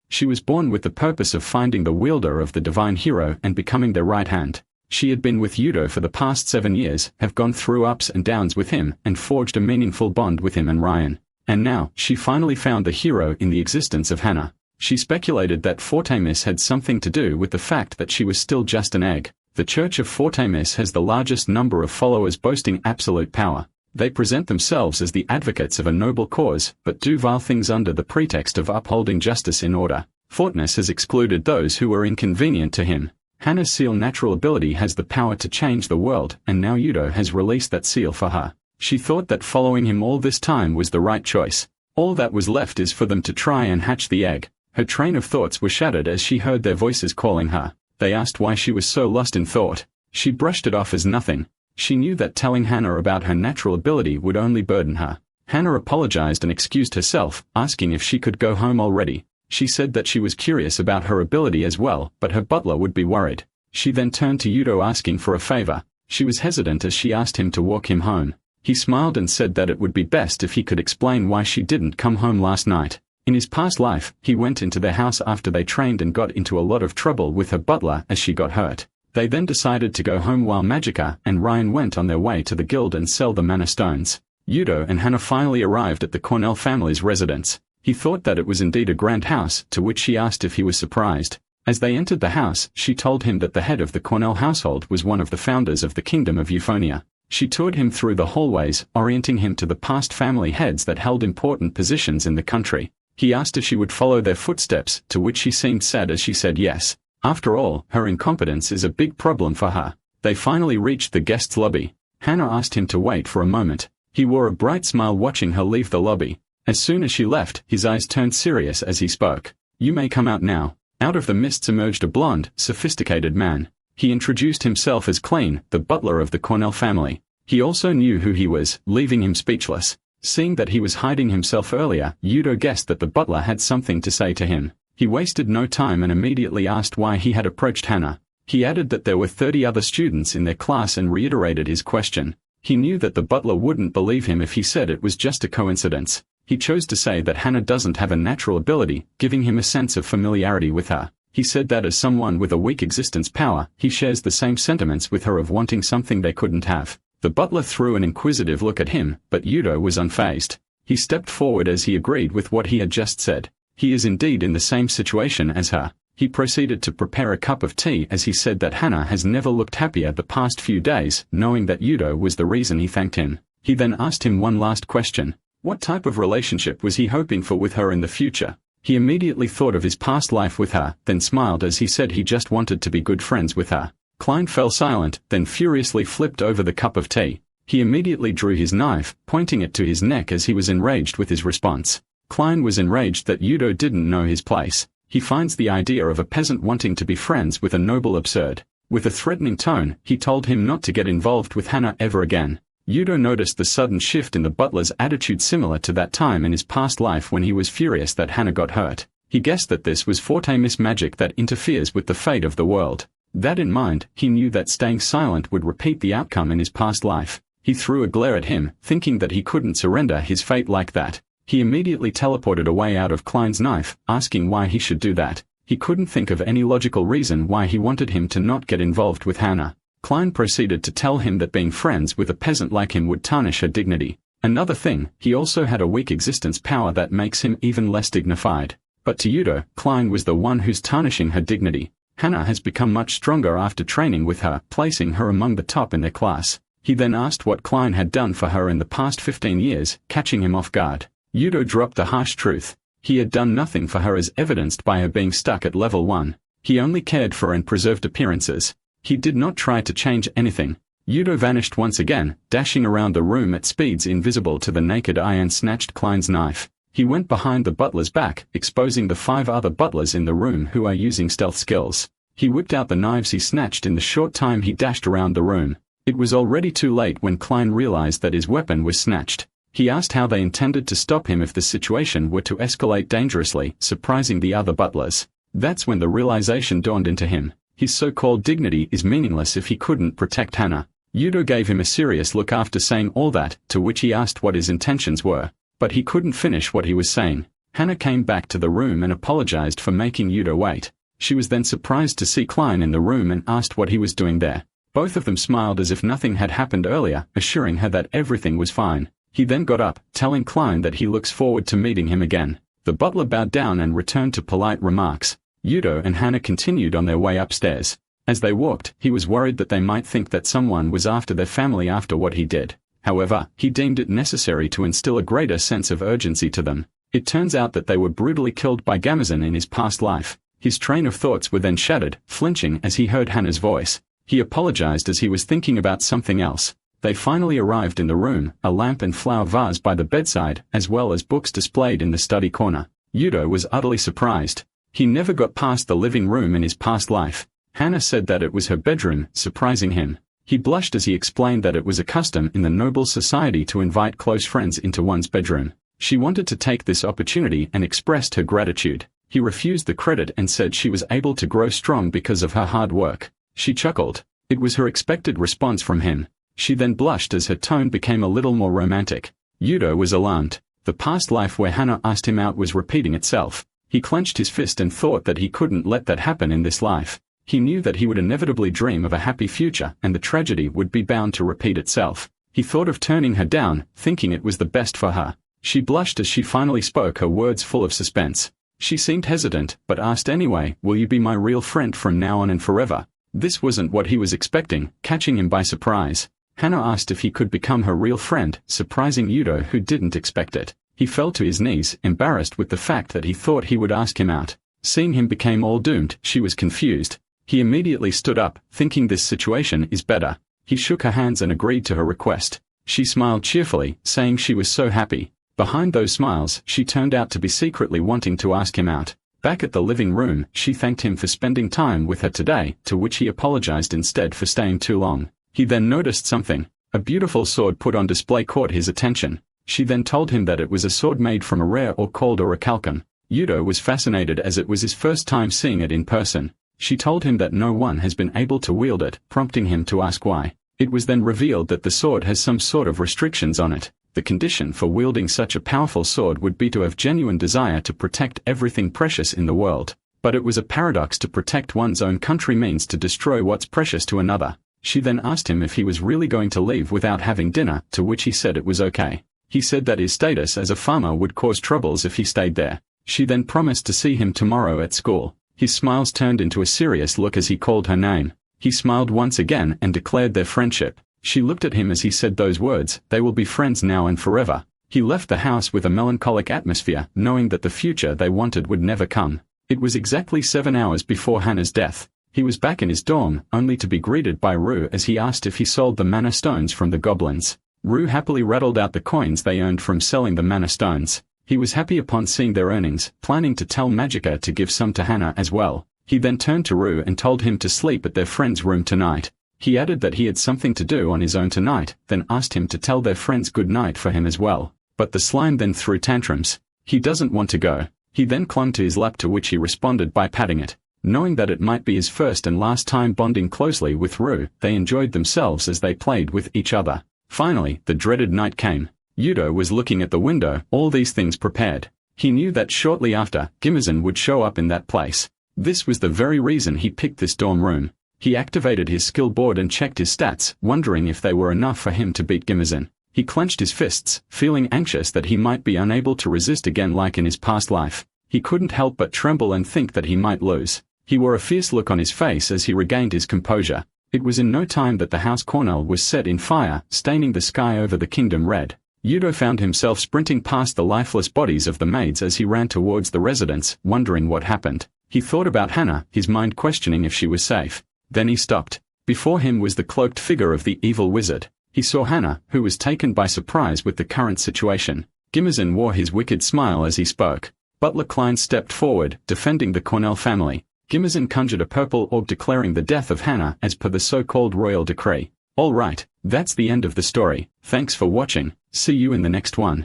She was born with the purpose of finding the wielder of the divine hero and becoming their right hand. She had been with Yudo for the past 7 years, have gone through ups and downs with him, and forged a meaningful bond with him and Ryan. And now, she finally found the hero in the existence of Hannah. She speculated that Fortamis had something to do with the fact that she was still just an egg. The Church of Fortamis has the largest number of followers, boasting absolute power. They present themselves as the advocates of a noble cause, but do vile things under the pretext of upholding justice in order. Fortness has excluded those who were inconvenient to him. Hannah's seal natural ability has the power to change the world, and now Yudo has released that seal for her. She thought that following him all this time was the right choice. All that was left is for them to try and hatch the egg. Her train of thoughts were shattered as she heard their voices calling her. They asked why she was so lost in thought. She brushed it off as nothing. She knew that telling Hannah about her natural ability would only burden her. Hannah apologized and excused herself, asking if she could go home already. She said that she was curious about her ability as well, but her butler would be worried. She then turned to Yudo asking for a favor. She was hesitant as she asked him to walk him home. He smiled and said that it would be best if he could explain why she didn't come home last night. In his past life, he went into their house after they trained and got into a lot of trouble with her butler as she got hurt. They then decided to go home while Majika and Ryan went on their way to the guild and sell the mana stones. Yudo and Hannah finally arrived at the Cornell family's residence. He thought that it was indeed a grand house, to which she asked if he was surprised. As they entered the house, she told him that the head of the Cornell household was one of the founders of the Kingdom of Euphonia. She toured him through the hallways, orienting him to the past family heads that held important positions in the country. He asked if she would follow their footsteps, to which she seemed sad as she said yes. After all, her incompetence is a big problem for her. They finally reached the guest's lobby. Hannah asked him to wait for a moment. He wore a bright smile watching her leave the lobby. As soon as she left, his eyes turned serious as he spoke. "You may come out now." Out of the mists emerged a blonde, sophisticated man. He introduced himself as Clean, the butler of the Cornell family. He also knew who he was, leaving him speechless. Seeing that he was hiding himself earlier, Yudo guessed that the butler had something to say to him. He wasted no time and immediately asked why he had approached Hannah. He added that there were 30 other students in their class and reiterated his question. He knew that the butler wouldn't believe him if he said it was just a coincidence. He chose to say that Hannah doesn't have a natural ability, giving him a sense of familiarity with her. He said that as someone with a weak existence power, he shares the same sentiments with her of wanting something they couldn't have. The butler threw an inquisitive look at him, but Yudo was unfazed. He stepped forward as he agreed with what he had just said. He is indeed in the same situation as her. He proceeded to prepare a cup of tea as he said that Hannah has never looked happier the past few days, knowing that Yudo was the reason he thanked him. He then asked him one last question. What type of relationship was he hoping for with her in the future? He immediately thought of his past life with her, then smiled as he said he just wanted to be good friends with her. Klein fell silent, then furiously flipped over the cup of tea. He immediately drew his knife, pointing it to his neck as he was enraged with his response. Klein was enraged that Yudo didn't know his place. He finds the idea of a peasant wanting to be friends with a noble absurd. With a threatening tone, he told him not to get involved with Hannah ever again. Yudo noticed the sudden shift in the butler's attitude similar to that time in his past life when he was furious that Hannah got hurt. He guessed that this was Fortamis magic that interferes with the fate of the world. That in mind, he knew that staying silent would repeat the outcome in his past life. He threw a glare at him, thinking that he couldn't surrender his fate like that. He immediately teleported away out of Klein's knife, asking why he should do that. He couldn't think of any logical reason why he wanted him to not get involved with Hannah. Klein proceeded to tell him that being friends with a peasant like him would tarnish her dignity. Another thing, he also had a weak existence power that makes him even less dignified. But to Yudo, Klein was the one who's tarnishing her dignity. Hannah has become much stronger after training with her, placing her among the top in their class. He then asked what Klein had done for her in the past 15 years, catching him off guard. Yudo dropped the harsh truth. He had done nothing for her as evidenced by her being stuck at level 1. He only cared for and preserved appearances. He did not try to change anything. Yudo vanished once again, dashing around the room at speeds invisible to the naked eye and snatched Klein's knife. He went behind the butler's back, exposing the 5 other butlers in the room who are using stealth skills. He whipped out the knives he snatched in the short time he dashed around the room. It was already too late when Klein realized that his weapon was snatched. He asked how they intended to stop him if the situation were to escalate dangerously, surprising the other butlers. That's when the realization dawned into him. His so-called dignity is meaningless if he couldn't protect Hannah. Yudo gave him a serious look after saying all that, to which he asked what his intentions were. But he couldn't finish what he was saying. Hannah came back to the room and apologized for making Yudo wait. She was then surprised to see Klein in the room and asked what he was doing there. Both of them smiled as if nothing had happened earlier, assuring her that everything was fine. He then got up, telling Klein that he looks forward to meeting him again. The butler bowed down and returned to polite remarks. Yudo and Hannah continued on their way upstairs. As they walked, he was worried that they might think that someone was after their family after what he did. However, he deemed it necessary to instill a greater sense of urgency to them. It turns out that they were brutally killed by Gamazin in his past life. His train of thoughts were then shattered, flinching as he heard Hannah's voice. He apologized as he was thinking about something else. They finally arrived in the room, a lamp and flower vase by the bedside, as well as books displayed in the study corner. Yudo was utterly surprised. He never got past the living room in his past life. Hannah said that it was her bedroom, surprising him. He blushed as he explained that it was a custom in the noble society to invite close friends into one's bedroom. She wanted to take this opportunity and expressed her gratitude. He refused the credit and said she was able to grow strong because of her hard work. She chuckled. It was her expected response from him. She then blushed as her tone became a little more romantic. Yudo was alarmed. The past life where Hannah asked him out was repeating itself. He clenched his fist and thought that he couldn't let that happen in this life. He knew that he would inevitably dream of a happy future and the tragedy would be bound to repeat itself. He thought of turning her down, thinking it was the best for her. She blushed as she finally spoke her words full of suspense. She seemed hesitant, but asked anyway, "Will you be my real friend from now on and forever?" This wasn't what he was expecting, catching him by surprise. Hannah asked if he could become her real friend, surprising Yudo who didn't expect it. He fell to his knees, embarrassed with the fact that he thought he would ask him out. Seeing him became all doomed, she was confused. He immediately stood up, thinking this situation is better. He shook her hands and agreed to her request. She smiled cheerfully, saying she was so happy. Behind those smiles, she turned out to be secretly wanting to ask him out. Back at the living room, she thanked him for spending time with her today, to which he apologized instead for staying too long. He then noticed something. A beautiful sword put on display caught his attention. She then told him that it was a sword made from a rare or called orichalcum. Yudo was fascinated as it was his first time seeing it in person. She told him that no one has been able to wield it, prompting him to ask why. It was then revealed that the sword has some sort of restrictions on it. The condition for wielding such a powerful sword would be to have genuine desire to protect everything precious in the world. But it was a paradox to protect one's own country means to destroy what's precious to another. She then asked him if he was really going to leave without having dinner, to which he said it was okay. He said that his status as a farmer would cause troubles if he stayed there. She then promised to see him tomorrow at school. His smiles turned into a serious look as he called her name. He smiled once again and declared their friendship. She looked at him as he said those words, "They will be friends now and forever." He left the house with a melancholic atmosphere, knowing that the future they wanted would never come. It was exactly 7 hours before Hannah's death. He was back in his dorm, only to be greeted by Rue as he asked if he sold the mana stones from the goblins. Rue happily rattled out the coins they earned from selling the mana stones. He was happy upon seeing their earnings, planning to tell Magica to give some to Hannah as well. He then turned to Rue and told him to sleep at their friend's room tonight. He added that he had something to do on his own tonight, then asked him to tell their friends good night for him as well. But the slime then threw tantrums. He doesn't want to go. He then clung to his lap, to which he responded by patting it. Knowing that it might be his first and last time bonding closely with Ru, they enjoyed themselves as they played with each other. Finally, the dreaded night came. Yudo was looking at the window, all these things prepared. He knew that shortly after, Gimizan would show up in that place. This was the very reason he picked this dorm room. He activated his skill board and checked his stats, wondering if they were enough for him to beat Gimizan. He clenched his fists, feeling anxious that he might be unable to resist again like in his past life. He couldn't help but tremble and think that he might lose. He wore a fierce look on his face as he regained his composure. It was in no time that the house Cornell was set in fire, staining the sky over the kingdom red. Yudo found himself sprinting past the lifeless bodies of the maids as he ran towards the residence, wondering what happened. He thought about Hannah, his mind questioning if she was safe. Then he stopped. Before him was the cloaked figure of the evil wizard. He saw Hannah, who was taken by surprise with the current situation. Gimizan wore his wicked smile as he spoke. Butler Klein stepped forward, defending the Cornell family. Gimizan conjured a purple orb declaring the death of Hannah as per the so-called royal decree. Alright, that's the end of the story. Thanks for watching. See you in the next one.